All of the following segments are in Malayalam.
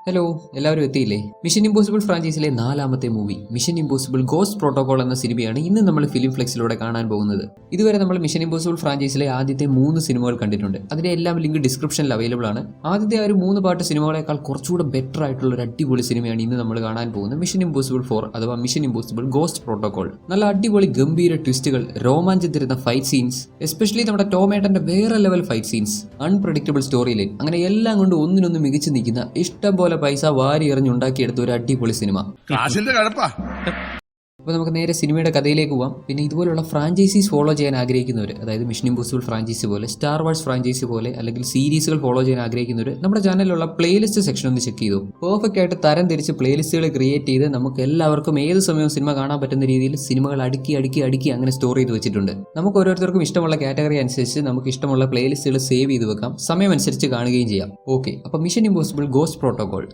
ഹലോ, എല്ലാവരും എത്തിയില്ലേ? മിഷൻ ഇമ്പോസിബിൾ ഫ്രാഞ്ചൈസിലെ 4ാമത്തെ movie mission impossible ghost protocol എന്ന സിനിമയാണ് ഇന്ന് നമ്മൾ ഫിലിം ഫ്ലെക്സിലൂടെ കാണാൻ പോകുന്നത്. ഇതുവരെ നമ്മൾ മിഷൻ ഇമ്പോസിബിൾ ഫ്രാഞ്ചൈസിലെ ആദ്യത്തെ 3 സിനിമകൾ കണ്ടിട്ടുണ്ട്. അതിന്റെ എല്ലാം ലിങ്ക് ഡിസ്ക്രിപ്ഷനിൽ അവൈലബിൾ ആണ്. ആദ്യത്തെ ആ ഒരു 3 പാർട്ട് സിനിമകളെക്കാൾ കുറച്ചുകൂടെ ബെറ്റർ ആയിട്ടുള്ള ഒരു അടിപൊളി സിനിമയാണ് ഇന്ന് നമ്മൾ കാണാൻ പോകുന്നത് മിഷൻ ഇമ്പോസിബിൾ 4 അഥവാ മിഷൻ ഇമ്പോസിബിൾ ഗോസ്റ്റ് പ്രോട്ടോകോൾ. നല്ല അടിപൊളി ഗംഭീര ട്വിസ്റ്റുകൾ, രോമാഞ്ചം തരുന്ന ഫൈറ്റ് സീൻസ്, എസ്പെഷ്യലി നമ്മുടെ ടോമേട്ടന്റെ വേറെ level fight scenes, unpredictable story line, അങ്ങനെ എല്ലാം കൊണ്ട് ഒന്നിനൊന്ന് മികച്ചു നിൽക്കുന്ന ഇഷ്ടം പോലെ പൈസ വാരി എറിഞ്ഞുണ്ടാക്കിയെടുത്ത ഒരു അടിപൊളി സിനിമ. അപ്പോൾ നമുക്ക് നേരെ സിനിമയുടെ കഥയിലേക്ക് പോവാം. പിന്നെ ഇതുപോലുള്ള ഫ്രാഞ്ചൈസീസ് ഫോളോ ചെയ്യാൻ ആഗ്രഹിക്കുന്നവർ, അതായത് മിഷൻ ഇമ്പോസിബിൾ ഫ്രാഞ്ചൈസി പോലെ, സ്റ്റാർ വാർസ് ഫ്രാഞ്ചൈസി പോലെ, അല്ലെങ്കിൽ സീരീസുകൾ ഫോളോ ചെയ്യാൻ ആഗ്രഹിക്കുന്നവർ നമ്മുടെ ചാനലിലുള്ള പ്ലേലിസ്റ്റ് സെക്ഷൻ ഒന്ന് ചെക്ക് ചെയ്തു. പെർഫെക്റ്റ് ആയിട്ട് തരം തിരിച്ച് പ്ലേലിസ്റ്റുകൾ ക്രിയേറ്റ് ചെയ്ത് നമുക്ക് എല്ലാവർക്കും ഏത് സമയവും സിനിമ കാണാൻ പറ്റുന്ന രീതിയിൽ സിനിമകൾ അടുക്കി അങ്ങനെ സ്റ്റോർ ചെയ്ത് വെച്ചിട്ടുണ്ട്. നമുക്ക് ഓരോരുത്തർക്കും ഇഷ്ടമുള്ള കാറ്റഗറി അനുസരിച്ച് നമുക്ക് ഇഷ്ടമുള്ള പ്ലേലിസ്റ്റുകൾ സേവ് ചെയ്ത് വെക്കാം, സമയമനുസരിച്ച് കാണുകയും ചെയ്യാം. ഓക്കെ, അപ്പോൾ മിഷൻ ഇമ്പോസിബിൾ ഗോസ്റ്റ് പ്രോട്ടോകോൾ.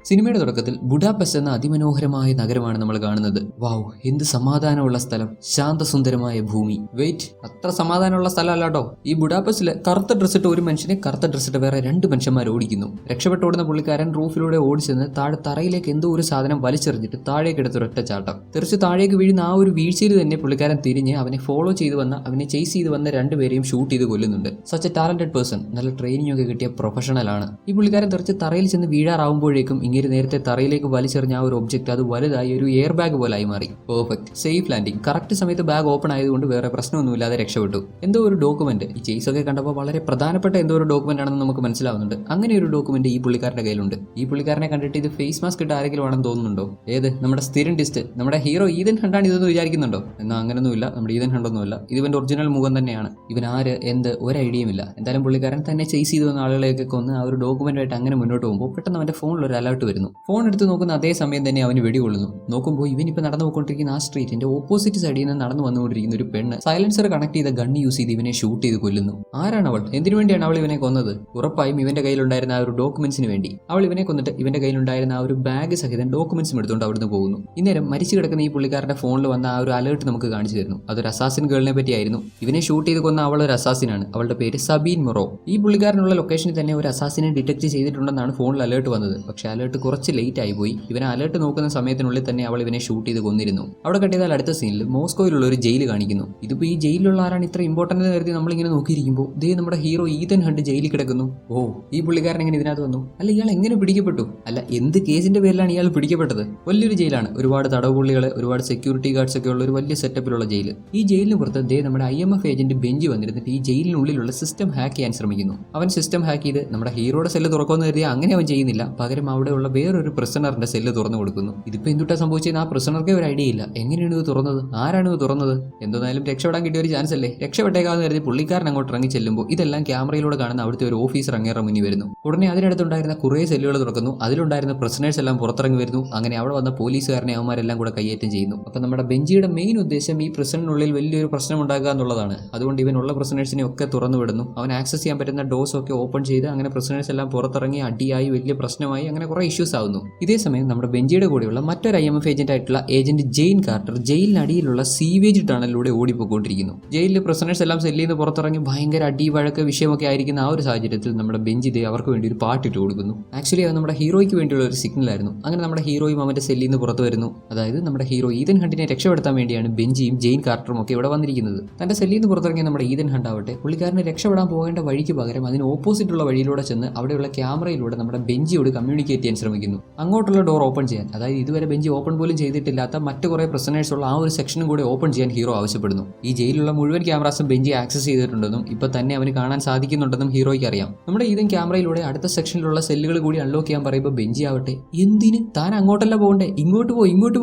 സിനിമയുടെ തുടക്കത്തിൽ ബുഡാപെസ്റ്റ് എന്ന അതിമനോഹരമായ നഗരമാണ് നമ്മൾ കാണുന്നത്. വാവ്, എന്ത് സമാധാനമുള്ള സ്ഥലം, ശാന്തസുന്ദരമായ ഭൂമി. വെയിറ്റ്, അത്ര സമാധാനമുള്ള സ്ഥലം അല്ലാട്ടോ. ഈ ബുഡാപെസ്റ്റില് കറുത്ത ഡ്രസ്സിട്ട് ഒരു മനുഷ്യനെ, കറുത്ത ഡ്രസ്സിട്ട് വേറെ 2 മനുഷ്യന്മാർ ഓടിക്കുന്നു. രക്ഷപ്പെട്ടോടുന്ന പുള്ളിക്കാരൻ റൂഫിലൂടെ ഓടിച്ചെന്ന് താഴെ തറയിലേക്ക് എന്തോ ഒരു സാധനം വലിച്ചെറിഞ്ഞിട്ട് താഴേക്ക് എടുത്തൊരൊറ്റ ചാട്ടം. തെറിച്ച് താഴേക്ക് വീഴുന്ന ആ ഒരു വീഴ്ചയിൽ തന്നെ പുള്ളിക്കാരൻ തിരിഞ്ഞ് അവനെ ഫോളോ ചെയ്ത് വന്ന, അവനെ ചേസ് ചെയ്ത് വന്ന 2 പേരെയും ഷൂട്ട് ചെയ്ത് കൊല്ലുന്നുണ്ട്. സച്ച് എ ടാലന്റഡ് പേഴ്സൺ, നല്ല ട്രെയിനിങ് ഒക്കെ കിട്ടിയ പ്രൊഫഷണൽ ആണ്. ഈ പുള്ളിക്കാരൻ തെറിച്ച് തറയിൽ ചെന്ന് വീഴാറാവുമ്പോഴേക്കും ഇങ്ങനെ നേരത്തെ തറയിലേക്ക് വലിച്ചെറിഞ്ഞ ആ ഒരു ഒബ്ജക്റ്റ് അത് വലുതായി ഒരു എയർ ബാഗ് പോലെ ആയി മാറി. Perfect safe landing. കറക്റ്റ് സമയത്ത് ബാഗ് ഓപ്പൺ ആയതുകൊണ്ട് വേറെ പ്രശ്നമൊന്നുമില്ലാതെ രക്ഷപ്പെട്ടു. എന്തോ ഒരു ഡോക്യുമെന്റ്, ഈ ചേസ് ഒക്കെ കണ്ടപ്പോൾ വളരെ പ്രധാനപ്പെട്ട എന്തോ ഒരു ഡോക്യുമെന്റ് ആണെന്ന് നമുക്ക് മനസ്സിലാവുന്നുണ്ട്. അങ്ങനെ ഒരു ഡോക്യുമെന്റ് ഈ പുള്ളിക്കാരന്റെ കയ്യിലുണ്ട്. ഈ പുള്ളിക്കാരനെ കണ്ടിട്ട് ഇത് ഫേസ് മാസ്ക് ഇട്ട് ആരെങ്കിലും ആണെന്ന് തോന്നുന്നുണ്ടോ? ഏത്, നമ്മുടെ സ്ഥിരം ടിസ്റ്റ്, നമ്മുടെ ഹീറോ ഈതൻ ഹണ്ടാണ് ഇതെന്ന് വിചാരിക്കുന്നുണ്ടോ? എന്നാൽ അങ്ങനൊന്നുമില്ല, നമ്മുടെ ഈതൻ ഹണ്ടൊന്നുമില്ല. ഇത് ഇവന്റെ ഒറിജിനൽ മുഖം തന്നെയാണ്. ഇവൻ ആര്, എന്ത്, ഒരു ഐഡിയയുമില്ല. എന്തായാലും പുള്ളിക്കാരൻ തന്നെ ചേസ് ചെയ്ത് വന്ന ആളുകളെയൊക്കെ കൊന്ന് ആ ഒരു ഡോക്യുമെന്റായിട്ട് അങ്ങനെ മുന്നോട്ട് പോകുമ്പോൾ പെട്ടെന്ന് അവന്റെ ഫോണിൽ ഒരു അലർട്ട് വരുന്നു. ഫോൺ എടുത്ത് നോക്കുന്ന അതേ സമയം തന്നെ അവന് വെടികൊള്ളുന്നു. നോക്കുമ്പോൾ ഇവനിപ്പോൾ നടന്നു പോയിക്കൊണ്ടിരിക്കുന്ന ആ സ്ട്രീറ്റിന്റെ ഓപ്പോസിറ്റ് സൈഡിൽ നിന്ന് നടന്നു വന്നുകൊണ്ടിരിക്കുന്ന ഒരു പെണ്ണ് സൈലൻസർ കണക്ട് ചെയ്ത ഗണ്ണ് യൂസ് ചെയ്ത് ഇവനെ ഷൂട്ട് ചെയ്ത് കൊല്ലുന്നു. ആരാണ് അവൾ? എന്തിനു വേണ്ടിയാണ് അവൾ ഇവനെ കൊന്നത്? ഉറപ്പായും ഇവന്റെ കയ്യിലുണ്ടായിരുന്ന ആ ഒരു ഡോക്യുമെന്റ്സിന് വേണ്ടി. അവൾ ഇവനെ കൊന്നിട്ട് ഇവന്റെ കയ്യിലുണ്ടായിരുന്ന ആ ഒരു ബാഗ് സഹിതം ഡോക്യുമെന്റ്സും എടുത്തുകൊണ്ട് അവിടുന്ന് പോകുന്നു. ഇന്നേരം മരിച്ചു കിടക്കുന്ന ഈ പുള്ളിക്കാരന്റെ ഫോണിൽ വന്ന ആ ഒരു അലേർട്ട് നമുക്ക് കാണിച്ചു തരുന്നു. അതൊരു അസാസിൻ ഗേളിനെ പറ്റിയായിരുന്നു. ഇവനെ ഷൂട്ട് ചെയ്ത് കൊന്ന അവൾ ഒരു അസാസിനാണ്. അവളുടെ പേര് സബീൻ മൊറോ. ഈ പുള്ളിക്കാരനുള്ള ലൊക്കേഷനിൽ തന്നെ ഒരു അസാസിനെ ഡിറ്റക്ട് ചെയ്തിട്ടുണ്ടെന്നാണ് ഫോണിൽ അലേർട്ട് വന്നത്. പക്ഷേ അലേർട്ട് കുറച്ച് ലേറ്റ് ആയി പോയി. ഇവനെ അലേർട്ട് നോക്കുന്ന സമയത്തിനുള്ളിൽ തന്നെ അവൾ ഇവനെ ഷൂട്ട് ചെയ്ത് കൊന്നിരുന്നു. അവിടെ കട്ടിയതാൽ അടുത്ത സീനിൽ മോസ്കോയിലുള്ള ഒരു ജയിൽ കാണിക്കുന്നു. ഇതിപ്പോൾ ഈ ജയിലിലുള്ള ആരാണ് ഇത്ര ഇമ്പോർട്ടന്റ് എന്ന് കരുതി നമ്മളിങ്ങനെ നോക്കിയിരിക്കുമ്പോൾ ദേ നമ്മുടെ ഹീറോ ഈതൻ ഹണ്ട് ജയിലിൽ കിടക്കുന്നു. ഓ, ഈ പുള്ളിക്കാരൻ എങ്ങനെ ഇതിനകത്ത് വന്നു? അല്ല, ഇയാൾ എങ്ങനെ പിടിക്കപ്പെട്ടു? അല്ല, എന്ത് കേസിന്റെ പേരിലാണ് ഇയാൾ പിടിക്കപ്പെട്ടത്? വലിയൊരു ജയിലാണ്, ഒരുപാട് തടവുപുള്ളികൾ, ഒരുപാട് സെക്യൂരിറ്റി ഗാർഡ്സ് ഒക്കെ ഉള്ള ഒരു വലിയ സെറ്റപ്പിലുള്ള ജയിൽ. ഈ ജയിലിന് പുറത്ത് ദേ നമ്മുടെ IMF ഏജന്റ് ബെഞ്ചി വന്നിരുന്നിട്ട് ഈ ജയിലിനുള്ളിലുള്ള സിസ്റ്റം ഹാക്ക് ചെയ്യാൻ ശ്രമിക്കുന്നു. അവൻ സിസ്റ്റം ഹാക്ക് ചെയ്ത് നമ്മുടെ ഹീറോയുടെ സെല്ല് തുറക്കുമെന്ന് കരുതിയാൽ അങ്ങനെ അവൻ ചെയ്യുന്നില്ല. പകരം അവിടെയുള്ള വേറൊരു പ്രിസണറിന്റെ സെല്ല് തുറന്നു കൊടുക്കുന്നു. ഇതിപ്പോ എന്തുട്ടാ സംഭവിച്ചതെന്ന് ആ പ്രിസണർക്ക് ഒരു ഐഡിയ ഇല്ല. എങ്ങനെയാണ് ഇത് തുറന്നത്? ആരാണ് ഇത് തുറന്നത്? എന്തായാലും രക്ഷപ്പെടാൻ കിട്ടിയ ഒരു ചാൻസ് അല്ലേ, രക്ഷപ്പെട്ടേക്കാന്ന് കരുതി പുള്ളിക്കാരൻ അങ്ങോട്ട് ഇറങ്ങി ചെല്ലുമ്പോൾ ഇതെല്ലാം ക്യാമറയിലൂടെ കാണുന്ന അവിടുത്തെ ഒരു ഓഫീസർ അങ്ങേറെ മുന്നിൽ വരുന്നു. ഉടനെ അതിനടുത്തുണ്ടായിരുന്ന കുറേ സെല്ലുകൾ തുറക്കുന്നു. അതിലുണ്ടായിരുന്ന പ്രിസണേഴ്സ് എല്ലാം പുറത്തിറങ്ങി വരുന്നു. അങ്ങനെ അവിടെ വന്ന പോലീസുകാരനെ അവന്മാരെല്ലാം കൂടെ കയ്യേറ്റം ചെയ്യുന്നു. അപ്പൊ നമ്മുടെ ബെഞ്ചിയുടെ മെയിൻ ഉദ്ദേശം ഈ പ്രിസണിനുള്ളിൽ വലിയൊരു പ്രശ്നം ഉണ്ടാക്കുക എന്നുള്ളതാണ്. അതുകൊണ്ട് ഇവനുള്ള പ്രിസണേഴ്സിനെ ഒക്കെ തുറന്നു വിടുന്നു. അവൻ ആക്സസ് ചെയ്യാൻ പറ്റുന്ന ഡോസ് ഒക്കെ ഓപ്പൺ ചെയ്ത് അങ്ങനെ പ്രിസണേഴ്സ് എല്ലാം പുറത്തിറങ്ങി അടിയായി വലിയ പ്രശ്നമായി അങ്ങനെ കുറെ ഇഷ്യൂസ് ആവുന്നു. ഇതേ സമയം നമ്മുടെ ബെഞ്ചിയുടെ കൂടെയുള്ള മറ്റൊരു IMF ഏജന്റ് ആയിട്ടുള്ള ഏജന്റ് ജെയിൻ കാർട്ടർ ജയിലിനടിയിലുള്ള സീവേജ് ടണലിലൂടെ ഓടിപ്പോയിക്കൊണ്ടിരിക്കുന്നു. ജയിലിലെ പ്രിസണേഴ്സ് എല്ലാം സെല്ലിൽ നിന്ന് പുറത്തിറങ്ങി ഭയങ്കര അടി വഴക്ക് വിഷയമൊക്കെ ആയിരിക്കുന്ന ആ ഒരു സാഹചര്യത്തിൽ നമ്മുടെ ബെഞ്ച് അവർക്ക് വേണ്ടി ഒരു പാട്ടിട്ട് കൊടുക്കുന്നു. ആക്ച്വലി അത് നമ്മുടെ ഹീറോയ്ക്ക് വേണ്ടിയുള്ള ഒരു സിഗ്നൽ ആയിരുന്നു. അങ്ങനെ നമ്മുടെ ഹീറോയും അവന്റെ സെല്ലിൽ നിന്ന് പുറത്തു വരുന്നു. അതായത് നമ്മുടെ ഹീറോ ഈതൻ ഹണ്ടിനെ രക്ഷപ്പെടുത്താൻ വേണ്ടിയാണ് ബെഞ്ചിയും ജെയിൻ കാർട്ടറും ഒക്കെ ഇവിടെ വന്നിരിക്കുന്നത്. തന്റെ സെല്ലിൽ നിന്ന് പുറത്തിറങ്ങിയ നമ്മുടെ ഈതൻ ഹണ്ട് ആവട്ടെ പുള്ളിക്കാരനെ രക്ഷപ്പെടാൻ പോകേണ്ട വഴിക്ക് പകരം അതിന് ഓപ്പോസിറ്റുള്ള വഴിയിലൂടെ ചെന്ന് അവിടെയുള്ള ക്യാമറയിലൂടെ നമ്മുടെ ബെഞ്ചിയോട് കമ്മ്യൂണിക്കേറ്റ് ചെയ്യാൻ ശ്രമിക്കുന്നു. അങ്ങോട്ടുള്ള ഡോർ ഓപ്പൺ ചെയ്യാൻ, അതായത് ഇതുവരെ ബെഞ്ചി ഓപ്പൺ പോലും ചെയ്തിട്ടില്ലാത്ത മറ്റു കുറെ പ്രിസണേഴ്സ് ഉള്ള ആ ഒരു സെക്ഷനും കൂടെ ഓപ്പൺ ചെയ്യാൻ ഹീറോ ആവശ്യപ്പെടുന്നു. ഈ ജയിലുള്ള മുഴുവൻ ക്യാമറാസും ബെഞ്ചി ആക്സസ് ചെയ്തിട്ടുണ്ടെന്നും ഇപ്പൊ തന്നെ അവന് കാണാൻ സാധിക്കുന്നുണ്ടെന്നും ഹീറോയ്ക്ക് അറിയാം. നമ്മുടെ ഈതൻ ക്യാമറയിലൂടെ അടുത്ത സെക്ഷനിലുള്ള സെല്ലുകൾ കൂടി അൺലോക്ക് ചെയ്യാൻ പറയുമ്പോൾ ബെഞ്ചി ആവട്ടെ എന്തിന്, താൻ അങ്ങോട്ടല്ല പോകണ്ടേ, ഇങ്ങോട്ട്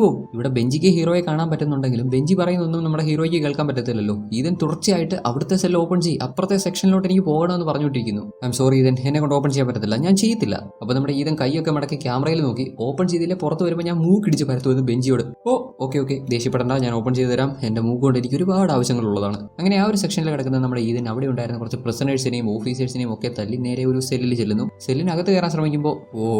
പോ. ഇവിടെ ബെഞ്ചിക്ക് ഹീറോയെ കാണാൻ പറ്റുന്നുണ്ടെങ്കിലും ബെഞ്ചി പറയുന്നൊന്നും നമ്മുടെ ഹീറോയ്ക്ക് കേൾക്കാൻ പറ്റത്തില്ലല്ലോ. ഈതൻ തുടർച്ചയായിട്ട് അവിടുത്തെ സെല്ല് ഓപ്പൺ ചെയ്യും, അപ്പുറത്തെ സെക്ഷനിലോട്ട് എനിക്ക് പോകണമെന്ന് പറഞ്ഞുകൊണ്ടിരിക്കുന്നു. ഐ എം സോറി ഈതൻ, എന്നെ കൊണ്ട് ഓപ്പൺ ചെയ്യാൻ പറ്റത്തില്ല, ഞാൻ ചെയ്യത്തില്ല. അപ്പൊ നമ്മുടെ ഈതൻ കൈയൊക്കെ മടക്കി ക്യാമറയിൽ നോക്കി ഓപ്പൺ ചെയ്തില്ലേ പുറത്ത് വരുമ്പോൾ ഞാൻ മൂക്കിടിച്ച് പരത്തുമെന്ന് ബെഞ്ചിയോട്. ഓക്കെ ദേഷ്യപ്പെടണ്ട, ഞാൻ ഓപ്പൺ ചെയ്ത് തരാം, എന്റെ മൂക്ക് കൊണ്ട് എനിക്ക് ഒരുപാട് ആവശ്യങ്ങളുള്ളതാണ്. അങ്ങനെ ആ ഒരു സെക്ഷനിൽ കിടക്കുന്ന നമ്മുടെ ഈതൻ അവിടെ ഉണ്ടായിരുന്ന കുറച്ച് പ്രിസണേഴ്സിനെയും ഓഫീസേഴ്സിനെയും ഒക്കെ തല്ലി നേരെ ഒരു സെല്ലിൽ ചെല്ലുന്നു. സെല്ലിനകത്ത് കയറാൻ ശ്രമിക്കുമ്പോൾ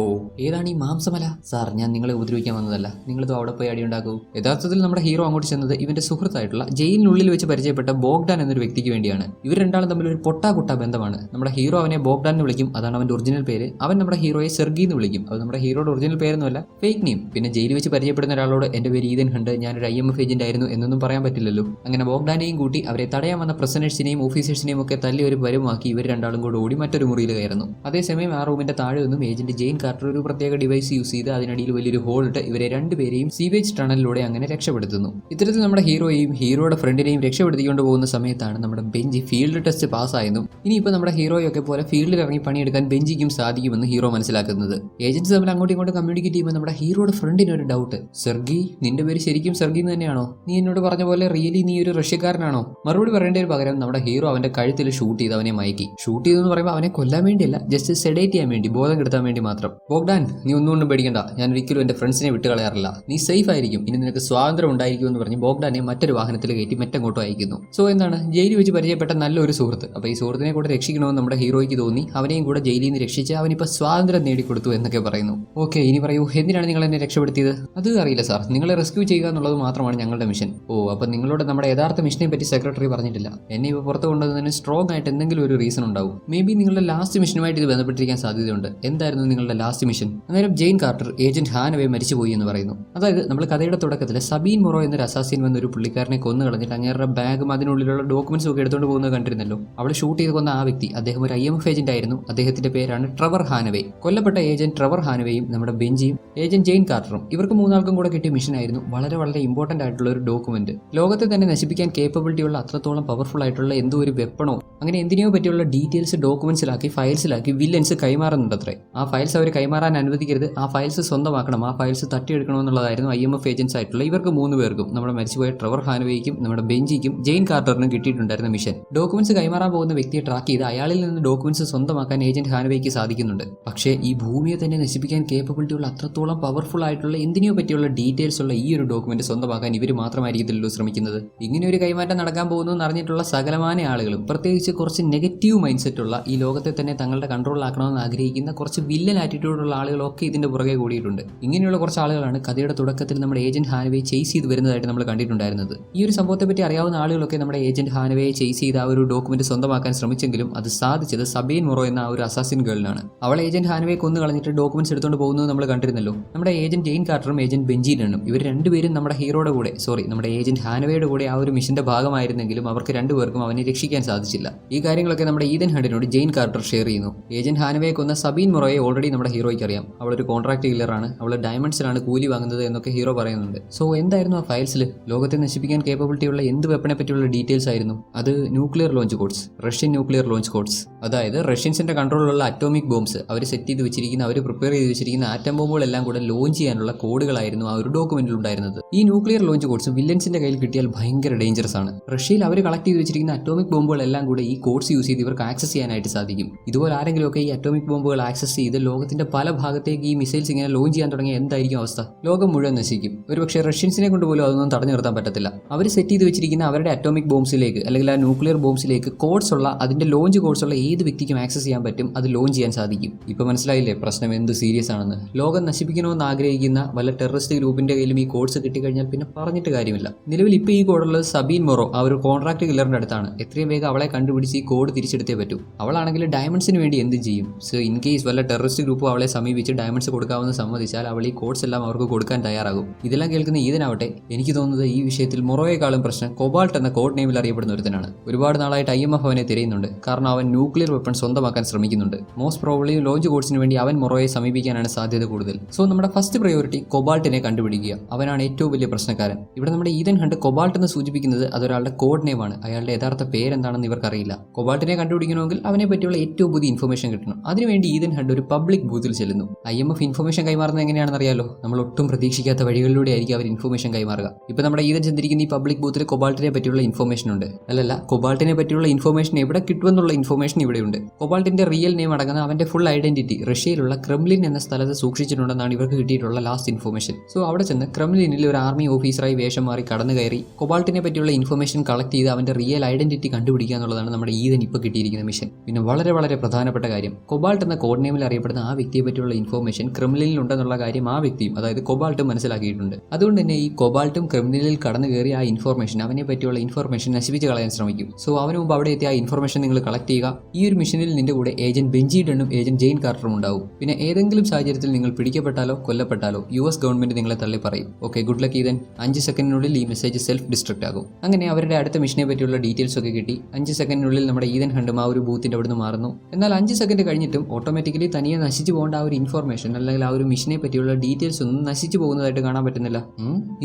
ഏതാണ് ഈ മാംസമല? സാർ, ഞാൻ നിങ്ങളെ ഉപദ്രവിക്കാൻ വന്നതല്ല, നിങ്ങളിത് അവിടെ പോയി അടി ഉണ്ടാക്കൂ. യഥാർത്ഥത്തിൽ നമ്മുടെ ഹീറോ അങ്ങോട്ട് ചെന്നത് ഇവന്റെ സുഹൃത്തായിട്ടുള്ള ജയിലിനുള്ളിൽ വെച്ച് പരിചയപ്പെട്ട ബോഗ്ഡാൻ എന്നൊരു വ്യക്തിക്ക് വേണ്ടിയാണ്. ഇവർ രണ്ടാളും തമ്മിൽ ഒരു പൊട്ടാ ബന്ധമാണ്. നമ്മുടെ ഹീറോ അവനെ ബോഗ്ഡാൻ എന്ന് വിളിക്കും, അതാണ് അവന്റെ ഒറിജിനൽ പേര്. അവൻ നമ്മുടെ ഹീറോയെ സെർഗി എന്ന് വിളിക്കും, അത് നമ്മുടെ ഹീറോയുടെ ഒറിജിനൽ പേരൊന്നുമല്ല, ഫേക്ക് നെയിം. പിന്നെ ജയിലിൽ വെച്ച് പരിചയപ്പെടുന്ന ഒരാളോട് എൻ്റെ പേര് ഈതൻ ഹണ്ട്, ഞാനൊരു IMF ഏജന്റ് ആയിരുന്നു എന്നൊന്നും പറയാൻ പറ്റില്ലല്ലോ. അങ്ങനെ ബോഗ്ഡാനെയും കൂട്ടി അവരെ തടയാൻ വന്ന പ്രസനേഴ്സിനെയും ഓഫീസേഴ്സിനെയും ഒക്കെ തല്ലി ഒരു പരുമാക്കി ഇവർ രണ്ടാളും കൂടെ ഓടി മറ്റൊരു മുറിയിൽ കയറുന്നു. അതേസമയം ആ റൂമിന്റെ താഴെ നിന്നും ഏജന്റ് ജെയിൻ കാർട്ടർ ഒരു പ്രത്യേക ഡിവൈസ് യൂസ് ചെയ്ത് അതിനടിയിൽ വലിയൊരു ഹോൾ ഇട്ട് ഇവരെ രണ്ടുപേരെയും സീവേജ് ടണലിലൂടെ അങ്ങനെ രക്ഷപ്പെടുത്തുന്നു. ഇത്തരത്തിൽ നമ്മുടെ ഹീറോയെയും ഹീറോയുടെ ഫ്രണ്ടിനെയും രക്ഷപ്പെടുത്തിക്കൊണ്ട് പോകുന്ന സമയത്താണ് നമ്മുടെ ബെഞ്ചി ഫീൽഡ് ടെസ്റ്റ് പാസ്സായെന്നും ഇനിയിപ്പോൾ നമ്മുടെ ഹീറോയൊക്കെ പോലെ ഫീൽഡിൽ ഇറങ്ങി പണിയെടുക്കാൻ ബെഞ്ചിക്കും സാധിക്കുമെന്ന് ഹീറോ മനസ്സിലാക്കുന്നത്. ഏജന്റ്സ് തമ്മിൽ അങ്ങോട്ടും ഇങ്ങോട്ടും കമ്മ്യൂണിക്കേറ്റ് ചെയ്യുമ്പോൾ നമ്മുടെ ഹീറോയുടെ ഫ്രണ്ടിന് ഒരു ഡൗട്ട്, സെർഗി നിന്റെ പേര് ശരിക്കും സെർഗി എന്ന് തന്നെയാണോ? നീ എന്നോട് പറഞ്ഞ പോലെ റിയലി നീ ഒരു റഷ്യക്കാരനാണോ? മറുപടി പറയേണ്ടതിന് പകരം നമ്മുടെ ഹീറോ അവന്റെ കഴുത്തിൽ ഷൂട്ട് ചെയ്ത് അവനെ മയക്കി. ഷൂട്ട് ചെയ്തെന്ന് പറയുമ്പോൾ അവനെ കൊല്ലാൻ വേണ്ടിയല്ല, ജസ്റ്റ് സെഡേറ്റ് ചെയ്യാൻ വേണ്ടി, ബോധം കെടുത്താൻ വേണ്ടി മാത്രം. ബോഗ്ഡാൻ നീ ഒന്നുകൊണ്ടും പേടിക്കണ്ട, ഞാൻ ഒരിക്കലും എന്റെ ഫ്രണ്ട്സിനെ വിട്ട് കളയാറില്ല, നീ സേഫ് ആയിരിക്കും, ഇനി നിനക്ക് സ്വാതന്ത്ര്യം ഉണ്ടായിരിക്കും എന്ന് പറഞ്ഞ് ബോഗ്ഡാനെ മറ്റൊരു വാഹനത്തിൽ കയറ്റി മറ്റങ്ങോട്ടും അയക്കുന്നു. സോ എന്താണ്, ജയിലിൽ വെച്ച് പരിചയപ്പെട്ട നല്ലൊരു സുഹൃത്ത്. അപ്പോൾ ഈ സുഹൃത്തിനെ കൂടെ രക്ഷിക്കണമെന്ന് നമ്മുടെ ഹീറോയ്ക്ക് തോന്നി. അവനെയും കൂടെ ജയിലിൽ നിന്ന് രക്ഷിച്ച് അവനിപ്പോൾ സ്വാതന്ത്ര്യം നേടിക്കൊടുത്തു എന്നൊക്കെ പറയുന്നു. ഓക്കെ, ഇനി പറയൂ, എന്തിനാണ് നിങ്ങൾ എന്നെ രക്ഷപ്പെടുത്തിയത്? അത് അറിയില്ല സാർ, നിങ്ങളെ റെസ്ക്യൂ ചെയ്യുക എന്നുള്ളത് മാത്രമാണ് ഞങ്ങളുടെ മിഷൻ. ഓ, അപ്പോൾ നിങ്ങളോട് നമ്മുടെ യഥാർത്ഥ മിഷനെ പറ്റി സെക്രട്ടറി പറഞ്ഞിട്ടില്ല. എന്നെ ഇപ്പോൾ പുറത്ത് കൊണ്ടുവന്നതിന് സ്ട്രോങ് ആയിട്ട് എന്തെങ്കിലും ഒരു റീസൺ ഉണ്ടാവും. മേ ബി നിങ്ങളുടെ ലാസ്റ്റ് മിഷനുമായിട്ട് ഇത് ബന്ധപ്പെട്ടിരിക്കാൻ സാധ്യതയുണ്ട്. എന്തായിരുന്നു നിങ്ങളുടെ ലാസ്റ്റ് മിഷൻ? അന്നേരം ജെയിൻ കാർട്ടർ ഏജന്റ് ഹാനവേ മരിച്ചുപോയി എന്ന് പറയുന്നു. അതായത് നമ്മൾ കഥയുടെ തുടക്കത്തിൽ സബീൻ മൊറോ എന്നൊരു അസാസിൻ വന്നൊരു പുള്ളിക്കാരനെ കൊന്നു കളഞ്ഞിട്ട് അങ്ങേരുടെ ബാഗും അതിനുള്ളിലുള്ള ഡോക്യുമെന്റ്സും ഒക്കെ എടുത്തുകൊണ്ട് പോകുന്നത് കണ്ടിരുന്നല്ലോ. അവൾ ഷൂട്ട് ചെയ്ത് കൊന്ന ആ വ്യക്തി, അദ്ദേഹം ഒരു IMF ഏജന്റ് ആയിരുന്നു. അദ്ദേഹത്തിന്റെ പേരാണ് ട്രെവർ ഹാനവേ. കൊല്ലപ്പെട്ട ഏജന്റ് ട്രെവർ ഹാനവേയും നമ്മുടെ ബെഞ്ചിയും ഏജന്റ് ജെയിൻ കാർട്ടറും ഇവർക്ക് മൂന്നാൾക്കും കൂടെ കിട്ടിയ മിഷനായിരുന്നു വളരെ വളരെ ഇമ്പോർട്ടന്റ് ആയിട്ടുള്ള ഒരു ഡോക്യുമെന്റ്. ലോകത്തെ തന്നെ നശിപ്പിക്കാൻ കേപ്പബിലിറ്റി ഉള്ള അത്രത്തോളം പവർഫുൾ ആയിട്ടുള്ള എന്തോ ഒരു വെപ്പണോ അങ്ങനെ എന്തിനെയോ പറ്റിയുള്ള ഡീറ്റെയിൽസ് ഡോക്യുമെന്റ്സിലാക്കി ഫയൽസിലാക്കി വില്ലൻസ് കൈമാറുന്നുണ്ടത്രേ. ആ ഫയൽസ് അവർ കൈമാറാൻ അനുവദിക്കരുത്, ആ ഫയൽസ് സ്വന്തമാക്കണം, ആ ഫയൽസ് തട്ടിയെടുക്കണമെന്നുള്ളതായിരുന്നു IMF ഏജൻസ് ആയിട്ടുള്ള ഇവർക്ക് 3 പേർക്കും, നമ്മുടെ മരിച്ചുപോയ ട്രെവർ ഹാനവേയ്ക്കും നമ്മുടെ ബെഞ്ചിക്കും ജെയിൻ കാർട്ടറിനും കിട്ടിയിട്ടുണ്ടായിരുന്ന മിഷൻ. ഡോക്യുമെന്റ്സ് കൈമാറാൻ പോകുന്ന വ്യക്തിയെ ട്രാക്ക് ചെയ്ത് അയാളിൽ നിന്ന് ഡോക്യുമെന്റ്സ് സ്വന്തമാക്കാൻ ഏജന്റ് ഹാനവേയ്ക്ക് സാധിക്കുന്നുണ്ട്. പക്ഷേ ഈ ഭൂമിയെ തന്നെ നശിപ്പിക്കാൻ കേപ്പബിലിറ്റി ഉള്ള അത്രത്തോളം പവർഫുൾ ആയിട്ടുള്ള എന്തിനെയോ പറ്റിയുള്ള ഡീറ്റെയിൽസ് ഉള്ള ഈ ഒരു ഡോക്യുമെന്റ് സ്വന്തമാക്കാൻ ഇവർ മാത്രമായിരിക്കത്തില്ലല്ലോ ശ്രമിക്കുന്നത്. ഇങ്ങനെ ഒരു കൈമാറ്റം നടക്കാൻ പോകുന്നു എന്നറിഞ്ഞിട്ടുള്ള സകലമാന ആളുകളും, പ്രത്യേകിച്ച് കുറച്ച് നെഗറ്റീവ് മൈൻഡ് സെറ്റ് ഉള്ള ഈ ലോകത്തെ തന്നെ തങ്ങളുടെ കൺട്രോളിലാക്കണമെന്ന് ആഗ്രഹിക്കുന്ന കുറച്ച് വില്ലൻ ആറ്റിറ്റ്യൂഡുള്ള ആളുകളൊക്കെ ഇതിന്റെ പുറകെ കൂടിയിട്ടുണ്ട്. ഇങ്ങനെയുള്ള കുറച്ച് ആളുകളാണ് കഥയുടെ തുടക്കത്തിൽ നമ്മുടെ ഏജന്റ് ഹാനവേ ചേസ് ചെയ്ത് വരുന്നതായിട്ട് നമ്മൾ കണ്ടിട്ടുണ്ടായിരുന്നത്. ഈ ഒരു സംഭവത്തെ പറ്റി അറിയാവുന്ന ആളുകളൊക്കെ നമ്മുടെ ഏജന്റ് ഹാനവേയെ ചേസ് ചെയ്ത് ആ ഒരു ഡോക്യുമെന്റ് സ്വന്തമാക്കാൻ ശ്രമിച്ചെങ്കിലും അത് സാധിച്ചത് സബീൻ മൊറോ എന്ന ആ ഒരു അസാസിൻ ഗേളിനാണ്. അവൾ ഏജന്റ് ഹാനവേ കൊന്നു കളഞ്ഞിട്ട് ഡോക്യുമെന്റ്സ് എടുത്തുകൊണ്ട് പോകുന്നത് നമ്മൾ കണ്ടിരുന്നല്ലോ. നമ്മുടെ ഏജന്റ് ജെയിൻ കാർട്ടറും ഏജന്റ് ബെഞ്ചിനും ഇവർ രണ്ടുപേരും നമ്മുടെ ഹീറോയുടെ കൂടെ നമ്മുടെ ഏജന്റ് ഹാനവേയുടെ കൂടെ ആ ഒരു മിഷന്റെ ഭാഗമായിരുന്നെങ്കിലും അവർക്ക് രണ്ടുപേർക്കും അവനെ രക്ഷിക്കാൻ സാധിച്ചില്ല. ഈ കാര്യങ്ങളൊക്കെ നമ്മുടെ ഈതൻ ഹണ്ടിനോട് ജെയിൻ കാർട്ടർ ഷെയർ ചെയ്യുന്നു. ഏജന്റ് ഹാനവേ കൊന്ന സബീൻ മൊറോയെ ഓൾറെഡി നമ്മുടെ ഹീറോയ്ക്ക് അറിയാം. അവളൊരു കോൺട്രാക്ട് കില്ലറാണ്, അവൾ ഡയമണ്ട്സിലാണ് കൂലി വാങ്ങുന്നത് എന്നൊക്കെ ഹീറോ പറയുന്നുണ്ട്. സോ എന്തായിരുന്നു ആ ഫയൽസിൽ? ലോകത്തെ നശിപ്പിക്കാൻ കേപ്പബിലിറ്റിയുള്ള എന്ത് വെപ്പണെ പറ്റിയുള്ള ഡീറ്റെയിൽസ് ആയിരുന്നു? അത് nuclear launch codes, Russian nuclear launch codes. അതായത് റഷ്യൻസിന്റെ കൺട്രോളിലുള്ള അറ്റോമിക് ബോംബ്സ് അവർ സെറ്റ് ചെയ്ത് വെച്ചിരിക്കുന്ന, അവർ പ്രിപ്പയർ ചെയ്ത് വെച്ചിരിക്കുന്ന ആറ്റം ബോംബുകളെല്ലാം കൂടെ ലോഞ്ച് ചെയ്യാനുള്ള കോഡുകളായിരുന്നു ആ ഒരു ഡോക്യുമെന്റിൽ ഉണ്ടായിരുന്നത്. ഈ ന്യൂക്ലിയർ ലോഞ്ച് കോഡ്സ് വില്ലൻസിന്റെ കയ്യിൽ കിട്ടിയാൽ ഭയങ്കര ഡേഞ്ചറസ് ആണ്. റഷ്യയിൽ അവർ കളക്ട് ചെയ്ത് വെച്ചിരിക്കുന്ന അറ്റോമിക് ബോംബുകളെല്ലാം കൂടെ ഈ കോഡ്സ് യൂസ് ചെയ്ത് ഇവർക്ക് ആക്സസ് ചെയ്യാനായിട്ട് സാധിക്കും. ഇതുപോലെ ആരെങ്കിലുമൊക്കെ ഈ അറ്റോമിക് ബോംബുകൾ ആക്സസ് ചെയ്ത് ലോകത്തിന്റെ പല ഭാഗത്തേക്ക് ഈ മിസൈൽസ് ഇങ്ങനെ ലോഞ്ച് ചെയ്യാൻ തുടങ്ങിയ എന്തായിരിക്കും അവസ്ഥ? ലോകം മുഴുവൻ നശിക്കും. ഒരുപക്ഷെ റഷ്യൻസിനെ കൊണ്ടുപോലും അതൊന്നും തടഞ്ഞു നിർത്താൻ പറ്റത്തില്ല. അവർ സെറ്റ് ചെയ്ത് വെച്ചിരിക്കുന്ന അവരുടെ അറ്റോമിക് ബോംബ്സിലേക്ക് അല്ലെങ്കിൽ ആ ന്യൂക്ലിയർ ബോംബ്സിലേക്ക് കോഡ്സ് ഉള്ള, അതിന്റെ ലോഞ്ച് കോഡ്സ് ഉള്ള ഏത് വ്യക്തിക്കും ആക്സസ് ചെയ്യാൻ പറ്റും, അത് ലോഞ്ച് ചെയ്യാൻ സാധിക്കും. ഇപ്പൊ മനസ്സിലായില്ലേ പ്രശ്നം എന്ത് സീരിയസ് ആണെന്ന്? ലോകം നശിപ്പിക്കണമെന്ന് ആഗ്രഹിക്കുന്ന വല്ല ടെററിസ്റ്റ് ഗ്രൂപ്പിന്റെ കയ്യിലും ഈ കോഡ്സ് കിട്ടിക്കഴിഞ്ഞാൽ പിന്നെ പറഞ്ഞിട്ട് കാര്യമില്ല. നിലവിൽ ഇപ്പോൾ ഈ കോഡുള്ളത് സബീൻ മൊറോ, ആ ഒരു കോൺട്രാക്ട് കില്ലറിന്റെ അടുത്താണ്. എത്രയും വേഗം അവളെ കണ്ടുപിടിച്ച് ഈ കോഡ് തിരിച്ചെടുത്തേ പറ്റൂ. അവളാണെങ്കിൽ ഡയമണ്ട്സിന് വേണ്ടി എന്തും ചെയ്യും. സോ ഇൻ കേസ് വല്ല ടെററിസ്റ്റ് ഗ്രൂപ്പ് അവളെ സമീപിച്ച് ഡയമണ്ട്സ് കൊടുക്കാമെന്ന് സമ്മതിച്ചാൽ അവൾ ഈ കോഡ്സ് എല്ലാം അവർക്ക് കൊടുക്കാൻ തയ്യാറാകും. ഇതെല്ലാം കേൾക്കുന്ന ഈതനാവട്ടെ എനിക്ക് തോന്നുന്നത് ഈ വിഷയത്തിൽ മൊറോയെക്കാളും പ്രശ്നം കൊബാൾട്ട് എന്ന കോഡ് നെയിമിൽ അറിയപ്പെടുന്ന ഒരുത്തനാണ്. ഒരുപാട് നാളായിട്ട് IMF അവനെ തിരയുന്നുണ്ട്. കാരണം അവൻ ന്യൂക്ലിയർ വെപ്പൺ സ്വന്തമാക്കാൻ ശ്രമിക്കുന്നുണ്ട്. മോസ്റ്റ് പ്രോബ്ലി ലോഞ്ച് കോഡ്സിന് വേണ്ടി അവൻ മൊറോയെ സമീപിക്കാനാണ് സാധ്യത കൂടുതൽ. സോ നമ്മുടെ ഫസ്റ്റ് പ്രയോറിറ്റി കൊബാൾട്ടിനെ കണ്ടുപിടിക്കുക. അവനാണ് ഏറ്റവും വലിയ പ്രശ്നക്കാരൻ. ഇവിടെ നമ്മുടെ ഈതൻ ഹണ്ട് കൊബാൾട്ട് എന്ന് സൂചിപ്പിക്കുന്നത് അതൊരാളുടെ കോഡ് നെയിമാണ്. അയാളുടെ യഥാർത്ഥ പേരെന്താണെന്ന് ഇവർക്കറിയില്ല. കൊബാൾട്ടിനെ കണ്ടുപിടിക്കണമെങ്കിൽ അവനെ പറ്റിയുള്ള ഏറ്റവും പുതിയ ഇൻഫർമേഷൻ കിട്ടണം. അതിനുവേണ്ടി ഈതൻ ഹണ്ട് ഒരു പബ്ലിക് ബൂത്തിൽ ചെല്ലുന്നു. IMF ഇൻഫർമേഷൻ കൈമാറുന്നത് എങ്ങനെയാണെന്ന് അറിയാലോ. നമ്മൾ ഒട്ടും പ്രതീക്ഷിക്കാത്ത വഴികളിലൂടെ ആയിരിക്കും അവർ ഇൻഫർമേഷൻ കൈമാറുക. ഇപ്പൊ നമ്മുടെ ഈതൻ ചെന്നിരിക്കുന്ന ഈ പബ്ലിക് ബൂത്തിൽ കൊബാൾട്ടിനെ പറ്റിയുള്ള ഇൻഫർമേഷൻ ഉണ്ട്. അല്ലല്ല, കൊബാൾട്ടിനെ പറ്റിയുള്ള ഇൻഫർമേഷൻ എവിടെ കിട്ടുമെന്നുള്ള ഇൻഫർമേഷൻ ഇവിടെയുണ്ട്. കൊബാൾട്ടിന്റെ റിയൽ നെയിം അടങ്ങുന്ന അവന്റെ ഫുൾ ഐഡന്റിറ്റി റഷ്യയിലുള്ള ക്രെംലിൻ എന്ന സ്ഥലത്ത് സൂക്ഷിച്ചിട്ടുണ്ടെന്നാണ് ഇവർക്ക് കിട്ടിയിട്ടുള്ള ലാസ്റ്റ് ഇൻഫർമേഷൻ. സോ അവിടെ ചെന്ന് ക്രെംലിനിൽ ഒരു ആർമി ഓഫീസറായി വേഷം മാറി കടന്നു കയറി കൊബാൾട്ടിനെ പറ്റിയുള്ള ഇൻഫർമേഷൻ കളക്ട് ചെയ്ത് അവന്റെ റിയൽ ഐഡന്റിറ്റി കണ്ടുപിടിക്കുക എന്നുള്ളതാണ് നമ്മുടെ ഈതൻ ഇപ്പോൾ കിട്ടിയിരിക്കുന്ന മിഷൻ. പിന്നെ വളരെ വളരെ പ്രധാനപ്പെട്ട കാര്യം, കൊബാൾട്ട് എന്ന കോഡ് നെയിമിൽ അറിയപ്പെടുന്ന ആ വ്യക്തിയെ പറ്റിയുള്ള ഇൻഫർമേഷൻ ക്രെംലിനിൽ ഉണ്ടെന്നുള്ള കാര്യം ആ വ്യക്തിയും, അതായത് കൊബാൾട്ടും മനസ്സിലാക്കിയിട്ടുണ്ട്. അതുകൊണ്ട് തന്നെ ഈ കൊബാൾട്ടും ക്രിമിനലിൽ കടന്നു കയറി ആ ഇൻഫർമേഷൻ, അവനെ പറ്റിയുള്ള ഇൻഫർമേഷൻ നശിപ്പിച്ച് കളയാൻ ശ്രമിക്കും. സോ അവന് മുമ്പ് അവിടെ എത്തിയ ആ ഇൻഫർമേഷൻ നിങ്ങൾ കളക്ട് ചെയ്യുക. ഈ ഒരു മിഷനിൽ നിന്റെ കൂടെ ഏജന്റ് ബെഞ്ചി ഡണ്ണും ഏജന്റ് ജെയിൻ കാർട്ടറും ഉണ്ടാവും. പിന്നെ ഏത് ഏതെങ്കിലും സാഹചര്യത്തിൽ നിങ്ങൾ പിടിക്കപ്പെട്ടാലോ കൊല്ലപ്പെട്ടാലോ US ഗവൺമെന്റ് നിങ്ങളെ തള്ളി പറയും. Okay, good luck Ethan. 5 സെക്കൻഡിനുള്ളിൽ ഈ മെസ്സേജ് സെൽഫ് ഡിസ്ട്രക്ട് ആകും. അങ്ങനെ അവരുടെ അടുത്ത മിഷനെ പറ്റിയുള്ള ഡീറ്റെയിൽസ് ഒക്കെ കിട്ടി. 5 സെക്കൻഡിനുള്ളിൽ നമ്മുടെ ഈതൻ ഹണ്ടും ആ ഒരു ബൂത്തിന്റെ അവിടുന്ന് മാറുന്നു. എന്നാൽ 5 സെക്കൻഡ് കഴിഞ്ഞിട്ടും ഓട്ടോമാറ്റിക്കലി തനിയെ നശിച്ചു പോകേണ്ട ആ ഒരു ഇൻഫോർമേഷൻ അല്ലെങ്കിൽ ആ ഒരു മിഷനെ പറ്റിയുള്ള ഡീറ്റെയിൽസ് ഒന്നും നശിച്ചു പോകുന്നതായിട്ട് കാണാൻ പറ്റുന്നില്ല.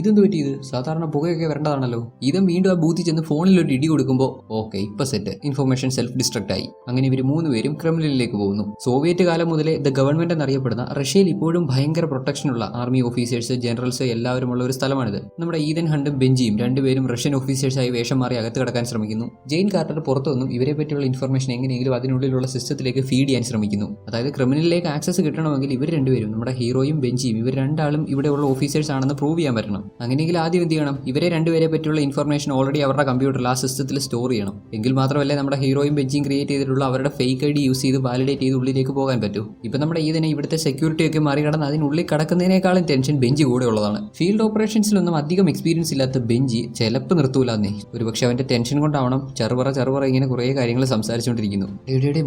ഇതെന്ത് പറ്റിയത്? സാധാരണ പുകയൊക്കെ വരേണ്ടതാണല്ലോ. ഈതൻ വീണ്ടും ആ ബൂത്തിൽ ചെന്ന് ഫോണിൽ ഒരു ഇടി കൊടുക്കുമ്പോൾ ഓക്കെ, ഇപ്പൊ സെറ്റ്, ഇൻഫോർമേഷൻ സെൽഫ് ഡിസ്ട്രക്ട് ആയി. അങ്ങനെ ഇവർ 3 പേരും ക്രെംലിനിലേക്ക് പോകുന്നു. സോവിയറ്റ് കാലം മുതലേ ദ ഗവൺമെന്റ് എന്നറിയപ്പെടുന്ന റഷ്യയിൽ ഇപ്പോഴും ഭയങ്കര പ്രൊട്ടക്ഷനുള്ള ആർമി ഓഫീസേഴ്സ്, ജനറൽസ് എല്ലാവരും ഉള്ള ഒരു സ്ഥലമാണിത്. നമ്മുടെ ഈതൻ ഹണ്ടും ബെഞ്ചിയും രണ്ടുപേരും റഷ്യൻ ഓഫീസേഴ്സായി വേഷം മാറി അകത്ത് കടക്കാൻ ശ്രമിക്കുന്നു. ജെയിൻ കാർട്ടർ പുറത്തുനിന്നും ഇവരെ പറ്റിയുള്ള ഇൻഫർമേഷൻ എങ്ങനെയെങ്കിലും അതിനുള്ളിലുള്ള സിസ്റ്റത്തിലേക്ക് ഫീഡ് ചെയ്യാൻ ശ്രമിക്കുന്നു. അതായത് ക്രിമിനലിലേക്ക് ആക്സസ് കിട്ടണമെങ്കിൽ ഇവർ രണ്ടുപേരും, നമ്മുടെ ഹീറോയും ബെഞ്ചിയും, ഇവർ രണ്ടാളും ഇവിടെയുള്ള ഓഫീസേഴ്സ് ആണെന്ന് പ്രൂവ് ചെയ്യാൻ പറ്റണം. അങ്ങനെയെങ്കിൽ ആദ്യം എന്ത് ചെയ്യണം? ഇവരെ രണ്ടുപേരെ പറ്റിയുള്ള ഇൻഫർമേഷൻ ഓൾറെഡി അവരുടെ കമ്പ്യൂട്ടറിൽ ആ സിസ്റ്റത്തിൽ സ്റ്റോർ ചെയ്യണം. എങ്കിൽ മാത്രമല്ലേ നമ്മുടെ ഹീറോയും ബെഞ്ചിയും ക്രിയേറ്റ് ചെയ്തിട്ടുള്ള അവരുടെ ഫേക്ക് ID യൂസ് ചെയ്ത് വാലിഡേറ്റ് ചെയ്ത് ഉള്ളിലേക്ക് പോകാൻ പറ്റൂ. ഇപ്പം നമ്മുടെ ഈതനെ ഇവിടുത്തെ സെക്യൂരിറ്റി ഒക്കെ മറികടന്ന് അതിനുള്ളിൽ കടക്കുന്നതിനേക്കാളും ടെൻഷൻ ബെഞ്ചി കൂടെ ഉള്ളതാണ്. ഫീൽഡ് ഓപ്പറേഷൻസിലൊന്നും അധികം എക്സ്പീരിയൻസ് ഇല്ലാത്ത ബെഞ്ചി ചിലപ്പോൾ നിർത്തൂലെന്നേ. ഒരുപക്ഷെ അവന്റെ ടെൻഷൻ കൊണ്ടാവണം ചെറുപറ ഇങ്ങനെ കുറേ കാര്യങ്ങൾ സംസാരിച്ചുകൊണ്ടിരിക്കുന്നു.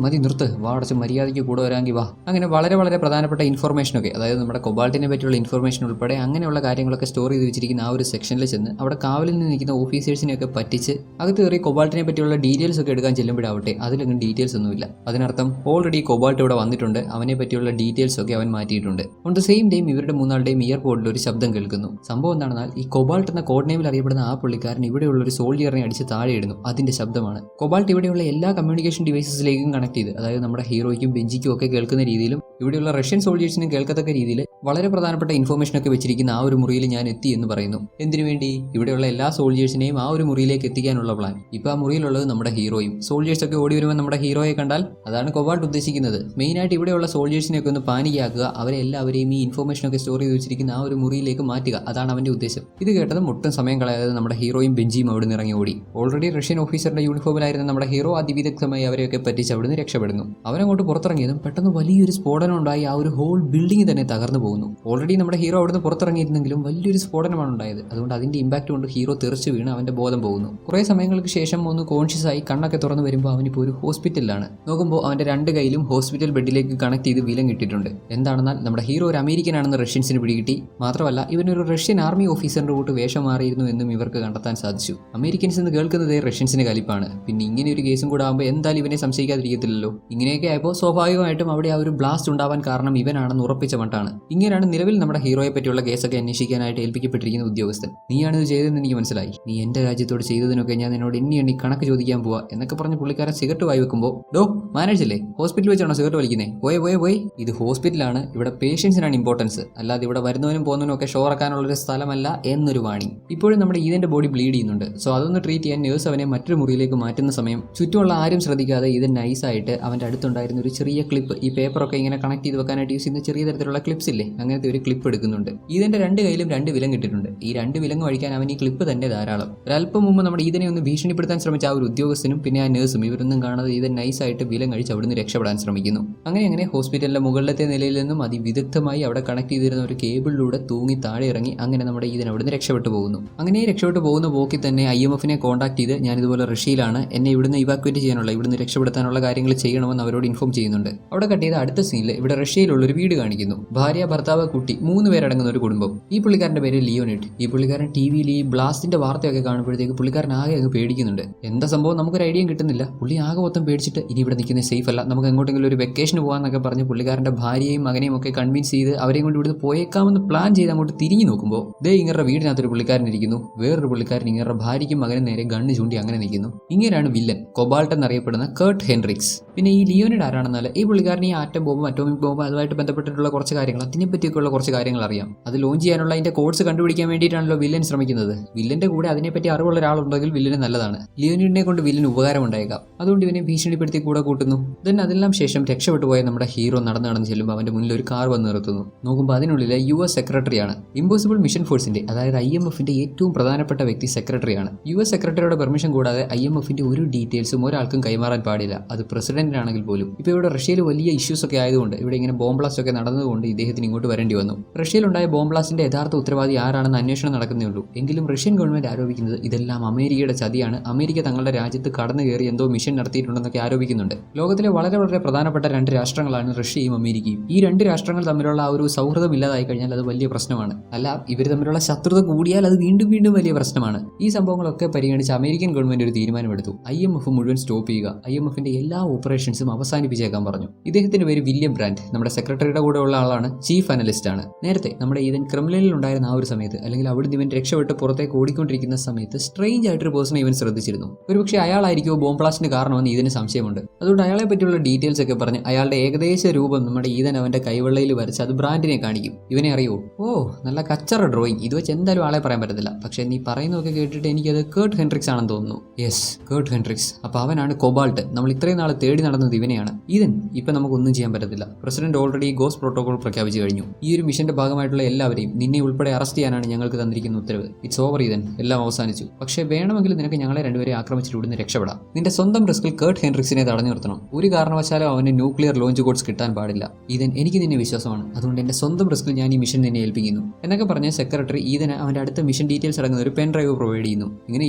മതി നിർത്ത്, വാടച്ച് മര്യാദയ്ക്ക് കൂടെ വരാമെങ്കിൽ വാ. അങ്ങനെ വളരെ പ്രധാനപ്പെട്ട ഇൻഫർമേഷനൊക്കെ, അതായത് നമ്മുടെ കൊബാൾട്ടിനെ പറ്റിയുള്ള ഇൻഫർമേഷൻ ഉൾപ്പെടെ അങ്ങനെയുള്ള കാര്യങ്ങളൊക്കെ സ്റ്റോർ ചെയ്ത് വെച്ചിരിക്കുന്ന ആ ഒരു സെക്ഷനിൽ ചെന്ന് അവിടെ കാവലിൽ നിന്ന് നിൽക്കുന്ന ഓഫീസേഴ്സിനെയൊക്കെ പറ്റിച്ച് അകത്ത് കയറി കൊബാൾട്ടിനെ പറ്റിയുള്ള ഡീറ്റെയിൽസ് ഒക്കെ എടുക്കാൻ ചെല്ലുമ്പോഴാവട്ടെ അതിലൊന്നും ഡീറ്റെയിൽസ് ഒന്നുമില്ല. അതിനർത്ഥം ഓൾറെഡി കൊബാൾട്ട് ഇവിടെ വന്നിട്ടുണ്ട്, അവനെ പറ്റിയുള്ള ഡീറ്റെയിൽസ് ഒക്കെ അവൻ മാറ്റിയിട്ടുണ്ട്. ഓൺ ദ സെയിം ടൈം ഇവരുടെ മൂന്നാളുടെയും ഇയർ പോഡിൽ ഒരു ശബ്ദം കേൾക്കുന്നു. സംഭവം എന്താണെന്നാൽ ഈ കൊബാൾട്ട് എന്ന കോഡ് നെയിമിൽ അറിയപ്പെടുന്ന ആ പുള്ളിക്കാരൻ ഇവിടെയുള്ള ഒരു സോൾജിയറിനെ അടിച്ച് താഴെ ഇടുന്നു. അതിന്റെ ശബ്ദമാണ്. കൊബാൾട്ട് ഇവിടെയുള്ള എല്ലാ കമ്മ്യൂണിക്കേഷൻ ഡിവൈസസിലേക്കും കണക്ട് ചെയ്ത്, അതായത് നമ്മുടെ ഹീറോയ്ക്കും ബെഞ്ചിക്കും ഒക്കെ കേൾക്കുന്ന രീതിയിലും ഇവിടെയുള്ള റഷ്യൻ സോൾജേഴ്സിനും കേൾക്കത്തക്ക രീതിയിൽ വളരെ പ്രധാനപ്പെട്ട ഇൻഫർമേഷൻ ഒക്കെ വെച്ചിരിക്കുന്ന ആ ഒരു മുറിയിൽ ഞാൻ എത്തി എന്ന് പറയുന്നു. എന്തിനു വേണ്ടി? ഇവിടെയുള്ള എല്ലാ സോൾജേഴ്സിനെയും ആ ഒരു മുറിയിലേക്ക് എത്തിക്കാനുള്ള പ്ലാൻ. ഇപ്പൊ ആ മുറിയിലുള്ളത് നമ്മുടെ ഹീറോയും. സോൾജേഴ്സ് ഒക്കെ ഓടി വരുമ്പോൾ നമ്മുടെ ഹീറോയെ കണ്ടാൽ അതാണ് കൊബാൾട്ട് ഉദ്ദേശിക്കുന്നത്. മെയിനായിട്ട് ഇവിടെയുള്ള സോൾജേഴ്സിനെയൊക്കെ ഒന്ന് പാനിക്കാക്കുക, അവരെ എല്ലാവരെയും ഈ ഇൻഫർമേഷൻ ഒക്കെ സ്റ്റോർ ചെയ്ത് വെച്ചിരിക്കുന്ന ആ ഒരു മുറിയിലേക്ക് മാറ്റുക, അതാണ് അവന്റെ ഉദ്ദേശം. ഇത് കേട്ടതും ഒട്ടും സമയം കളയാതെ നമ്മുടെ ഹീറോയും ബെഞ്ചിയും അവിടെ നിന്ന് ഇറങ്ങി ഓടി. ഓൾറെഡി റഷ്യൻ ഓഫീസറുടെ യൂണിഫോമിലായിരുന്ന നമ്മുടെ ഹീറോ അതിവിദഗ്ധമായി അവരെയൊക്കെ പറ്റിച്ച് അവിടുന്ന് രക്ഷപ്പെടുന്നു. അവനങ്ങോട്ട് പുറത്തിറങ്ങിയതും പെട്ടെന്ന് വലിയൊരു സ്ഫോടനം ഉണ്ടായി ആ ഒരു ഹോൾ ബിൽഡിംഗ് തന്നെ തകർന്നു പോകുന്നു. ഓൾറെഡി നമ്മുടെ ഹീറോ അവിടുന്ന് പുറത്തിറങ്ങിയിരുന്നെങ്കിലും വലിയൊരു സ്ഫോടനമാണ് ഉണ്ടായത്. അതുകൊണ്ട് അതിന്റെ ഇമ്പാക്ട് കൊണ്ട് ഹീറോ തെറിച്ച് വീണ് അവന്റെ ബോധം പോകുന്നു. കുറെ സമയങ്ങൾക്ക് ശേഷം ഒന്ന് കോൺഷ്യസ് ആയി കണ്ണൊക്കെ തുറന്നു വരുമ്പോൾ അവനിപ്പോൾ ഒരു ഹോസ്പിറ്റലിലാണ്. നോക്കുമ്പോൾ അവന്റെ 2 കൈയിലും ഹോസ്പിറ്റൽ ബെഡിലേക്ക് കണക്ട് ചെയ്ത് വിലം കിട്ടിയിട്ടുണ്ട്. എന്താണെന്നാൽ നമ്മുടെ ഹീറോ ഒരു അമേരിക്കൻ ആണെന്ന് റഷ്യൻസിന് പിടികിട്ടി. മാത്രമല്ല ഇവനൊരു റഷ്യൻ ആർമി ഓഫീസറിന്റെ കൂട്ട് വേഷം മാറിയിരുന്നു എന്നും ഇവർക്ക് കണ്ടെത്താൻ സാധിച്ചു. അമേരിക്കൻസ് എന്ന് കേൾക്കുന്നതേ റഷ്യൻസിന് കലിപ്പാണ്. പിന്നെ ഇങ്ങനെ ഒരു കേസും കൂടെ ആകുമ്പോൾ എന്തായാലും ഇവനെ സംശയിക്കാതിരിക്കത്തില്ലല്ലോ. ഇങ്ങനെയൊക്കെ ആയപ്പോൾ സ്വാഭാവികമായിട്ടും അവിടെ ആ ഒരു ബ്ലാസ്റ്റ് ഉണ്ടാവാൻ കാരണം ഇവനാണെന്ന് ഉറപ്പിച്ച മട്ടാണ്. ഇങ്ങനെയാണ് നിലവിൽ നമ്മുടെ ഹീറോയെ പറ്റിയുള്ള കേസൊക്കെ അന്വേഷിക്കാനായിട്ട് ഏൽപ്പിക്കപ്പെട്ടിരിക്കുന്ന ഉദ്യോഗസ്ഥൻ. നീയാണിത് ചെയ്തതെന്ന് എനിക്ക് മനസ്സിലായി. നീ എന്റെ രാജ്യത്തോട് ചെയ്തതിനൊക്കെ ഞാൻ നിന്നോട് എണ്ണി കണക്ക് ചോദിക്കാൻ പോവാ എന്നൊക്കെ പറഞ്ഞ് പുള്ളിക്കാരൻ സിഗരറ്റ് വായി വെക്കുമ്പോൾ, ഡോ മാനേജല്ലേ, ഹോസ്പിറ്റലിൽ വെച്ചാണോ സിഗരറ്റ് വലിക്കുന്നത്? പോയേ ഇത് ഹോസ്പിറ്റലാണ്, ഇവിടെ പേഷ്യൻസിനാണ് ഇമ്പോർട്ടൻസ്, അല്ലാതെ ഇവിടെ വരുന്നവനും പോകുന്നവനും ഒക്കെ ഷോറക്കാനുള്ള ഒരു സ്ഥലമല്ല എന്നൊരു വാണി. ഇപ്പോഴും നമ്മുടെ ഈതന്റെ ബോഡി ബ്ലീഡ് ചെയ്യുന്നുണ്ട്. സോ അതൊന്ന് ട്രീറ്റ് ചെയ്യാൻ നേഴ്സ് അവനെ മറ്റൊരു മുറിയിലേക്ക് മാറ്റുന്ന സമയം ചുറ്റുമുള്ള ആരും ശ്രദ്ധിക്കാതെ ഇത് നൈസായിട്ട് അവന്റെ അടുത്തുണ്ടായിരുന്ന ഒരു ചെറിയ ക്ലിപ്പ്, ഈ പേപ്പറൊക്കെ ഇങ്ങനെ കണക്ട് ചെയ്ത് വെക്കാനായിട്ട് യൂസ് ചെയ്യുന്ന ചെറിയ തരത്തിലുള്ള ക്ലിപ്സ് ഇല്ലേ, അങ്ങനത്തെ ഒരു ക്ലിപ്പ് എടുക്കുന്നുണ്ട്. ഈതന്റെ 2 കൈയിലും 2 വിലം കിട്ടിയിട്ടുണ്ട്. ഈ 2 വിലങ്ങ് അഴിക്കാൻ അവൻ ഈ ക്ലിപ്പ് തന്നെ ധാരാളം. ഒരല്പം മുമ്പ് നമ്മുടെ ഈതനെ ഒന്ന് ഭീഷണിപ്പെടുത്താൻ ശ്രമിച്ച ആ ഒരു ഉദ്യോഗസ്ഥനും പിന്നെ ആ നേഴ്സും ഇവരൊന്നും കാണാതെ ഈതൻ നൈസായിട്ട് വിലം കഴിച്ച് അവിടുന്ന് രക്ഷപ്പെടാൻ ശ്രമിക്കുന്നു. അങ്ങനെ ഹോസ്പിറ്റലിന്റെ മുകളിലത്തെ നിലയിൽ നിന്നും അതിവിദഗ്ധമായി അവിടെ കണക്ട് ചെയ്തിരുന്ന ഒരു കേബിളിലൂടെ തൂങ്ങി താഴെ ഇറങ്ങി അങ്ങനെ നമ്മുടെ ഈതൻ അവിടുന്ന് രക്ഷപ്പെട്ടു പോകുന്നു. അങ്ങനെ രക്ഷപ്പെട്ടു പോകുന്ന പോക്കിൽ തന്നെ IMF-നെ കോൺടാക്ട് ചെയ്ത് ഞാൻ ഇതുപോലെ റഷ്യയിലാണ്, എന്നെ ഇവിടുന്ന് ഇവാക്യുവേറ്റ് ചെയ്യാനുള്ള, ഇവിടുന്ന് രക്ഷപ്പെടുത്താനുള്ള കാര്യങ്ങൾ ചെയ്യണമെന്ന് അവരോട് ഇൻഫോം ചെയ്യുന്നുണ്ട്. അവിടെ കട്ട് ചെയ്ത അടുത്ത സീനിൽ ഇവിടെ റഷ്യയിലുള്ള ഒരു വീട് കാണിക്കുന്നു. ഭാര്യ, ഭർത്താവ്, കുട്ടി, 3 പേരടങ്ങുന്ന ഒരു കുടുംബം. ഈ പുള്ളിക്കാരന്റെ പേര് ലിയോണിഡ്. ഈ പുള്ളിക്കാരൻ ടിവിയിൽ ഈ ബ്ലാസ്റ്റിന്റെ വാർത്തയൊക്കെ കാണുമ്പോഴത്തേക്ക് പുള്ളിക്കാരൻ ആകെ അങ്ങ് പേടിക്കുന്നുണ്ട്. എന്താ സംഭവം നമുക്കൊരു ഐഡിയയും കിട്ടുന്നില്ല. പുള്ളി ആകെ മൊത്തം പേടിച്ചിട്ട് ഇനി ഇവിടെ നിൽക്കുന്നത് സേഫ് അല്ല, നമുക്ക് എങ്ങോട്ടെങ്കിലും ഒരു വെക്കേഷൻ പോകാന്നൊക്കെ പറഞ്ഞ് പുള്ളിക്കാരന്റെ ഭാര്യയും മകനെയും ഒക്കെ കൺവിൻസ് ചെയ്ത് അവരെയും കൊണ്ട് ഇവിടുന്ന് പോയേക്കാമെന്ന് പ്ലാൻ ചെയ്ത് അങ്ങോട്ട് തിരിഞ്ഞു നോക്കുമ്പോൾ ഇങ്ങരുടെ വീടിനകത്തൊരു പുള്ളിക്കാരൻ ഇരിക്കുന്നു. വേറൊരു പുള്ളിക്കാരൻ ഇങ്ങരുടെ ഭാര്യയ്ക്കും മകനും നേരെ ഗണ്ണ് ചൂണ്ടി അങ്ങനെ നിൽക്കുന്നു. ഇങ്ങനെയാണ് വില്ലൻ, കൊബാൾട്ട് എന്നറിയപ്പെടുന്ന കർട്ട് ഹെൻറിക്സ്. പിന്നെ ഈ ലിയോണിഡ് ആരാണെന്നാൽ ഈ പുള്ളിക്കാരൻ ഈ ആറ്റം ബോംബും അറ്റോമിക് ബോംബും അതുമായിട്ട് ബന്ധപ്പെട്ടിട്ടുള്ള കുറച്ച് കാര്യങ്ങൾ, അതിനെപ്പറ്റിയൊക്കെയുള്ള കുറച്ച് കാര്യങ്ങൾ അറിയാം. അത് ലോഞ്ച് ചെയ്യാനുള്ള അതിന്റെ കോഡ്സ് കണ്ടുപിടിക്കാൻ വേണ്ടിയിട്ടാണല്ലോ വില്ലൻ ശ്രമിക്കുന്നത്. വില്ലന്റെ കൂടെ അതിനെപ്പറ്റി അറിവുള്ള ഒരാളുണ്ടെങ്കിൽ വില്ലന് നല്ലതാണ്. ലിയോണിഡിനെ കൊണ്ട് വില്ലന് ഉപകാരം ഉണ്ടായേക്കാം. അതുകൊണ്ട് ഇവനെ ഭീഷണിപ്പെടുത്തി കൂടെ കൂട്ടുന്നു. ദെൻ അതെല്ലാം ശേഷം രക്ഷപ്പെട്ടു പോയ നമ്മുടെ ഹീറോ നടന്ന് ചെല്ലുമ്പോൾ അവന്റെ മുന്നിൽ ഒരു കാർ വന്ന് നിർത്തുന്നു. നോക്കുമ്പോൾ അതിനുള്ളിലെ US സെക്രട്ടറിയാണ്. ഇമ്പോസിബിൾ മിഷൻ ഫോഴ്സിന്റെ, അതായത് IMF-ന്റെ ഏറ്റവും പ്രധാനപ്പെട്ട വ്യക്തി സെക്രട്ടറിയാണ്. US സെക്രട്ടറിയുടെ പെർമിഷൻ കൂടാതെ IMF-ന്റെ ഒരു ഡീറ്റെയിൽസും ഒരാൾക്കും കൈമാറാൻ പാടില്ല, അത് പ്രസിഡന്റിനാണെങ്കിൽ പോലും. ഇപ്പോൾ ഇവിടെ റഷ്യയിൽ വലിയ ഇഷ്യൂസ് ഒക്കെ ആയതുകൊണ്ട്, ഇവിടെ ഇങ്ങനെ ബോംബ് ബ്ലാസ്റ്റ് ഒക്കെ നടന്നതുകൊണ്ട് ഇദ്ദേഹത്തിന് ഇങ്ങോട്ട് വരേണ്ടി വന്നു. റഷ്യയിലുണ്ടായ ബോംബ് ബ്ലാസ്റ്റിന്റെ യഥാർത്ഥ ഉത്തരവാദി ആരാണെന്ന് അന്വേഷണം നടക്കുന്നേ ഉള്ളൂ. എങ്കിലും റഷ്യൻ ഗവൺമെന്റ് ആരോപിക്കുന്നത് ഇതെല്ലാം അമേരിക്കയുടെ ചതിയാണ്, അമേരിക്ക തങ്ങളുടെ രാജ്യത്ത് കടന്നു കയറി എന്തോ മിഷൻ നടത്തിയിട്ടുണ്ടെന്നൊക്കെ ആരോപിക്കുന്നുണ്ട്. ലോകത്തിലെ വളരെ വളരെ പ്രധാനപ്പെട്ട രണ്ട് രാഷ്ട്രങ്ങളാണ് റഷ്യയും അമേരിക്കയും. ഈ രണ്ട് രാഷ്ട്രങ്ങൾ തമ്മിലുള്ള ആ ഒരു സൗഹൃദം ഇല്ലാതായി കഴിഞ്ഞാൽ അത് വലിയ പ്രശ്നമാണ്. അല്ല, ഇവർ തമ്മിലുള്ള ശത്രുത കൂടിയാൽ അത് വീണ്ടും വീണ്ടും വലിയ പ്രശ്നമാണ്. ഈ സംഭവങ്ങളൊക്കെ പരിഗണിച്ച് അമേരിക്കൻ ഗവൺമെന്റ് ഒരു തീരുമാനമെടുത്തു. IMF മുഴുവൻ സ്റ്റോപ്പ് ചെയ്യുക, IMFന്റെ എല്ലാ ഓപ്പറേഷൻസും അവസാനിപ്പിച്ചേക്കാൻ പറഞ്ഞു. ഇദ്ദേഹത്തിന്റെ പേര് വില്യം ബ്രാൻഡ്. നമ്മുടെ സെക്രട്ടറിയുടെ കൂടെ ഉള്ള ആളാണ്, ചീഫ് അനലിസ്റ്റ് ആണ്. നേരത്തെ നമ്മുടെ ഈതൻ ക്രിമിനലിൽ ഉണ്ടായിരുന്ന ആ ഒരു സമയത്ത്, അല്ലെങ്കിൽ അവിടെ ഇവൻ രക്ഷപ്പെട്ട് പുറത്തേക്ക് ഓടിക്കൊണ്ടിരിക്കുന്ന സമയത്ത് സ്ട്രേഞ്ച് ആയിട്ടൊരു പേഴ്സണെ ഇവൻ ശ്രദ്ധിച്ചിരുന്നു. ഒരുപക്ഷെ അയാളായിരിക്കുമോ ബോംബ് ബ്ലാസ്റ്റിന് കാരണമെന്ന് ഇതിന് സംശയമുണ്ട്. അതുകൊണ്ട് അയാളെ പറ്റിയുള്ള ഡീറ്റെയിൽസ് ഒക്കെ പറഞ്ഞ് അയാളുടെ ഏകദേശ രൂപം നമ്മുടെ ഈതൻ അവന്റെ കൈവെള്ളയിൽ വരച്ച് അത് ബ്രാൻഡിനെ കാണിക്കും. ഇവനെ അറിയോ? ഓ, നല്ല കച്ചറ ഡ്രോയിങ്. ഇത് വെച്ച് എന്തായാലും ആളെ പറയാൻ പറ്റത്തില്ല. പക്ഷെ നീ പറയുന്നതൊക്കെ കേട്ടിട്ട് എനിക്കത് കേർട്ട് ഹെൻഡ്രിക്സ് ആണെന്ന് തോന്നുന്നു. Yes, Kurt Hendricks. അപ്പൊ അവനാണ് കൊബാൾട്ട്. നമ്മൾ ഇത്രയും നാൾ തേടി നടന്നത് ഇവനെയാണ്. ഈതൻ, ഇപ്പൊ നമുക്കൊന്നും ചെയ്യാൻ പറ്റത്തില്ല. പ്രസിഡന്റ് ഓൾറെഡി ഗോസ്റ്റ് പ്രോട്ടോകോൾ പ്രഖ്യാപിച്ചു കഴിഞ്ഞു. ഈ ഒരു മിഷന്റെ ഭാഗമായിട്ടുള്ള എല്ലാവരെയും, നിന്നെ ഉൾപ്പെടെ അറസ്റ്റ് ചെയ്യാനാണ് ഞങ്ങൾക്ക് തന്നിരിക്കുന്ന ഉത്തരവ്. ഇറ്റ്സ് ഓവർ ഈതൻ, എല്ലാം അവസാനിച്ചു. പക്ഷേ വേണമെങ്കിൽ നിനക്ക് ഞങ്ങളെ രണ്ടുപേരെ ആക്രമിച്ചിട്ട് ഇവിടുന്ന് രക്ഷപ്പെടാം. നിന്റെ സ്വന്തം റിസ്കിൽ കേർട്ട് ഹെൻഡ്രിക്സിനെ തടഞ്ഞു നിർത്തണം. ഒരു കാരണവശാലും അവന് ന്യൂക്ലിയർ ലോഞ്ച് കോഡ്സ് കിട്ടാൻ പാടില്ല. ഈതൻ, എനിക്ക് നിന്നെ വിശ്വാസമാണ്. അതുകൊണ്ട് എന്റെ സ്വന്തം റിസ്കിൽ ഞാൻ ഈ മിഷൻ നിന്നെ ഏൽപ്പിക്കുന്നു എന്നൊക്കെ പറഞ്ഞ സെക്രട്ടറി ഈതന് അവന്റെ അടുത്ത മിഷൻ ഡീറ്റെയിൽസ് അടങ്ങുന്ന ഒരു പെൻ ഡ്രൈവ് പ്രൊവൈഡ് ചെയ്യുന്നു. ഇങ്ങനെ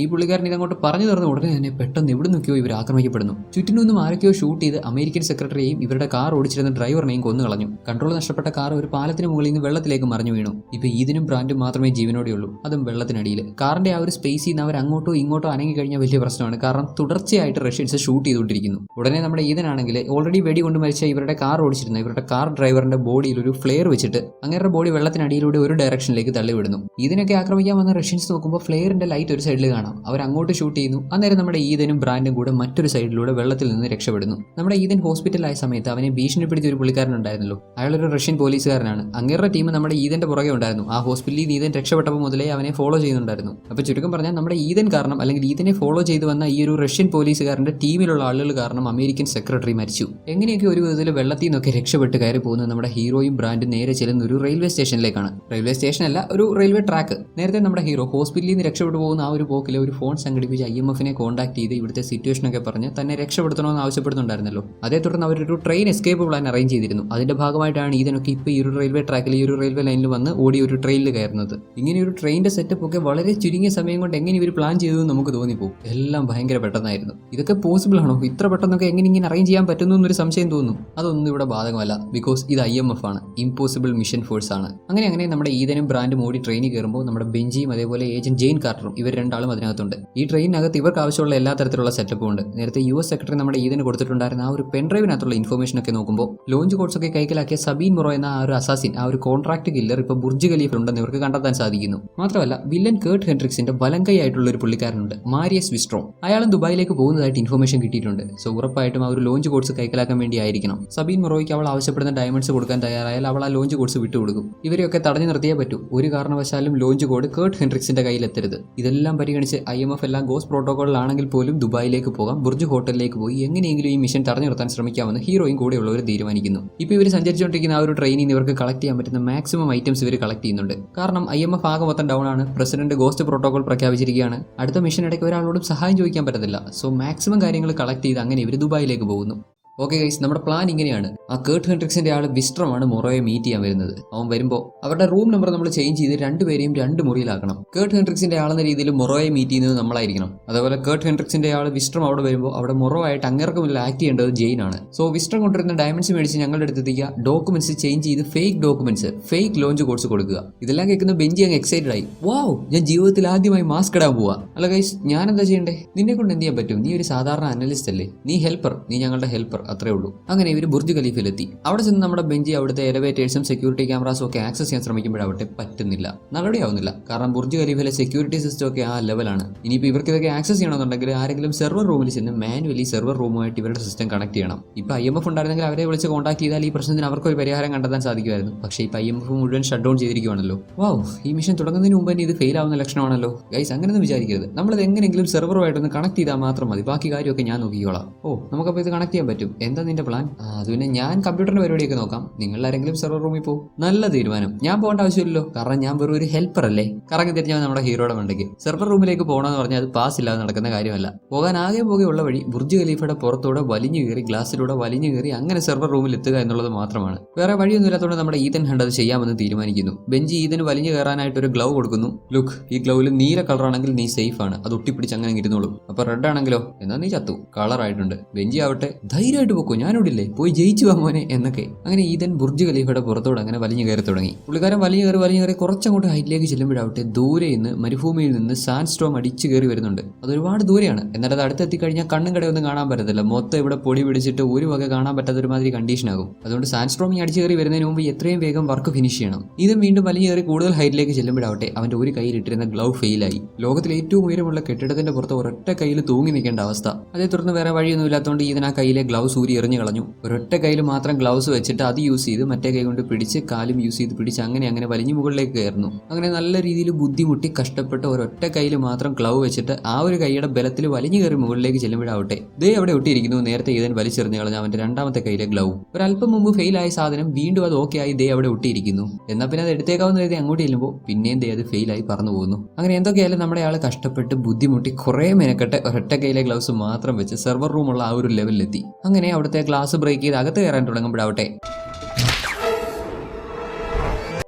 ഈ പുള്ളിക്കാരൻ ഇതങ്ങോട്ട് പറഞ്ഞു തരുന്ന ഉടനെ തന്നെ പെട്ടെന്ന് എവിടെ നോക്കിയോ ഇവർ ആക്രമിക്കപ്പെടുന്നു. ചുറ്റിനൊന്നും ആരൊക്കെയോ ഷൂട്ട് ചെയ്ത് അമേരിക്കൻ സെക്രട്ടറിയെയും ഇവരുടെ കാർ ഓടിച്ചിരുന്ന ഡ്രൈവറിനെയും കൊന്നു കളഞ്ഞു. കൺട്രോൾ നഷ്ടപ്പെട്ട കാർ ഒരു പാലത്തിന് മുകളിൽ നിന്ന് വെള്ളത്തിലേക്ക് മറിഞ്ഞു വീണു. ഇപ്പൊ ഈതിനും ബ്രാൻഡും മാത്രമേ ജീവനോടെയുള്ളൂ, അതും വെള്ളത്തിനടിയിൽ. കാറിന്റെ ആ ഒരു സ്പേസിൽ നിന്ന് അവർ അങ്ങോട്ടോ ഇങ്ങോട്ടോ അനങ്ങി കഴിഞ്ഞാൽ വലിയ പ്രശ്നമാണ്. കാരണം തുടർച്ചയായിട്ട് റഷ്യൻസ് ഷൂട്ട് ചെയ്തുകൊണ്ടിരിക്കുന്നു. ഉടനെ നമ്മുടെ ഈതനാണെങ്കിൽ ഓൾറെഡി വെടി കൊണ്ട് മരിച്ച ഇവരുടെ കാർ ഓടിച്ചിരുന്ന ഇവരുടെ കാർ ഡ്രൈവറിന്റെ ബോഡിയിൽ ഒരു ഫ്ലെയർ വെച്ചിട്ട് അങ്ങേരുടെ ബോഡി വെള്ളത്തിനടിയിലൂടെ ഒരു ഡയറക്ഷനിലേക്ക് തള്ളിവിടുന്നു. ഇതിനൊക്കെ ആക്രമിക്കാൻ വന്ന റഷ്യൻസ് നോക്കുമ്പോൾ ഫ്ലെയറിന്റെ ലൈറ്റ് ഒരു സൈഡിൽ കാണാം. അവർ അങ്ങോട്ട് ഷൂട്ട് ചെയ്യുന്നു. അന്നേരം നമ്മുടെ ഈതനും ബ്രാൻഡും കൂടെ മറ്റൊരു സൈഡിലൂടെ വെള്ളത്തിൽ നിന്ന് രക്ഷപ്പെടുന്നു. നമ്മുടെ ഈതൻ ഹോസ്പിറ്റലായ സമയത്ത് അവനെ ഭീഷണിപ്പെടുത്തിയ ഒരു പുള്ളിക്കാരനുണ്ടായിരുന്നല്ലോ, അയാളൊരു റഷ്യൻ പോലീസുകാരനാണ്. അങ്ങേരുടെ ടീം നമ്മുടെ ഈതന്റെ പുറകെ ഉണ്ടായിരുന്നു. ആ ഹോസ്പിറ്റലിൽ ഈതൻ രക്ഷപ്പെട്ടപ്പോൾ മുതലേ അവനെ ഫോളോ ചെയ്യുന്നുണ്ടായിരുന്നു. അപ്പോൾ ചുരുക്കം പറഞ്ഞാൽ നമ്മുടെ ഈതൻ കാരണം, അല്ലെങ്കിൽ ഈതനെ ഫോളോ ചെയ്തു വന്ന ഈ ഒരു റഷ്യൻ പോലീസുകാരന്റെ ടീമിലുള്ള ആളുകൾ കാരണം അമേരിക്കൻ സെക്രട്ടറി മരിച്ചു. എങ്ങനെയൊക്കെ ഒരു വിധത്തിൽ വെള്ളത്തിൽ നിന്നൊക്കെ രക്ഷപ്പെട്ട് കയറി പോകുന്നത് നമ്മുടെ ഹീറോയും ബ്രാൻഡും നേരെ ചെല്ലുന്ന ഒരു റെയിൽവേ സ്റ്റേഷനിലേക്കാണ്. റെയിൽവേ സ്റ്റേഷൻ അല്ല, ഒരു റെയിൽവേ ട്രാക്ക്. നേരത്തെ നമ്മുടെ ഹീറോ ഹോസ്പിറ്റലിൽ നിന്ന് രക്ഷപ്പെട്ടു പോകുന്ന ആ ഒരു പോക്കിൽ ഒരു ഫോൺ സംഘടിപ്പിച്ച് IMFനെ കോൺടാക്ട് ചെയ്ത് ഇവിടുത്തെ സിറ്റുവേഷനൊക്കെ പറഞ്ഞ് തന്നെ രക്ഷപ്പെടുത്തണമെന്ന് ആവശ്യപ്പെടുന്നുണ്ടായിരുന്നല്ലോ. അതേ തുടർന്ന് അവരൊരു ട്രെയിൻ എസ്കേപ്പ് പ്ലാൻ അറേഞ്ച് ചെയ്തിരുന്നു. അതിന്റെ ഭാഗമായിട്ടാണ് ഇതിനൊക്കെ ഇപ്പോൾ ഈ ഒരു റെയിൽവേ ട്രാക്കിൽ, ഈ ഒരു റെയിൽവേ ലൈനിൽ വന്ന് ഓടി ഒരു ട്രെയിനിൽ കയറുന്നത്. ഇങ്ങനെ ഒരു ട്രെയിനിന്റെ സെറ്റപ്പ് ഒക്കെ വളരെ ചുരുങ്ങിയ സമയം കൊണ്ട് എങ്ങനെ ഇവർ പ്ലാൻ ചെയ്തു നമുക്ക് തോന്നിപ്പോകും. എല്ലാം ഭയങ്കര പെട്ടെന്നായിരുന്നു. ഇതൊക്കെ പോസിബിൾ ആണോ? ഇത്ര പെട്ടെന്നൊക്കെ എങ്ങനെ ഇങ്ങനെ അറേഞ്ച് ചെയ്യാൻ പറ്റുന്നു എന്നൊരു സംശയം തോന്നുന്നു. അതൊന്നും ഇവിടെ ബാധകമല്ല. ബിക്കോസ് ഇത് IMF ആണ്, ഇമ്പോസിബിൾ മിഷൻ ഫോഴ്സ് ആണ്. അങ്ങനെ നമ്മുടെ ഈതനും ബ്രാൻഡും ഓടി ട്രെയിനിൽ കയറുമ്പോൾ നമ്മുടെ ബെഞ്ചിയും അതേപോലെ ഏജന്റ് ജെയിൻ കാർട്ടറും ഇവർ രണ്ടാളും അതിനകത്തുണ്ട്. ഈ ട്രെയിനകത്ത് ഇവർക്ക് ആവശ്യമുള്ള എല്ലാ തരത്തിലുള്ള സെറ്റപ്പും ഉണ്ട്. നേരത്തെ US സെക്രട്ടറി നമ്മുടെ ഈതന് കൊടുത്തിട്ടുണ്ടായിരുന്ന ആ ഒരു പെൻഡ്രൈവിനകത്തുള്ള ഇൻഫർമേഷൻ ഒക്കെ നോക്കുമ്പോൾ ലോഞ്ച് കോഡ്സ് ഒക്കെ കൈക്കലാക്കിയ സബീൻ മൊറോ എന്ന ആ ഒരു അസാസിൻ, ആ ഒരു കോൺട്രാക്ട് കില്ലർ ഇപ്പോൾ ബുർജ് ഖലീഫ ഉണ്ടെന്ന് ഇവർക്ക് കണ്ടെത്താൻ സാധിക്കുന്നു. മാത്രമല്ല വില്ലൻ കേർട്ട് ഹെൻഡ്രിക്സിന്റെ വലങ്കൈ ആയിട്ടുള്ള ഒരു പുള്ളിക്കാരനുണ്ട്, മാരിയസ് വിസ്ട്രോം. അയാളും ദുബായിലേക്ക് പോകുന്നതായിട്ട് ഇൻഫർമേഷൻ കിട്ടിയിട്ടുണ്ട്. സോ ഉറപ്പായിട്ടും ആ ഒരു ലോഞ്ച് കോഡ്സ് കൈക്കലാക്കാൻ വേണ്ടി ആയിരിക്കണം. സബീൻ മൊറോയ്ക്ക് അവൾ ആവശ്യപ്പെടുന്ന ഡയമണ്ട്സ് കൊടുക്കാൻ തയ്യാറായാൽ അവൾ ആ ലോഞ്ച് കോഡ്സ് വിട്ടുകൊടുക്കും. ഇവരെയൊക്കെ തടഞ്ഞു നിർത്തിയേ പറ്റൂ. ഒരു കാരണവശാലും ലോഞ്ച് കോഡ് കേർട്ട് ഹെൻഡ്രിക്സിന്റെ കയ്യിൽ എത്തരുത്. ഇതെല്ലാം പരിഗണിച്ച് IMF എല്ലാം ഗോസ്റ്റ് പ്രോട്ടോകോളിലാണെങ്കിൽ പോലും ദുബായിലേക്ക് പോകാം, ബുർജ് ഹോട്ടലിലേക്ക് പോയി എങ്ങനെയെങ്കിലും ഈ മിഷൻ തടഞ്ഞു നിർത്താൻ ശ്രമിക്കാമെന്ന് ഹീറോയും കൂടെയുള്ളവർ തീരുമാനിക്കുന്നു. ഇപ്പോൾ ഇവർ സഞ്ചരിച്ചുകൊണ്ടിരിക്കുന്ന ആ ഒരു ട്രെയിനിൽ നിന്ന് ഇവർക്ക് കളക്ട് ചെയ്യാൻ പറ്റുന്ന മാക്സിമം ഐറ്റംസ് ഇവർ കളക്ട് ചെയ്യുന്നുണ്ട്. കാരണം IMF ആകെ മൊത്തം ഡൗൺ ആണ്. പ്രസിഡന്റ് ഗോസ്റ്റ് പ്രോട്ടോകോൾ പ്രഖ്യാപിച്ചിരിക്കുകയാണ്. അടുത്ത മിഷൻ ഇടയ്ക്ക് ഒരാളോടും സഹായം ചോദിക്കാൻ പറ്റത്തില്ല. സോ മാക്സിമം കാര്യങ്ങൾ കളക്ട് ചെയ്ത് അങ്ങനെ ഇവർ ദുബായിലേക്ക് പോകുന്നു. ഓക്കെ ഗൈസ്, നമ്മുടെ പ്ലാൻ ഇങ്ങനെയാണ്. ആ കേർട്ട് ഹെൻഡ്രിക്സിന്റെ ആൾ വിസ്ട്രമാണ് മൊറോയെ മീറ്റ് ചെയ്യാൻ വരുന്നത്. അവൻ വരുമ്പോൾ അവരുടെ റൂം നമ്പർ നമ്മൾ ചേഞ്ച് ചെയ്ത് രണ്ടുപേരെയും രണ്ട് മുറിയിലാക്കണം. കേർട്ട് ഹെൻഡ്രിക്സിന്റെ ആളെന്ന രീതിയിൽ മൊറോയെ മീറ്റ് ചെയ്യുന്നത് നമ്മളായിരിക്കണം. അതേപോലെ കേർട്ട് ഹെൻഡ്രിക്സിന്റെ ആൾ വിസ്ട്രം അവിടെ വരുമ്പോൾ അവിടെ മൊറോ ആയിട്ട് അങ്ങേർക്ക് മുന്നിൽ ആക്ട് ചെയ്യേണ്ടത് ജെയിൻ ആണ്. സോ വിസ്ട്രം കൊണ്ടുവരുന്ന ഡയമണ്ട്സ് മേടിച്ച് ഞങ്ങളുടെ അടുത്തെത്തിക്കുക, ഡോക്യുമെന്റ്സ് ചേഞ്ച് ചെയ്ത് fake documents, fake launch codes കൊടുക്കുക. ഇതെല്ലാം കേൾക്കുന്ന ബെഞ്ചി അങ്ങ് എക്സൈറ്റഡ് ആയി. വാവ്, ഞാൻ ജീവിതത്തിൽ ആദ്യമായി മാസ്ക് ഇടാൻ പോവാ. അല്ല ഗൈസ്, ഞാൻ എന്താ ചെയ്യണ്ടേ? നിന്നെ കൊണ്ട് എന്ത് ചെയ്യാൻ പറ്റും? നീ ഒരു സാധാരണ അനലിസ്റ്റ് അല്ലേ? നീ ഹെൽപ്പർ, നീ ഞങ്ങളുടെ ഹെൽപ്പർ, അത്രേ ഉള്ളൂ. അങ്ങനെ ഇവർ ബുർജ് ഖലീഫിലെത്തി. അവിടെ ചെന്ന് നമ്മുടെ ബെഞ്ചി അവിടുത്തെ എലവേറ്റേഴ്സും സെക്യൂരിറ്റി ക്യാമറാസും ഒക്കെ ആക്സസ് ചെയ്യാൻ ശ്രമിക്കുമ്പോഴാവട്ടെ പറ്റുന്നില്ല, നടപടിയാവുന്നില്ല. കാരണം ബുർജ് ഖലീഫിലെ സെക്യൂരിറ്റി സിസ്റ്റം ഒക്കെ ആ ലെവലാണ്. ഇനിയിപ്പോൾ ഇവർക്ക് ഇതൊക്കെ ആക്സസ് ചെയ്യണമെന്നുണ്ടെങ്കിൽ ആരെങ്കിലും സെർവർ റൂമിൽ ചെന്ന് മാനുവലി സെർവർ റൂമുമായിട്ട് ഇവരുടെ സിസ്റ്റം കണക്ട് ചെയ്യണം. ഇപ്പോൾ IMF ഉണ്ടായിരുന്നെങ്കിൽ അവരെ വിളിച്ച് കോൺടാക്ട് ചെയ്താൽ ഈ പ്രശ്നത്തിന് അവർക്കൊരു പരിഹാരം കണ്ടെത്താൻ സാധിക്കുമായിരുന്നു. പക്ഷേ ഇപ്പോൾ IMF മുഴുവൻ ഷട്ട് ഡൗൺ ചെയ്തിരിക്കുകയാണല്ലോ. വാവ്, ഈ മിഷൻ തുടങ്ങുന്നതിന് മുമ്പ് തന്നെ ഇത് ഫെയിൽ ആവുന്ന ലക്ഷണമാണല്ലോ. ഗൈസ്, അങ്ങനെയൊന്നും വിചാരിക്കരുത്. നമ്മളത് എങ്ങനെയെങ്കിലും സെർവറുമായിട്ടൊന്ന് കണക്ട് ചെയ്താൽ മാത്രം മതി. ബാക്കി കാര്യമൊക്കെ ഞാൻ നോക്കിക്കോളാം. നമുക്കപ്പോൾ ഇത് കണക്ട് ചെയ്യാൻ പറ്റും. പറ്റും. എന്താ നിന്റെ പ്ലാൻ? അത് പിന്നെ ഞാൻ കമ്പ്യൂട്ടറിന്റെ പരിപാടിയൊക്കെ നോക്കാം, നിങ്ങൾ ആരെങ്കിലും സെർവർ റൂമിൽ പോകും. നല്ല തീരുമാനം. ഞാൻ പോകേണ്ട ആവശ്യമില്ലല്ലോ, കാരണം ഞാൻ വെറും ഒരു ഹെൽപ്പർ അല്ലേ. കറങ്ങി തിരിഞ്ഞാൽ നമ്മുടെ ഹീറോയുടെ മണ്ടയ്ക്ക്. സെർവർ റൂമിലേക്ക് പോകണമെന്ന് പറഞ്ഞാൽ അത് പാസ് ഇല്ലാതെ നടക്കുന്ന കാര്യമല്ല. പോകാൻ ആകെ പോകെയുള്ള വഴി ബുർജ് ഖലീഫയുടെ പുറത്തൂടെ വലിഞ്ഞു കയറി ഗ്ലാസ്സിലൂടെ വലിഞ്ഞു കയറി അങ്ങനെ സെർവർ റൂമിൽ എത്തുക എന്നുള്ളത് മാത്രമാണ്. വേറെ വഴിയൊന്നുമില്ലാത്തതുകൊണ്ട് നമ്മുടെ ഈതൻ ഹണ്ട് അത് ചെയ്യാമെന്ന് തീരുമാനിക്കുന്നു. ബെഞ്ചി ഈതന് വലിഞ്ഞു കയറാനായിട്ട് ഒരു ഗ്ലൗ കൊടുക്കുന്നു. ലുക്ക്, ഈ ഗ്ലൗവിൽ നീല കളറാണെങ്കിൽ നീ സേഫ് ആണ്, അത് ഒട്ടിപ്പിടിച്ച് അങ്ങനെ ഇരുന്നോളും. അപ്പൊ റെഡ് ആണെങ്കിലോ, എന്നാ നീ ചത്തു, കളർ ആയിട്ടുണ്ട്. ബെഞ്ചി ആവട്ടെ, ധൈര്യമായിട്ട് പോക്കോ, ഞാനിവിടില്ലേ, പോയി ജയിച്ചു വാ മോനെ എന്നൊക്കെ. അങ്ങനെ ഈതൻ ബുർജ് ഖലീഫയുടെ പുറത്തോട് അങ്ങനെ വലിഞ്ഞു കയറി തുടങ്ങി. പുള്ളിക്കാരൻ വലിഞ്ഞു കയറി കുറച്ചങ്ങോട്ട് ഹൈറ്റിലേക്ക് ചെല്ലുമ്പോഴാവട്ടെ ദൂരെ നിന്ന് മരുഭൂമിയിൽ നിന്ന് സാൻഡ് സ്റ്റോം അടിച്ചു കയറി വരുന്നുണ്ട്. അത് ഒരുപാട് ദൂരെയാണ്. എന്നാൽ അത് അടുത്തെത്തിക്കഴിഞ്ഞാൽ കണ്ണും കടയൊന്നും കാണാൻ പറ്റത്തില്ല. മൊത്തം ഇവിടെ പൊടി പിടിച്ചിട്ട് ഒരു വക കാണാൻ പറ്റാത്ത ഒരുമാതിരി കണ്ടീഷൻ ആകും. അതുകൊണ്ട് സാൻഡ് സ്റ്റോമിങ് അടിച്ചു കയറി വരുന്നതിന് മുമ്പ് എത്രയും വേഗം വർക്ക് ഫിനിഷ് ചെയ്യണം. ഇതും വീണ്ടും വലിഞ്ഞു കയറി കൂടുതൽ ഹൈറ്റിലേക്ക് ചെല്ലുമ്പോഴാവട്ടെ അവന്റെ ഒരു കയ്യിലിട്ടിരുന്ന ഗ്ലൗ ഫെയിലായി. ലോകത്തിലെ ഏറ്റവും ഉയരമുള്ള കെട്ടിടത്തിന്റെ പുറത്ത് ഒരൊറ്റ കയ്യിൽ തൂങ്ങി നിൽക്കേണ്ട അവസ്ഥ. അതേ തുടർന്ന് വേറെ വഴിയൊന്നും ഇല്ലാത്തതുകൊണ്ട് ഇതിനാ കയ്യിലെ ഗ്ലൗസ് ഊരി എറിഞ്ഞു കളഞ്ഞു. ഒരൊറ്റ കയ്യിൽ മാത്രം ഗ്ലൗസ് വെച്ചിട്ട് അത് യൂസ് ചെയ്ത് മറ്റേ കൈ കൊണ്ട് പിടിച്ച് കാലും യൂസ് ചെയ്ത് പിടിച്ച് അങ്ങനെ വലിഞ്ഞു മുകളിലേക്ക് കയറുന്നു. അങ്ങനെ നല്ല രീതിയിൽ ബുദ്ധിമുട്ടി കഷ്ടപ്പെട്ട് ഒരൊറ്റ കയ്യിൽ മാത്രം ഗ്ലൗ വെച്ചിട്ട് ആ ഒരു കൈയുടെ ബലത്തിൽ വലിഞ്ഞു കയറി മുകളിലേക്ക് ചെല്ലുമ്പോഴാവട്ടെ ദേ അവിടെ ഒട്ടിയിരിക്കുന്നു നേരത്തെ ഈതൻ വലിച്ചെറിഞ്ഞു കളഞ്ഞ അവന്റെ രണ്ടാമത്തെ കയ്യിലെ ഗ്ലൗ. ഒരല്പം മുമ്പ് ഫെയിലായ സാധനം വീണ്ടും അത് ഓക്കെ ആയി ദേ അവിടെ ഒട്ടിയിരിക്കുന്നു. എന്നാൽ പിന്നെ അത് എടുത്തേക്കാവുന്ന രീതി അങ്ങോട്ട് ചെല്ലുമ്പോൾ പിന്നെയും ദേ അത് ഫെയിലായി പറന്നു പോകുന്നു. അങ്ങനെ എന്തൊക്കെയായാലും നമ്മുടെ ആൾ കഷ്ടപ്പെട്ട് ബുദ്ധിമുട്ടി കുറെ മെനക്കെട്ട് ഒരൊറ്റ കയ്യിലെ ഗ്ലൗസ് മാത്രം വെച്ച് സെർവർ റൂമുള്ള ആ ഒരു ലെവലിലെത്തി. അങ്ങനെ അവിടുത്തെ ഗ്ലാസ് ബ്രേക്ക് ചെയ്ത് അകത്ത് കയറാൻ തുടങ്ങുമ്പോഴാവട്ടെ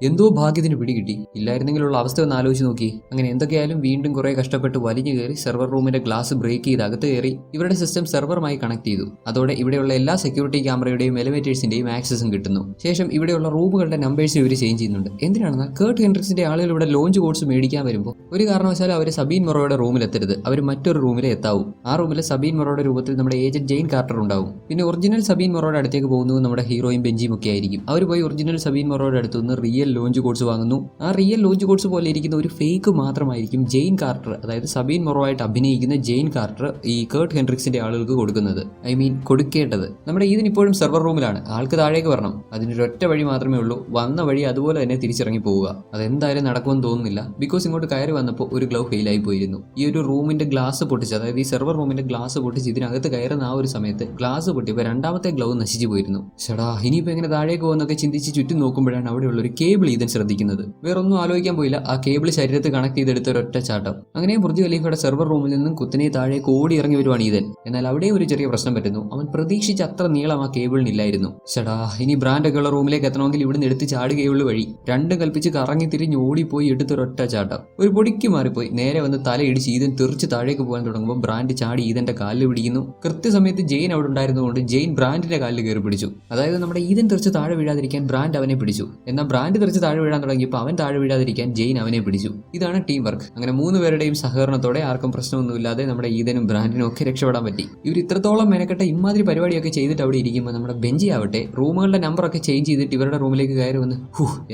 എന്തോ ഭാഗ്യത്തിന് പിടികിട്ടി. ഇല്ലായിരുന്നെങ്കിലുള്ള അവസ്ഥ ഒന്ന് ആലോചിച്ച് നോക്കി. അങ്ങനെ എന്തൊക്കെയായാലും വീണ്ടും കുറെ കഷ്ടപ്പെട്ട് വലിഞ്ഞു കയറി സെർവർ റൂമിന്റെ ഗ്ലാസ് ബ്രേക്ക് ചെയ്ത് അകത്ത് കയറി ഇവരുടെ സിസ്റ്റം സെർവറുമായി കണക്ട് ചെയ്തു. അതോടെ ഇവിടെയുള്ള എല്ലാ സെക്യൂരിറ്റി ക്യാമറയുടെയും എലിവേറ്റേഴ്സിന്റെയും ആക്സസും കിട്ടുന്നു. ശേഷം ഇവിടെയുള്ള റൂമുകളുടെ നമ്പേഴ്സ് ഇവർ ചേഞ്ച് ചെയ്യുന്നുണ്ട്. എന്തിനാണെന്നാൽ കേർട്ട് ഹെൻഡ്രിക്സിന്റെ ആളുകൾ ഇവിടെ ലോഞ്ച് കോഡ്സ് മേടിക്കാൻ വരുമ്പോൾ ഒരു കാരണവശാലും അവർ സബീൻ മൊറോയുടെ റൂമിൽ എത്തരുത്. അവർ മറ്റൊരു റൂമിലെ എത്താവൂ. ആ റൂമിൽ സബീൻ മൊറോയുടെ രൂപത്തിൽ നമ്മുടെ ഏജന്റ് ജെയിൻ കാർട്ടർ ഉണ്ടാവും. പിന്നെ ഒറിജിനൽ സബീൻ മൊറോയുടെ അടുത്തേക്ക് പോകുന്നത് നമ്മുടെ ഹീറോയും ബെഞ്ചിയും ഒക്കെ ആയിരിക്കും. അവർ പോയി ഒറിജിനൽ സബീൻ മൊറോയുടെ അടുത്തുനിന്ന് റിയൽ ലോഞ്ച് കോഡ്സ് വാങ്ങുന്നു. ആ റിയൽ ലോഞ്ച് കോഡ്സ് പോലെ ഇരിക്കുന്ന ഒരു ഫേക്ക് മാത്രമായിരിക്കും ജെയിൻ കാർട്ടർ, അതായത് സബീൻ മൊറോ ആയിട്ട് അഭിനയിക്കുന്ന ജെയിൻ കാർട്ടർ ഈ കേർട്ട് ഹെൻഡ്രിക്സിന്റെ ആളുകൾക്ക് കൊടുക്കുന്നത്. കൊടുക്കേണ്ടത്. നമ്മുടെ ഇതിനിപ്പോഴും സെർവർ റൂമിലാണ്. ആൾക്ക് താഴേക്ക് വരണം. അതിനൊരൊറ്റ വഴി മാത്രമേ ഉള്ളൂ. വന്ന വഴി അതുപോലെ തന്നെ തിരിച്ചിറങ്ങി പോവുക. അതെന്തായാലും നടക്കുമെന്ന് തോന്നുന്നില്ല. ബിക്കോസ് ഇങ്ങോട്ട് കയറി വന്നപ്പോൾ ഒരു ഗ്ലൗ ഫെയിലായി പോയിരുന്നു. ഈ ഒരു റൂമിന്റെ ഗ്ലാസ് പൊട്ടിച്ച്, അതായത് ഈ സെർവർ റൂമിന്റെ ഗ്ലാസ് പൊട്ടിച്ച് ഇതിനകത്ത് കയറുന്ന ആ ഒരു സമയത്ത് ഗ്ലാസ് പൊട്ടിയപ്പോൾ രണ്ടാമത്തെ ഗ്ലൗ നശിച്ചു പോയിരുന്നു. ഷടാ, ഇനിയിപ്പോൾ എങ്ങനെ താഴേക്ക് പോകുന്നൊക്കെ ചിന്തിച്ച് ചുറ്റും നോക്കുമ്പോഴാണ് അവിടെയുള്ള ഒരു കേബിൾ ഈതൻ ശ്രദ്ധിക്കുന്നത്. വേറൊന്നും ആലോചിക്കാൻ പോയില്ല. ആ കേബിൾ ശരീരത്ത് കണക്ട് ചെയ്തെടുത്ത ഒരൊറ്റ ചാട്ടം. അങ്ങനെ ബുർജ് ഖലീഫയുടെ സെർവർ റൂമിൽ നിന്നും കുത്തനെ താഴേക്ക് ഓടി ഇറങ്ങി വരുവാണ് ഈതൻ. എന്നാൽ അവിടെ ഒരു ചെറിയ പ്രശ്നം പറ്റുന്നു. അവൻ പ്രതീക്ഷിച്ച അത്ര നീളം ആ കേബിളിനില്ലായിരുന്നു. ഷടാ, ഇനി ബ്രാൻഡൊക്കെ ഉള്ള റൂമിലേക്ക് എത്തണമെങ്കിൽ ഇവിടുന്ന് എടുത്ത് ചാടുകയുള്ള വഴി. രണ്ടും കൽപ്പിച്ച് കറങ്ങി തിരിഞ്ഞ് ഓടിപ്പോയി എടുത്തൊരൊറ്റ ചാട്ടം. ഒരു പൊടിക്ക് മാറിപ്പോയി നേരെ വന്ന് തലയിടിച്ച് ഈതൻ തെറിച്ച് താഴേക്ക് പോകാൻ തുടങ്ങുമ്പോൾ ബ്രാൻഡ് ചാടി ഈതന്റെ കാലിൽ പിടിക്കുന്നു. കൃത്യസമയത്ത് ജെയിൻ അവിടെ ഉണ്ടായിരുന്നതുകൊണ്ട് ജെയിൻ ബ്രാൻഡിന്റെ കാലിൽ കയറി പിടിച്ചു. അതായത് നമ്മുടെ ഈതൻ തെറിച്ച് താഴെ വീഴാതിരിക്കാൻ ബ്രാൻഡ് അവനെ പിടിച്ചു. എന്നാൽ ബ്രാൻഡ് തെറിച്ച് താഴെ വീഴാൻ തുടങ്ങിയപ്പോൾ അവൻ താഴെ വീഴാതിരിക്കാൻ ജെയിൻ അവനെ പിടിച്ചു. ഇതാണ് ടീം വർക്ക്. അങ്ങനെ 3 പേരുടെയും സഹകരണത്തോടെ ആർക്കും പ്രശ്നമൊന്നുമില്ലാതെ നമ്മുടെ ഈതനും ബ്രാൻഡിനും ഒക്കെ രക്ഷപ്പെടാൻ പറ്റി. ഇവർ ഇത്രത്തോളം മെനക്കെട്ട ഇമാതിരി പരിപാടിയൊക്കെ ചെയ്തിട്ട് അവിടെ ഇരിക്കുമ്പോൾ നമ്മുടെ ബെഞ്ചി ആവട്ടെ റൂമുകളുടെ നമ്പറൊക്കെ ചേഞ്ച് ചെയ്തിട്ട് ഇവരുടെ റൂമിലേക്ക് കയറി വന്ന്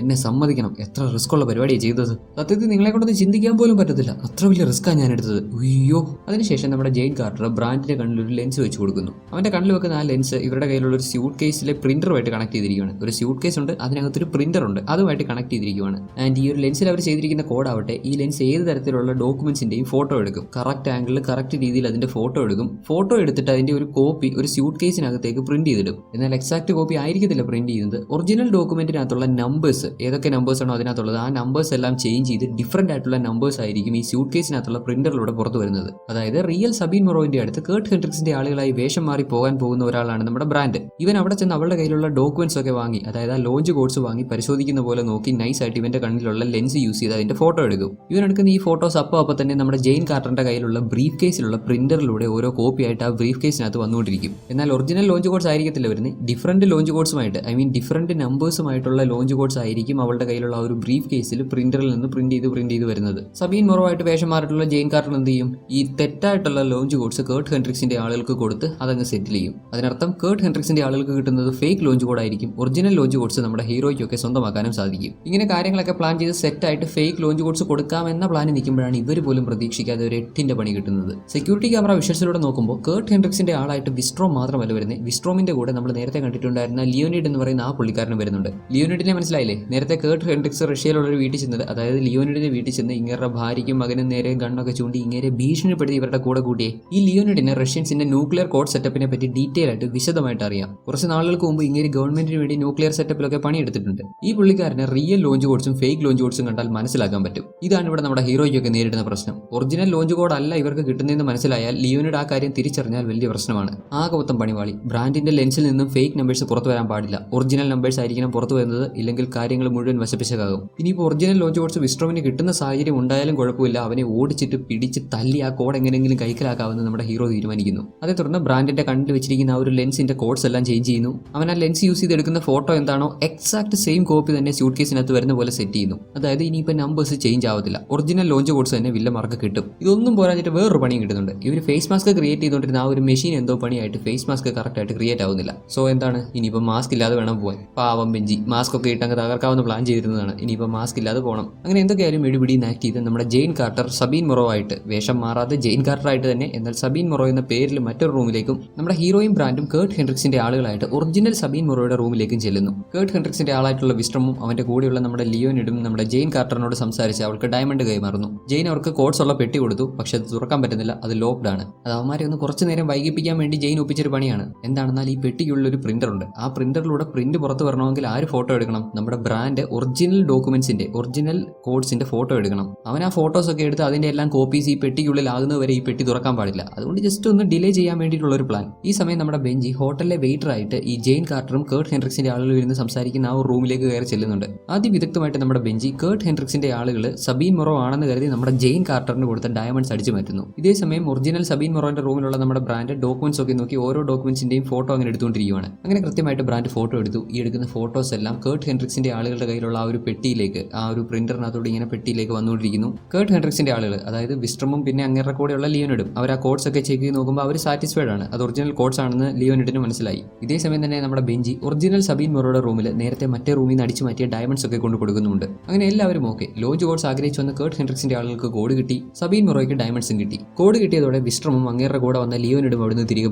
എന്നെ സമ്മതിക്കണം, എത്ര റിസ്ക് ഉള്ള പരിപാടിയാണ് ചെയ്തത്. സത്യത്തിൽ നിങ്ങളെ കൊണ്ടൊന്നും ചിന്തിക്കാൻ പോലും പറ്റത്തില്ല, അത്ര വലിയ റിസ്ക്കാണ് ഞാൻ എടുത്തത്. അയ്യോ. അതിനുശേഷം നമ്മുടെ ജെയിൻ കാർട്ടർ ബ്രാൻഡിന്റെ കണ്ണിൽ ഒരു ലെൻസ് വെച്ച് കൊടുക്കുന്നു. അവന്റെ കണ്ണിൽ വെക്കുന്ന ആ ലെൻസ് ഇവരുടെ കയ്യിലുള്ള ഒരു സ്യൂട്ട് കേസിലെ പ്രിന്ററുമായിട്ട് കണക്ട് ചെയ്തിരിക്കുകയാണ്. ഒരു സ്യൂട്ട് കേസ് ഉണ്ട്, അതിനകത്തൊരു പ്രിന്റർ ഉണ്ട്, അതുമായിട്ട് കണക്ട് ചെയ്തിരിക്കുകയാണ്. ആൻഡ് ഈ ഒരു ലെൻസിൽ അവർ ചെയ്തിരിക്കുന്ന കോഡാവട്ടെ ഈ ലെൻസ് ഏത് തരത്തിലുള്ള ഡോക്യുമെന്റ്സിന്റെയും ഫോട്ടോ എടുക്കും. കറക്റ്റ് ആംഗിളിൽ കറക്റ്റ് രീതിയിൽ അതിന്റെ ഫോട്ടോ എടുക്കും. ഫോട്ടോ എടുത്തിട്ട് അതിന്റെ ഒരു കോപ്പി ഒരു സ്യൂട്ട് കേസിനകത്തേക്ക് പ്രിന്റ് ചെയ്തിടും. എന്നാൽ എക്സാക്ട് കോപ്പി ആയിരിക്കത്തില്ല പ്രിന്റ് ചെയ്യുന്നത്. ഒറിജിനൽ ഡോക്യുമെന്റിനകത്തുള്ള നമ്പേഴ്സ് ഏതൊക്കെ നമ്പേഴ്സ് ആണോ അതിനകത്തുള്ളത് ആ നമ്പേഴ്സ് എല്ലാം ചേഞ്ച് ചെയ്ത് ഡിഫറന്റ് ആയിട്ടുള്ള നമ്പേഴ്സ് ആയിരിക്കും ഈ സ്യൂട്ട് കേസിനകത്തുള്ള പ്രിന്ററിലൂടെ പുറത്തു വരുന്നത്. അതായത് റിയൽ സബീൻ മൊറോവിന്റെ അടുത്ത് കേർട്ട് ഹെൻഡ്രിക്സിന്റെ ആളുകളായി വേഷം മാറി പോകാൻ പോകുന്ന ഒരാളാണ് നമ്മുടെ ബ്രാൻഡ്. ഇവൻ അവിടെ ചെന്ന് അവളുടെ കയ്യിലുള്ള ഡോക്യുമെന്റ്സ് ഒക്കെ വാങ്ങി, അതായത് ആ ലോഞ്ച് കോഡ്സ് വാങ്ങി പരിശോധിക്കുന്ന പോലെ നോക്കി നൈസ് ആയിട്ട് ഇവന്റെ കണ്ണിലുള്ള ലെൻസ് യൂസ് ചെയ്ത് അതിന്റെ ഫോട്ടോ എടുക്കും. ഇവനെടുക്കുന്ന ഈ ഫോട്ടോസ് അപ്പോൾ തന്നെ നമ്മുടെ ജെയിൻ കാർട്ടറിന്റെ കയ്യിലുള്ള ബ്രീഫ് കേസിലുള്ള പ്രിന്ററിലൂടെ ഓരോ കോപ്പി ആയിട്ട് ആ ബ്രീഫ് കേസിനകത്ത് വന്നുകൊണ്ടിരിക്കും. എന്നാൽ ഒറിജിനൽ ലോഞ്ച് കോഡ്സ് ആയിരിക്കത്തില്ല വരുന്നത്. ഡിഫറന്റ് ലോഞ്ച് കോഡ്സുമായിട്ട് ഡിഫറന്റ് നമ്പേഴ്സുമായിട്ടുള്ള ലോഞ്ച് കോഡ്സ് ആയിരിക്കും അവളുടെ കയ്യിലുള്ള ആ ഒരു ബ്രീഫ് കേസിൽ പ്രിന്ററിൽ നിന്ന് പ്രിന്റ് ചെയ്ത് വരുന്നത്. സബീൻ മൊറോ ആയിട്ട് വേഷം മാറിയിട്ടുള്ള ജെയിൻ കാർട്ടർ എന്ത് ചെയ്യും, ഈ തെറ്റായിട്ടുള്ള ലോഞ്ച് കോഡ്സ് കേർട്ട് ഹെൻഡ്രിക്സിന്റെ ആളുകൾക്ക് കൊടുത്ത് അതങ്ങ് സെറ്റിൽ ചെയ്യും. അതിനർത്ഥം കേർട്ട് ഹെൻഡ്രിക്സിന്റെ ആളുകൾക്ക് കിട്ടുന്നത് ഫേക്ക് ലോഞ്ച് കോഡ് ആയിരിക്കും. ഒറിജിനൽ ലോഞ്ച് കോഡ്സ് നമ്മുടെ ഹീറോയ്ക്കൊക്കെ സ്വന്തമാക്കാനും സാധിക്കും. ഇങ്ങനെ കാര്യങ്ങളൊക്കെ പ്ലാൻ ചെയ്ത് സെറ്റായിട്ട് ഫേക്ക് ലോഞ്ച് കോഡ്സ് കൊടുക്കാമെന്ന പ്ലാനിൽ നിൽക്കുമ്പോഴാണ് ഇവർ പോലും പ്രതീക്ഷിക്കാതെ ഒരു 8ന്റെ പണി കിട്ടുന്നത്. സെക്യൂരിറ്റി ക്യാമറ വിഷ്വൽസിലൂടെ നോക്കുമ്പോൾ കേർട്ട് ഹെൻഡ്രിക്സിന്റെ ആളായിട്ട് വിസ്ട്രോം മാത്രമല്ല വരുന്നത്, വിസ്ട്രോമിന്റെ കൂടെ നമ്മൾ നേരത്തെ കണ്ടിട്ടുണ്ടായിരുന്ന ലിയോണിഡ് എന്ന് പറയുന്ന ആ പുള്ളിക്കാരനും വരുന്നുണ്ട്. ലിയോണിഡിനെ മനസ്സിലായില്ലേ? നേരത്തെ കേർട്ട് ഹെൻഡ്രിക്സ് റഷ്യയിലുള്ള ഒരു വീട്ടിൽ ചെന്നത്, അതായത് ലിയോണിഡിന്റെ വീട്ടിൽ ചെന്ന് ഇങ്ങേരുടെ ഭാര്യയ്ക്കും മകനും നേരെ ഗണ്ണൊക്കെ ചൂണ്ടി ഇങ്ങനെ ഭീഷണിപ്പെടുത്തി ഇവരുടെ കൂടെ കൂട്ടിയെ ഈ ലിയോണിഡിന് റഷ്യൻസിന്റെ ന്യൂക്ലിയർ കോഡ് സെറ്റപ്പിനെ പറ്റി ഡീറ്റെയിൽ ആയിട്ട് വിശദമായിട്ട് അറിയാം. കുറച്ച് നാളുകൾക്ക് മുമ്പ് ഇങ്ങനെ ഗവൺമെന്റിന് വേണ്ടി ന്യൂക്ലിയർ സെറ്റപ്പിലൊക്കെ പണിയെടുത്തിട്ടുണ്ട്. ഈ പുള്ളിക്കാരന് റിയൽ ലോഞ്ച് കോഡ്സും ഫേക്ക് ലോഞ്ച് കോഡ്സും കണ്ടാൽ മനസ്സിലാക്കാൻ പറ്റും. ഇതാണ് ഇവിടെ നമ്മുടെ ഹീറോയ്ക്കൊക്കെ നേരിടുന്ന പ്രശ്നം. ഒറിജിനൽ ലോഞ്ച് കോഡ് അല്ല ഇവർക്ക് കിട്ടുന്നതെന്ന് മനസ്സിലായാൽ ലിയോണിഡ് ആ കാര്യം തിരിച്ചറിഞ്ഞാൽ വലിയ പ്രശ്നമാണ്. ആകെ മൊത്തം പണിവാളി. ബ്രാൻഡിന്റെ ലെൻസിൽ നിന്നും ഫേക്ക് നമ്പേഴ്സ് പുറത്തു വരാൻ പാടില്ല, ഒറിജിനൽ നമ്പേഴ്സ് ആയിരിക്കണം പുറത്തു വരുന്നത്, ഇല്ലെങ്കിൽ കാര്യങ്ങൾ മുഴുവൻ വശപ്പിശകാകും. ഇനിയിപ്പോൾ ഒറിജിനൽ ലോഞ്ച് കോഡ്സ് വിസ്ട്രോമിന് കിട്ടുന്ന സാഹചര്യം ഉണ്ടായാലും കുഴപ്പമില്ല, അവനെ ഓടിച്ചിട്ട് പിടിച്ച് തല്ലി ആ കോഡ് എങ്ങനെയെങ്കിലും കൈക്കലാക്കാമെന്ന് നമ്മുടെ ഹീറോ തീരുമാനിക്കുന്നു. അതേ തുടർന്ന് ബ്രാൻഡിന്റെ കണ്ണിൽ വെച്ചിരിക്കുന്ന ആ ഒരു ലെൻസിന്റെ കോഡ്സ് എല്ലാം ചേഞ്ച് ചെയ്യുന്നു. അവൻ ആ ലെൻസ് യൂസ് ചെയ്തെടുക്കുന്ന ഫോട്ടോ എന്താണോ എക്സാക്ട് സെയിം കോപ്പി തന്നെ സ്യൂട്ട് കേസിനകത്ത് വരുന്ന പോലെ സെറ്റ് ചെയ്യുന്നു. അതായത് ഇനിയിപ്പോൾ നമ്പേഴ്സ് ചേഞ്ച് ആവത്തില്ല, ഒറിജിനൽ ലോഞ്ച് കോഡ്സ് തന്നെ വില്ലന്മാർക്ക് കിട്ടും. ഇതൊന്നും പോരാഞ്ഞിട്ട് വേറൊരു പണിയും കിട്ടുന്നുണ്ട്. ഇവർ ഫേസ് മാസ്ക് ക്രിയേറ്റ് ചെയ്തുകൊണ്ടിരുന്ന ആ ഒരു മെഷീൻ എന്തോ പണിയായിട്ട് ഫേസ് മാസ്ക് കറക്റ്റ് ആയിട്ട് ക്രിയേറ്റ് ആവുന്നില്ല. സോ എന്താണ്, ഇനിയിപ്പോൾ മാസ്ക് ഇല്ലാതെ വേണം പോകാൻ. പാവം ബെഞ്ചി മാസ്ക് ഒക്കെ ഇട്ട് അങ്ങ് തകർക്കാവുന്ന പ്ലാൻ ചെയ്തിരുന്നതാണ്, ഇനിയിപ്പോൾ മാസ്ക് ഇല്ലാതെ പോകണം. അങ്ങനെ എന്തൊക്കെയായാലും ഇടിപിടിന്ന് ആക്ട് ചെയ്ത് നമ്മുടെ ജെയിൻ കാർട്ടർ സബീൻ മൊറോ ആയിട്ട്, വേഷം മാറാതെ ജെയിൻ കാർട്ടർ ആയിട്ട് തന്നെ, എന്നാൽ സബീൻ മൊറോ എന്ന പേരിൽ മറ്റൊരു റൂമിലേക്കും നമ്മുടെ ഹീറോയും ബ്രാൻഡും കേർട്ട് ഹെൻഡ്രിക്സിന്റെ ആളുകളായിട്ട് ഒറിജിനൽ സബീൻ മൊറോയുടെ റൂമിലേക്കും ചെല്ലുന്നു. കേർട്ട് ഹെൻഡ്രിക്സിന്റെ ആളായിട്ടുള്ള വിസ്ട്രമും അവന്റെ കൂടെയുള്ള നമ്മുടെ ലിയോണിഡും നമ്മുടെ ജെയിൻ കാർട്ടറിനോട് സംസാരിച്ച് അവൾക്ക് ഡയമണ്ട് കൈമാറുന്നു. ജെയിൻ അവർക്ക് കോഡ്സ് ഉള്ള പെട്ടി കൊടുത്തു, പക്ഷെ അത് തുറക്കാൻ പറ്റുന്നില്ല, അത് ലോക്ക്ഡ് ആണ്. അത് അവന്മാരെ ഒന്ന് കുറച്ചു നേരം വൈകിപ്പിക്കാൻ വേണ്ടി ജെയിൻ ഒപ്പിച്ചൊരു പണിയാണ്. എന്താണെന്നാൽ ഈ പെട്ടിക്കുള്ള ഒരു പ്രിന്റർ ഉണ്ട്. ആ പ്രിന്ററിലൂടെ പ്രിന്റ് പുറത്ത് വരണമെങ്കിൽ ആര് ഫോട്ടോ എടുക്കണം? നമ്മുടെ ബ്രാൻഡ് ഒറിജിനൽ ഡോക്യുമെന്റ്സിന്റെ ഒറിജിനൽ കോഡ്സിന്റെ ഫോട്ടോ എടുക്കണം. അവൻ ആ ഫോട്ടോസ് ഒക്കെ എടുത്ത് അതിന്റെ എല്ലാം കോപ്പീസ് ഈ പെട്ടിക്കുള്ളിൽ ആകുന്നവരെ ഈ പെട്ടി തുറക്കാൻ പാടില്ല. അതുകൊണ്ട് ജസ്റ്റ് ഒന്ന് ഡിലേ ചെയ്യാൻ വേണ്ടിയിട്ടുള്ള ഒരു പ്ലാൻ. ഈ സമയം നമ്മുടെ ബെഞ്ചി ഹോട്ടലിലെ വെയിറ്റർ ആയിട്ട് ഈ ജെയിൻ കാർട്ടറും കേർട്ട് ഹെൻഡ്രിക്സിന്റെ ആളുകൾ ഇരുന്ന് സംസാരിക്കുന്ന ആ ഒരു റൂമിലേക്ക് കയറി ചെല്ലുന്നുണ്ട്. അതിവിദഗ്ധമായിട്ട് നമ്മുടെ ബെഞ്ചി കേർട്ട് ഹെൻഡ്രിക്സിന്റെ ആളുകൾ സബീൻ മൊറോ ആണെന്ന് കരുതി നമ്മുടെ ജെയിൻ കാർട്ടറിന് കൊടുത്ത ഡയമണ്ട്സ് അടിച്ചു മാറ്റുന്നു. ഇതേ സമയം ഒറിജിനൽ സബീൻ മൊറോന്റെ റൂമിലുള്ള നമ്മുടെ ബ്രാൻഡ് ഡോക്യുമെന്റ്സ് ഒക്കെ നോക്കി ഓരോ ഡോക്യുമെന്റ്സിന്റെയും ഫോട്ടോ അങ്ങനെ എടുത്തുകൊണ്ടിരിക്കുകയാണ്. അങ്ങനെ കൃത്യമായിട്ട് ബ്രാൻഡ് ഫോട്ടോ എടുത്തു. ഈ എടുക്കുന്ന ഫോട്ടോസ് എല്ലാം കേർട്ട് ഹെൻഡ്രിക്സിന്റെ ആളുകളുടെ കയ്യിലുള്ള ആ ഒരു പെട്ടിയിലേക്ക്, ആ ഒരു പ്രിന്ററിനകത്തോട് ഇങ്ങനെ പെട്ടിയിലേക്ക് വന്നുകൊണ്ടിരിക്കുന്നു. കേർട്ട് ഹെൻഡ്രിക്സിന്റെ ആളുകൾ, അതായത് വിസ്ട്രമും പിന്നെ അങ്ങേറെ കൂടെയുള്ള ലിയോണിഡും, അവർ ആ കോഡ്സ് ഒക്കെ ചെക്ക് ചെയ്ത് നോക്കുമ്പോൾ അവർ സാറ്റിസ്ഫൈഡ് ആണ്, അത് ഒറിജിനൽ കോഡ്സ് ആണെന്ന് ലിയോണിഡിന് മനസ്സിലായി. ഇതേ സമയം തന്നെ നമ്മുടെ ബെഞ്ചി ഒറിജിനൽ സബീൻ മൊറോയുടെ റൂമിൽ നേരത്തെ മറ്റേ റൂമിൽ നിന്ന് അടിച്ചു മാറ്റിയ ഡയമണ്ട്സ് ഒക്കെ കൊണ്ട് കൊടുക്കുന്നുണ്ട്. അങ്ങനെ എല്ലാവരും ഓക്കെ. ലോഞ്ച് കോഡ്സ് ആഗ്രഹിച്ചു വന്ന കേർട്ട് ഹെൻഡ്രിക്സിന്റെ ആളുകൾക്ക് കോഡ് കിട്ടി, സബീൻ മൊറോയ്ക്ക് ഡയമണ്ട്സും കിട്ടി. കോഡ് കിട്ടിയതോടെ വിസ്ട്രമും അങ്ങേറെ കൂടെ വന്ന ലിയോണിഡും അവിടുന്ന് തിരികെ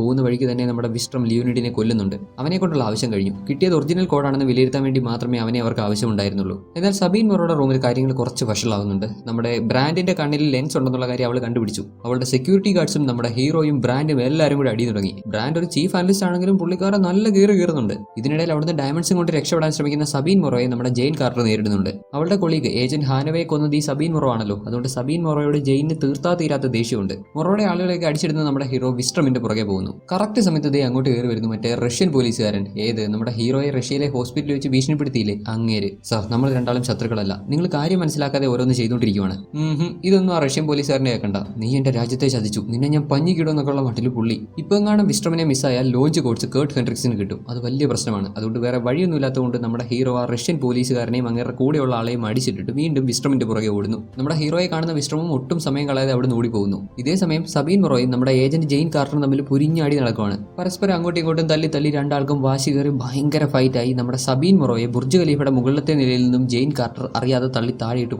പോകുന്ന വഴിക്ക് തന്നെ നമ്മുടെ വിസ്ട്രം ലിയോണിഡിനെ കൊല്ലുന്നുണ്ട്. അവനെ കൊണ്ടുള്ള ആവശ്യം കഴിഞ്ഞു. കിട്ടിയത് ഒറിജിനൽ കോഡാണെന്ന് വിലയിരുത്താൻ വേണ്ടി മാത്രമേ അവനെ അവർക്ക് ആവശ്യമുണ്ടായിരുന്നുള്ളൂ. എന്നാൽ സബീൻ മൊറോയുടെ റൂമിൽ കാര്യങ്ങൾ കുറച്ച് വഷളാവുന്നുണ്ട്. നമ്മുടെ ബ്രാൻഡിന്റെ കണ്ണിൽ ലെൻസ് ഉണ്ടെന്നുള്ള കാര്യം അവൾ കണ്ടുപിടിച്ചു. അവളുടെ സെക്യൂരിറ്റി ഗാർഡ്സും നമ്മുടെ ഹീറോയും ബ്രാൻഡും എല്ലാവരും കൂടി അടി തുടങ്ങി. ബ്രാൻഡ് ഒരു ചീഫ് അനലിസ്റ്റ് ആണെങ്കിലും പുള്ളിക്കാരൻ നല്ല കീറുന്നുണ്ട്. ഇതിനിടയിൽ അവിടുന്ന് ഡയമണ്ട്സും കൊണ്ട് രക്ഷപ്പെടാൻ ശ്രമിക്കുന്ന സബീൻ മൊറോയെ നമ്മുടെ ജെയിൻ കാർട്ടർ നേരിടുന്നുണ്ട്. അവളുടെ കൊളീഗ് ഏജന്റ് ഹാനവയെ കൊന്നത് ഈ സബീൻ മൊറോ ആണല്ലോ. അതുകൊണ്ട് സബീൻ മൊറോയോട് ജെയിന് തീരാത്ത ദേഷ്യമുണ്ട്. മൊറോയുടെ ആളുകളെയൊക്കെ അടിച്ചിടുന്ന നമ്മുടെ ഹീറോ വിസ്ട്രമിന്റെ പുറകെ പോകുന്നു. കറക്റ്റ് സമയത്ത് ദേ അങ്ങോട്ട് കയറി വരുന്നു മറ്റേ റഷ്യൻ പോലീസുകാരൻ. നമ്മുടെ ഹീറോയെ റഷ്യയിലെ ഹോസ്പിറ്റലിൽ വെച്ച് ഭീഷണിപ്പെടുത്തിയില്ലേ അങ്ങേര്. സാർ, നമ്മൾ രണ്ടാളും ശത്രുക്കളല്ല, നിങ്ങൾ കാര്യം മനസ്സിലാക്കാതെ ഓരോന്ന് ചെയ്തുകൊണ്ടിരിക്കുവാണ്. ഇതൊന്നും ആ റഷ്യൻ പോലീസുകാരനെ ആക്കണ്ട. നീ എന്റെ രാജ്യത്തെ ചതിച്ചു, നിന്നെ ഞാൻ പഞ്ഞിക്കിടുമെന്നൊക്കെയുള്ള മട്ടിൽ പുള്ളി. ഇപ്പൊ എങ്ങാനും വിസ്ട്രമിനെ മിസ്സായാൽ ലോഞ്ച് കോഡ്സ് കേർട്ട് ഹെൻഡ്രിക്സിന് കിട്ടും. അത് വലിയ പ്രശ്നമാണ്. അതുകൊണ്ട് വേറെ വഴിയൊന്നും ഇല്ലാത്തതുകൊണ്ട് നമ്മുടെ ഹീറോ ആ റഷ്യൻ പോലീസുകാരനെയും അങ്ങേറെ കൂടെയുള്ള ആളെയും അടിച്ചിട്ടിട്ട് വീണ്ടും വിസ്ട്രമിന്റെ പുറകെ ഓടുന്നു. നമ്മുടെ ഹീറോയെ കാണുന്ന വിസ്ട്രമും ഒട്ടും സമയം കളയാതെ അവിടെ ഓടി പോകുന്നു. ഇതേ സമയം സബീൻ മൊറോയും നമ്മുടെ ഏജന്റ് ജെയിൻ കാർട്ടറും തമ്മിൽ പുരിഞ്ഞാടി നടക്കുവാണ്. പരസ്പരം അങ്ങോട്ടും ഇങ്ങോട്ടും തല്ലി രണ്ടാൾക്കും വാശി കയറി ഭയങ്കര ഫൈറ്റായി. നമ്മുടെ സബീൻ മൊറോയെ ബുർജ് ഖലീഫയുടെ മുകളിലത്തെ നിലയിൽ നിന്നും ജെയിൻ കാർട്ടർ അറിയാതെ തള്ളി താഴെയിട്ട്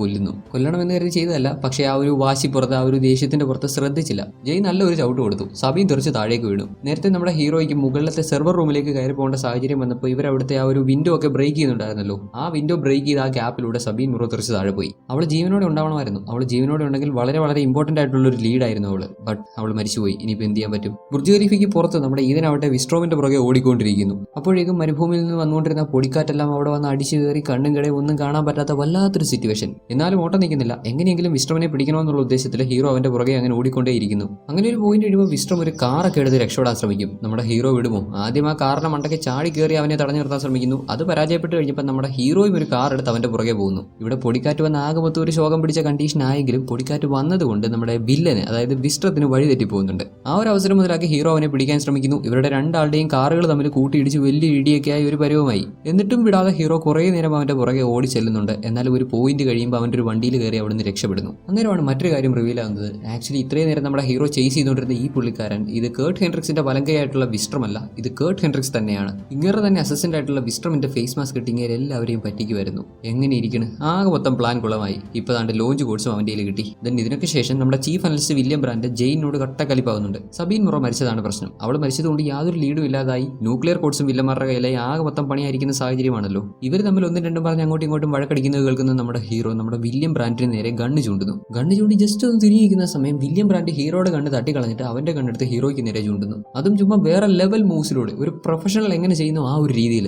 കൊല്ലണമെന്ന് കരുതി ചെയ്തതല്ല, പക്ഷേ ആ ഒരു വാശി പുറത്ത്, ആ ഒരു ദേഷ്യത്തിന്റെ പുറത്ത് ശ്രദ്ധിച്ചില്ല. ജെയിൻ നല്ലൊരു ചവിട്ട് കൊടുത്തു. സബീൻ തെറിച്ച് താഴേക്ക് വീണു. നേരത്തെ നമ്മുടെ ഹീറോയ്ക്ക് മുകളിലത്തെ സെർവർ റൂമിലേക്ക് കയറി പോകേണ്ട സാഹചര്യം വന്നപ്പോൾ ഇവരവിടുത്തെ ആ ഒരു വിൻഡോ ഒക്കെ ബ്രേക്ക് ചെയ്യുന്നുണ്ടായിരുന്നല്ലോ. ആ വിൻഡോ ബ്രേക്ക് ചെയ്ത് ആ ഗ്യാപ്പിലൂടെ സബീൻ മൊറോ തെറിച്ച് താഴെ പോയി. അവൾ ജീവനോടെ ഉണ്ടാവണമായിരുന്നു. അവൾ ജീവനോടെ ഉണ്ടെങ്കിൽ വളരെ വളരെ ഇമ്പോർട്ടന്റ് ആയിട്ടുള്ള ഒരു ലീഡായിരുന്നു അവള്. ബട്ട് അവൾ മരിച്ചുപോയി. ഇനിയിപ്പോൾ എന്ത് ചെയ്യാൻ പറ്റും? ബുർജ് ഖലീഫയ്ക്ക് പുറത്ത് നമ്മുടെ ഈതനാവട്ടെ വിസ്ട്രോമിന്റെ പുറകെ ഓടിക്കൊണ്ടിരിക്കുന്നു. അപ്പോഴേക്കും മരുഭൂമിയിൽ നിന്ന് വന്നുകൊണ്ടിരുന്ന പൊടിക്കാറ്റെല്ലാം അവിടെ വന്ന് അടിച്ചു കയറി കണ്ണും കിടയും ഒന്നും കാണാൻ പറ്റാത്ത വല്ലാത്തൊരു സിറ്റുവേഷൻ. എന്നാലും ഓട്ടം നിൽക്കുന്നില്ല. എങ്ങനെയെങ്കിലും വിസ്ട്രോമിനെ പിടിക്കണമെന്നുള്ള ഉദ്ദേശത്തിൽ ഹീറോ അവന്റെ പുറകെ അങ്ങനെ ഓടിക്കൊണ്ടേയിരിക്കുന്നു. അങ്ങനെ ഒരു പോയിന്റ് കഴിയുമ്പോൾ വിസ്ട്രം ഒരു കാറൊക്കെ എടുത്ത് രക്ഷപ്പെടാൻ ശ്രമിക്കും. നമ്മുടെ ഹീറോ വിടുമോ? ആദ്യം ആ കാറിന്റെ മണ്ടയ്ക്ക് ചാടി കയറി അവനെ തടഞ്ഞു നിർത്താൻ ശ്രമിക്കുന്നു. അത് പരാജയപ്പെട്ട് കഴിഞ്ഞപ്പോൾ നമ്മുടെ ഹീറോയും ഒരു കാർ എടുത്ത് അവന്റെ പുറകെ പോകുന്നു. ഇവിടെ പൊടിക്കാറ്റ് വന്ന ആകെ മൊത്തം ഒരു ശോകം പിടിച്ച കണ്ടീഷൻ ആയെങ്കിലും പൊടിക്കാറ്റ് വന്നതുകൊണ്ട് നമ്മുടെ വില്ലന്, അതായത് വിസ്ട്രത്തിന് വഴി തെറ്റി പോകുന്നുണ്ട്. ആ ഒരു അവസരം മുതലാക്കി ഹീറോ അവനെ പിടിക്കാൻ ശ്രമിക്കുന്നു. ഇവരുടെ രണ്ടാളുടെയും കാറുകൾ തമ്മിൽ കൂട്ടിയിടിച്ച് വലിയ ഇടിയൊക്കെ ആയി ഒരു പരുവമായി. എന്നിട്ടും വിടാതെ ഹീറോ കുറേ നേരം അവന്റെ പുറകെ ഓടി ചെല്ലുന്നുണ്ട്. എന്നാലും ഒരു പോയിന്റ് കഴിയുമ്പോൾ അവന്റെ ഒരു വണ്ടിയിൽ കയറി അവിടുന്ന് രക്ഷപ്പെടുന്നു. അന്നേരമാണ് മറ്റൊരു കാര്യം റിവീൽ ആവുന്നത്. ആക്ച്വലി ഇത്രയും നേരം നമ്മുടെ ഹീറോ ചേസ് ചെയ്തുകൊണ്ടിരുന്ന ഈ പുള്ളിക്കാരൻ ഇത് കേർട്ട് ഹെൻഡ്രിക്സിന്റെ വലങ്കയായിട്ടുള്ള വിസ്ട്രം അല്ല, ഇത് കേർട്ട് ഹെൻഡ്രിക്സ് തന്നെയാണ്. ഇങ്ങനെ തന്നെ അസിസ്റ്റന്റ് ആയിട്ടുള്ള വിസ്ട്രമിന്റെ ഫേസ് മാസ്ക് ഇട്ട് ഇങ്ങനെ എല്ലാവരെയും പറ്റിക്കുമായിരുന്നു. എങ്ങനെ ഇരിക്കണ്, ആകെ മൊത്തം പ്ലാൻ കുളമായി. ഇപ്പോൾ താണ്ട് ലോഞ്ച് കോഴ്സും അവൻ്റെ കയ്യിൽ കിട്ടി. ദെൻ ഇതിനൊക്കെ ശേഷം നമ്മുടെ ചീഫ് അനലിസ്റ്റ് വില്യം ബ്രാൻഡ് ജെയിനോട് കട്ടക്കലിപ്പാവുന്നുണ്ട്. സബീൻ മൊറോ മരിച്ചതാണ് പ്രശ്നം. അവൾ മരിച്ചതുകൊണ്ട് യാതൊരു ലീഡും ഇല്ലാതായി. ന്യൂക്ലിയർ കോഡ്സും വില്ലന്മാരുടെ കയ്യിലായി ആകെ മൊത്തം പണിയായിരിക്കുന്ന സാഹചര്യമാണല്ലോ. ഇവർ തമ്മിൽ ഒന്നും രണ്ടും പറഞ്ഞ് അങ്ങോട്ടും ഇങ്ങോട്ടും വഴക്കടിക്കുന്നത് കേൾക്കുന്ന നമ്മുടെ ഹീറോ നമ്മുടെ വില്യം ബ്രാൻഡിന് നേരെ ഗണ്ണ് ചൂണ്ടുന്നു. ഗണ്ണ് ചൂണ്ടി ജസ്റ്റ് ഒന്ന് തിരിയിരിക്കുന്ന സമയം വില്യം ബ്രാൻഡ് ഹീറോയുടെ കണ്ണ് തട്ടിക്കളഞ്ഞിട്ട് അവന്റെ കണ്ണെടുത്ത് ഹീറോയ്ക്ക് നേരെ ചൂണ്ടുന്നു. അതും ചുമ്മാ വേറെ ലെവൽ മൂവ്സിലൂടെ. ഒരു പ്രൊഫഷണൽ എങ്ങനെ ചെയ്യുന്നു ആ ഒരു രീതിയിൽ.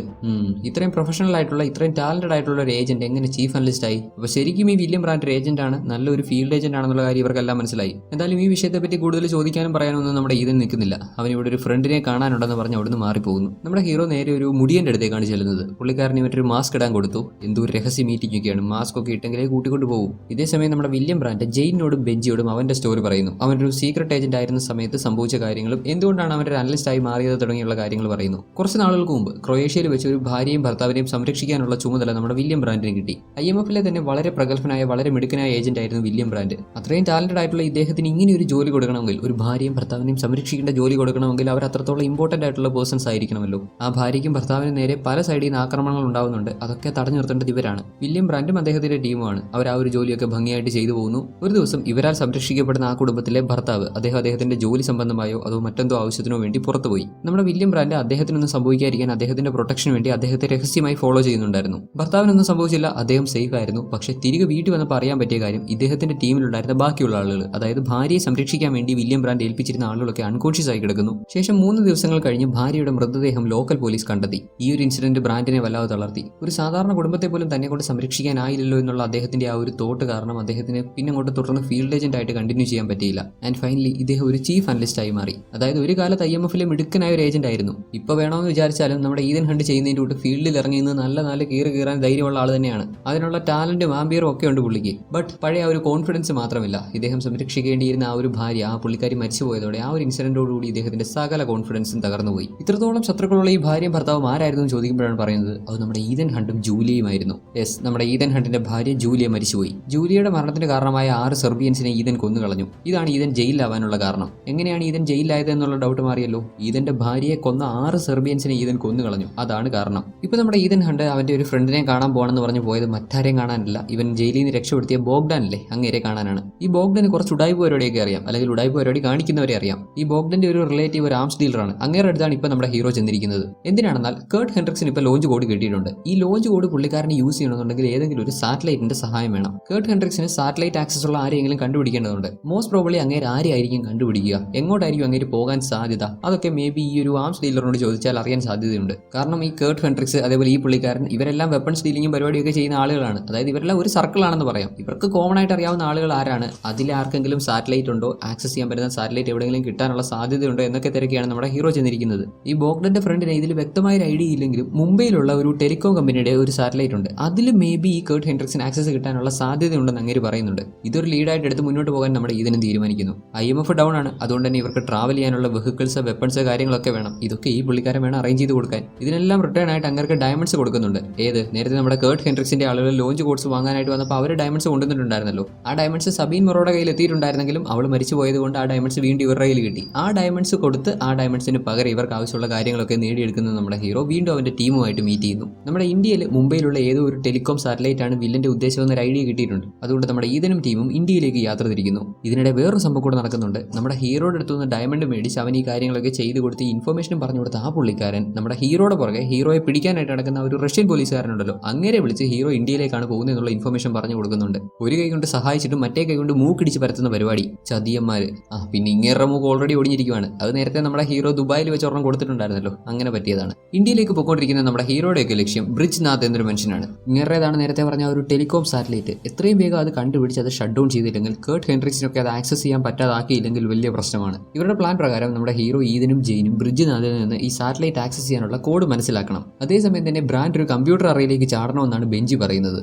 ഇത്രയും പ്രൊഫഷണൽ ആയിട്ടുള്ള ഇത്രയും ടാലന്റഡ് ആയിട്ടുള്ള ഒരു ഏജന്റ് എങ്ങനെ ചീഫ് അനലിസ്റ്റ് ആയി? അപ്പോൾ ശരിക്കും ഈ വില്യം ബ്രാൻഡ് ഒരു ഏജന്റ് ആണ്, നല്ലൊരു ഫീൽഡ് ഏജന്റ് ആണെന്നുള്ള കാര്യം ഇവർക്കെല്ലാം മനസ്സിലായി. എന്തായാലും ഈ വിഷയത്തെ പറ്റി കൂടുതൽ ചോദിക്കാനും പറയാനൊന്നും നമ്മുടെ ഈതൻ നിൽക്കുന്നില്ല. അവൻ ഇവിടെ ഒരു ഫ്രണ്ടിനെ കാണാനുണ്ടെന്ന് പറഞ്ഞ് അവിടുന്ന് മാറിപ്പോകുന്നു. നമ്മുടെ ഹീറോ നേരെ ഒരു മുടിയന്റെ അടുത്തേക്കാണ് ചെല്ലുന്നത്. പുള്ളിക്കാരന് മറ്റൊരു മാസ്ക് ഇടാൻ കൊടുത്തു. എന്തോ ഒരു രഹസ്യ മീറ്റിംഗ് ഒക്കെയാണ്. മാസ്ക് ഒക്കെ ഇട്ടെങ്കിലേ കൂട്ടിക്കൊണ്ട് പോകും. ഇതേസമയം നമ്മുടെ വില്യം ബ്രാൻഡ് ജെയിനോടും ബെഞ്ചിയോടും അവന്റെ സ്റ്റോറി പറയുന്നു. അവനൊരു സീക്രട്ട് ഏജന്റ് ആയിരുന്ന സമയത്ത് സംഭവിച്ച കാര്യങ്ങളും എന്തുകൊണ്ടാണ് അവന്റെ അനലിസ്റ്റ് ആയി മാറിയത് തുടങ്ങിയുള്ള കാര്യങ്ങൾ പറയുന്നു. കുറച്ച് നാളുകൾക്ക് മുമ്പ് ക്രൊയേഷ്യയിൽ വെച്ച് ഒരു ഭാര്യയും ഭർത്താവിനെയും സംരക്ഷിക്കാനുള്ള ചുമതല നമ്മുടെ വില്യം ബ്രാൻഡിന് കിട്ടി. IMF-ലെ തന്നെ വളരെ പ്രഗത്ഭനായ വളരെ മിടുക്കനായ ഏജന്റ് ആയിരുന്നു വില്യം ബ്രാൻഡ്. അത്രയും ടാലന്റഡ് ആയിട്ടുള്ള ഇദ്ദേഹത്തിന് ഇങ്ങനെ ഒരു ജോലി കൊടുക്കണമെങ്കിൽ, ഒരു ഭാര്യയും ഭർത്താവിനെയും സംരക്ഷിക്കേണ്ട ജോലി കൊടുക്കണമെങ്കിൽ അവർ അത്രത്തോളം ഇമ്പോർട്ടന്റ് ആയിട്ടുള്ള പേഴ്സൺസ് ആയിരിക്കണമല്ലോ. ആ ഭാര്യയ്ക്കും ഭർത്താവിനും നേരെ പല സൈഡിൽ നിന്ന് ആക്രമണങ്ങൾ ഉണ്ടാവുന്നുണ്ട്. അതൊക്കെ തടഞ്ഞു നിർത്തേണ്ടത് ഇവരാണ്. വില്യം ബ്രാൻഡും അദ്ദേഹത്തിന്റെ ടീമുമാണ്. അവർ ആ ഒരു ജോലിയൊക്കെ ഭംഗിയായിട്ട് ചെയ്തു പോകുന്നു. ഒരു ദിവസം ഇവരാൽ സംരക്ഷിക്കപ്പെടുന്ന ആ കുടുംബത്തിലെ ഭർത്താവ് അദ്ദേഹത്തിന്റെ ജോലി സംബന്ധമായോ അതോ മറ്റെന്തോ ആവശ്യത്തിനോ വേണ്ടി പുറത്തുപോയി. നമ്മുടെ വില്യം ബ്രാൻഡ് അദ്ദേഹത്തിനൊന്നും സംഭവിക്കാതിരിക്കാൻ അദ്ദേഹത്തിന്റെ പ്രൊട്ടക്ഷന് വേണ്ടി അദ്ദേഹത്തെ രഹസ്യമായി ഫോളോ ചെയ്യുന്നുണ്ടായിരുന്നു. ഭർത്താവിനൊന്നും സംഭവിച്ചില്ല, അദ്ദേഹം സേഫ് ആയിരുന്നു. പക്ഷെ തിരികെ വീട്ടിൽ വന്നപ്പോൾ അറിയാൻ പറ്റിയ കാര്യം ഇദ്ദേഹത്തിന്റെ ടീമിലുണ്ടായിരുന്ന ബാക്കിയുള്ള ആളുകൾ, അതായത് ഭാര്യയെ സംരക്ഷിക്കാൻ വേണ്ടി വില്യം ബ്രാൻഡ് ഏൽപ്പിച്ചിരുന്ന ആളുകളൊക്കെ അൺകോൺഷ്യസ് ആയി കിടക്കുന്നു. ശേഷം 3 ദിവസങ്ങൾ കഴിഞ്ഞ് ഭാര്യയുടെ മൃതദേഹം ലോക്കൽ പോലീസ് കണ്ടെത്തി. ഈ ഒരു ഇൻസിഡന്റ് ബ്രാൻഡിനെ വല്ലാതെ തളർത്തി. ഒരു സാധാരണ കുടുംബത്തെ പോലും തന്നെ കൊണ്ട് സംരക്ഷിക്കാനായില്ലല്ലോ എന്നുള്ള അദ്ദേഹത്തിന്റെ ആ ഒരു തോട്ട് കാരണം അദ്ദേഹത്തിന് പിന്നെ അങ്ങോട്ട് തുടർന്ന് ഫീൽഡ് ഏജന്റ് ആയിട്ട് കണ്ടിന്യൂ ചെയ്യാൻ പറ്റിയില്ല. ആൻഡ് ഫൈനലി ഇദ്ദേഹം ഒരു ചീഫ് അനലിസ്റ്റ് ആയി മാറി. അതായത് ഒരു കാലത്ത് IMF-ലെ മിടുക്കനായ ഒരു ഏജന്റ് ആയിരുന്നു. ഇപ്പൊ വേണമെന്ന് വിചാരിച്ചാലും നമ്മുടെ ഈതൻ ഹണ്ട് ചെയ്യുന്നതിന്റെ കൂട്ട് ഫീൽഡിൽ ഇറങ്ങി നിന്ന് നല്ല കീറാൻ ധൈര്യമുള്ള ആൾ തന്നെയാണ്. അതിനുള്ള ടാലന്റും ആംബിയറും ഒക്കെ ഉണ്ട് പുള്ളിക്ക്. ബട്ട് പഴയ ആ ഒരു കോൺഫിഡൻസ് മാത്രമില്ല. ഇദ്ദേഹം സംരക്ഷിക്കേണ്ടിയിരുന്ന ആ ഒരു ഭാര്യ, ആ പുള്ളിക്കാരി മരിച്ചുപോയതോടെ ആ ഒരു ഇൻസിഡന്റോടുകൂടി ഇദ്ദേഹത്തിന്റെ സകല കോൺഫിഡൻസും തകർന്നുപോയി. ഇത്രത്തോളം ശത്രുക്കളുള്ള ഈ ഭാര്യയും ഭർത്താവും ആരായിരുന്നു ചോദിക്കുമ്പോഴാണ് പറയുന്നത് അത് നമ്മുടെ ഈതൻ ഹണ്ടും ജൂലിയുമായിരുന്നു. യെസ്, നമ്മുടെ ഈതൻ ഹണ്ടിന്റെ ഭാര്യ ജൂലിയ മരിച്ചുപോയി. ജൂലിയയുടെ മരണത്തിന് കാരണമായ 6 സെർബിയൻസിനെ ഈതൻ കൊന്നുകളഞ്ഞു. ഇതാണ് ഈതൻ ജയിലിലാവാനുള്ള കാരണം. എങ്ങനെയാണ് ഈതൻ ജയിലിലായത് എന്നുള്ള ഡൗട്ട് മാറിയല്ലോ. ഈതന്റെ ഭാര്യയെ കൊന്ന 6 സെർബിയൻസിനെ ഈതൻ കൊന്നുകളഞ്ഞു. അതാണ് കാരണം. ഇപ്പൊ നമ്മുടെ ഈതൻ ഹണ്ട് അവന്റെ ഒരു ഫ്രണ്ടിനെ കാണാൻ പോകണമെന്ന് പറഞ്ഞു പോയത് മറ്റാരെയും കാണാനല്ല, ഇവൻ ജയിലിൽ നിന്ന് രക്ഷപ്പെടുത്തിയ ബോഗ്ഡാനില്ലേ അങ്ങേരെ കാണാനാണ്. ഈ ബോഗ്ഡന് കുറച്ച് ഉടായ്പ പരിപാടിയൊക്കെ അറിയാം, അല്ലെങ്കിൽ ഉടായ്പ പരിപാടി കാണിക്കുന്നവരെ അറിയാം. ഈ ബോഗ്ഡന്റെ ഒരു റിലേറ്റീവ് ഒരു ആംസ് ഡീലറാണ്. അങ്ങേരുടെ അടുത്താണ് ഇപ്പൊ നമ്മുടെ ഹീറോ ചെന്നിരിക്കുന്നത്. എന്തിനാണെന്നാൽ കേർട്ട് ഹെൻഡ്രിക്സിന് ഇപ്പൊ ലോഞ്ച് കോഡ് കിട്ടിയിട്ടുണ്ട്. ഈ ലോഞ്ച് കോഡ് പുള്ളിക്കാരന് യൂസ് ചെയ്യണമെന്നുണ്ടെങ്കിൽ ഏതെങ്കിലും ഒരു സാറ്റലൈറ്റിന്റെ സഹായം വേണം. കേർട്ട് ഹെൻഡ്രിക്സിന് സാറ്റലൈറ്റ് ആക്സസ് ഉള്ള ആരെയെങ്കിലും കണ്ടുപിടിക്കേണ്ടതുണ്ട്. മോസ്റ്റ് പ്രോബബ്ലി അങ്ങേര് ആരെയായിരിക്കും കണ്ടുപിടിക്കുക, എങ്ങോട്ടായിരിക്കും അങ്ങേര് പോകാൻ സാധ്യത, അതൊക്കെ മേ ബി ഈ ഒരു ആംസ് ഡീലറിനോട് ചോദിച്ചാൽ അറിയാൻ സാധ്യതയുണ്ട്. കാരണം ഈ കേർട്ട് ഹെൻഡ്രിക്സ് അതേപോലെ ഈ പുള്ളിക്കാരൻ ഇവരെല്ലാം വെപ്പൺസ് ഡീലിംഗും പരിപാടിയൊക്കെ ചെയ്യുന്ന ആളുകളാണ്. അതായത് ഇവരെല്ലാം ഒരു സർക്കിളാണെന്ന് പറയാം. ഇവർക്ക് കോമൺ ആയിട്ട് അറിയാവുന്ന ആളുകൾ ആരാണ്, അതിലാർക്കെങ്കിലും സാറ്റലൈറ്റ് ഉണ്ടോ, ആക്സസ് ചെയ്യാൻ പറ്റുന്ന സാറ്റലൈറ്റ് എവിടെയെങ്കിലും കിട്ടാനുള്ള സാധ്യതയുണ്ടോ എന്നൊക്കെ തിരക്കിയാണ് നമ്മുടെ ഹീറോ ചെന്നിരിക്കുന്നത്. ഈ ബോഗ്ഡന്റെ ഫ്രണ്ടിന് ഇതിൽ വ്യക്തമായ ഒരു ഐഡിയ ഇല്ലെങ്കിലും മുംബൈയിലുള്ള ഒരു ടെലികോം കമ്പനിയുടെ ഒരു സാറ്റലൈറ്റ് ഉണ്ട്. അതിൽ മേ ബി ഈ കേർട്ട് ഹെൻഡ്രിക്സിന് ആക്സസ് കിട്ടാനുള്ള സാധ്യതയുണ്ടെന്ന് അങ്ങേര് പറയുന്നുണ്ട്. ഇതൊരു ലീഡായിട്ട് എടുത്ത് മുന്നോട്ട് പോകാൻ നമ്മുടെ ഇതിനും തീരുമാനിക്കുന്നു. IMF ഡൗൺ ആണ്, അതുകൊണ്ട് തന്നെ ഇവർക്ക് ട്രാവൽ ചെയ്യാനുള്ള വെഹിക്കിൾസ്, വെപ്പൺസ്, കാര്യങ്ങളൊക്കെ വേണം. ഇതൊക്കെ ഈ പുള്ളിക്കാരൻ വേണം അറേഞ്ച് ചെയ്ത് കൊടുക്കാൻ. ഇതിനെല്ലാം റിട്ടേൺ ആയിട്ട് അങ്ങേർക്ക് ഡയമണ്ട്സ് കൊടുക്കുന്നുണ്ട്. ഏത് നേരത്തെ നമ്മുടെ കേർട്ട് ഹെൻഡ്രിക്സിന്റെ ആളുകൾ ലോഞ്ച് കോഡ്സ് വാങ്ങാനായിട്ട് വന്നപ്പോൾ അവർ ഡയമണ്ട്സ് കൊണ്ടുവന്നിട്ടുണ്ടായിരുന്നല്ലോ. ആ ഡയമണ്ട്സ് സബീൻ മൊറോയുടെ കയ്യിൽ എത്തിയിട്ടുണ്ടായിരുന്നെങ്കിലും അവൾ മരിച്ചു പോയത് കൊണ്ട് ആ ഡയമണ്ട്സ് വീണ്ടും ഇവരുടെ കയ്യിൽ കിട്ടി. ആ ഡയമണ്ട്സ് കൊടുത്ത് ആ ഡയമണ്ട്സിന് പകരം ഇവർക്ക് ആവശ്യമുള്ള കാര്യങ്ങളൊക്കെ നേടിയെടുക്കുന്ന നമ്മുടെ ഹീറോ വീണ്ടും അവന്റെ ടീമുമായിട്ട് മീറ്റ് ചെയ്യുന്നു. നമ്മുടെ ഇന്ത്യയിൽ മുംബൈയിലുള്ള ഏതോ ഒരു ടെലികോം സാറ്റലൈറ്റ് ആണ് വില്ലന്റെ ഉദ്ദേശം എന്നൊരു ഐഡിയ കിട്ടിയിട്ടുണ്ട്. അതുകൊണ്ട് നമ്മുടെ ഈതനും ടീമും ഇന്ത്യയിലേക്ക് യാത്ര തിരിക്കുന്നു. ഇതിനിടെ വേറൊരു സംഭവം കൂടെ നടക്കുന്നുണ്ട്. നമ്മുടെ ഹീറോയുടെ അടുത്തുനിന്ന് ഡയമണ്ട് മേടിച്ച് അവൻ ഈ കാര്യങ്ങളൊക്കെ ചെയ്ത് കൊടുത്ത് ഇൻഫർമേഷനും പറഞ്ഞു കൊടുത്ത ആ പുള്ളിക്കാരൻ നമ്മുടെ ഹീറോയുടെ പുറകെ ഹീറോയെ പിടിക്കാനായിട്ട് നടക്കുന്ന ഒരു റഷ്യൻ പോലീസുകാരനുണ്ടല്ലോ, അങ്ങനെ വിളിച്ച് ഹീറോ ഇന്ത്യയിലേക്കാണ് പോകുന്നത് എന്നുള്ള ഇൻഫർമേഷൻ പറഞ്ഞു കൊടുക്കുന്നുണ്ട്. ഒരു കൈ കൊണ്ട് സഹായിച്ചിട്ടും മറ്റേ കൈ കൊണ്ട് മൂക്കിടിച്ച് പരത്തുന്ന പരിപാടി. ചതിയന്മാര്. പിന്നെ ഇങ്ങേറെ മൂക്ക് ഓൾറെഡി ഒടിഞ്ഞിരിക്കുവാണ്. അത് നേരത്തെ നമ്മുടെ ഹീറോ ദുബായിൽ വെച്ച് ഒരെണ്ണം കൊടുത്തിട്ടുണ്ടായിരുന്നല്ലോ, അങ്ങനെ പറ്റിയതാണ്. ഇന്ത്യയിലേക്ക് പോയിക്കൊണ്ടിരിക്കുന്ന നമ്മുടെ ഹീറോയുടെയൊക്കെ ലക്ഷ്യം ബ്രിഡ്ജ് നാഥ് എന്നൊരു മനുഷ്യനാണ്. ഇങ്ങേറേതാണ് നേരത്തെ പറഞ്ഞ ഒരു ടെലികോം സാറ്റലൈറ്റ്. എത്രയും വേഗം അത് കണ്ടുപിടിച്ച് അത് ഷട്ട് ഡൗൺ ചെയ്തില്ലെങ്കിൽ, കേർട്ട് ഹെൻഡ്രിക്സിനൊക്കെ അത് ആക്സസ് ചെയ്യാൻ പറ്റാതാക്കിയില്ലെങ്കിൽ വലിയ പ്രശ്നമാണ്. ഇവരുടെ പ്ലാൻ പ്രകാരം നമ്മുടെ ഹീറോ ഈതനും ജെയിനും ബ്രിഡ്ജ് നാഥിൽ നിന്ന് ഈ സാറ്റലൈറ്റ് ആക്സസ് ചെയ്യാനുള്ള കോഡ് മനസ്സിലാക്കണം. അതേസമയം തന്നെ ബ്രാൻഡ് ഒരു കമ്പ്യൂട്ടർ അറയിലേക്ക് ചാടണമെന്നാണ് ബെഞ്ചി പറയുന്നത്.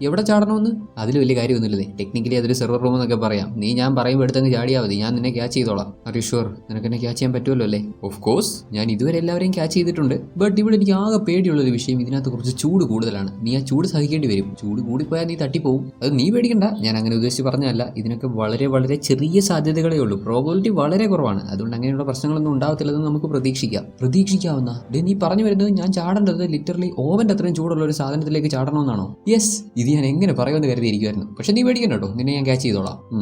എവിടെ ചാടണമെന്ന് അതിൽ വലിയ കാര്യമൊന്നുമില്ലേ. ടെക്നിക്കലി അതൊരു സെർവർ റൂം എന്നൊക്കെ പറയാം. നീ ഞാൻ പറയുമ്പോൾ എടുത്തങ്ങ് ചാടിയാൽ മതി, ഞാൻ നിന്നെ ക്യാച്ച് ചെയ്തോളാം. Are you sure? നിനക്ക് എന്നെ ക്യാച്ച് ചെയ്യാൻ പറ്റുമല്ലോ അല്ലേ? ഓഫ് കോഴ്സ്, ഞാൻ ഇതുവരെ എല്ലാവരെയും ക്യാച്ച് ചെയ്തിട്ടുണ്ട്. ബട്ട് ഇവിടെ എനിക്ക് ആകെ പേടിയുള്ളൊരു വിഷയം, ഇതിനകത്ത് കുറച്ച് ചൂട് കൂടുതലാണ്. നീ ആ ചൂട് സഹിക്കേണ്ടി വരും. ചൂട് കൂടിപ്പോയാൽ നീ തട്ടിപ്പോവും. അത് നീ പേടിക്കണ്ട, ഞാൻ അങ്ങനെ ഉദ്ദേശിച്ച് പറഞ്ഞതല്ല. ഇതിനൊക്കെ വളരെ ചെറിയ സാധ്യതകളേ ഉള്ളൂ. പ്രോബബിലിറ്റി വളരെ കുറവാണ്. അതുകൊണ്ട് അങ്ങനെയുള്ള പ്രശ്നങ്ങളൊന്നും ഉണ്ടാവത്തില്ലെന്ന് നമുക്ക് പ്രതീക്ഷിക്കാവുന്ന. നീ പറഞ്ഞു വരുന്നത് ഞാൻ ചാടേണ്ടത് ലിറ്ററലി ലിറ്ററലി ഓവന്റെ അത്രയും ചൂടുള്ള ഒരു സാധനത്തിലേക്ക് ചാടണമെന്നാണോ? യെസ്, ഇത് ഞാൻ എങ്ങനെ പറയുമെന്ന് കരുതിയിരിക്കുമായിരുന്നു. പക്ഷെ നീ പേടിക്കണ്ട കേട്ടോ, നിന്നെ ഞാൻ ക്യാച്ച് ചെയ്തോളാം.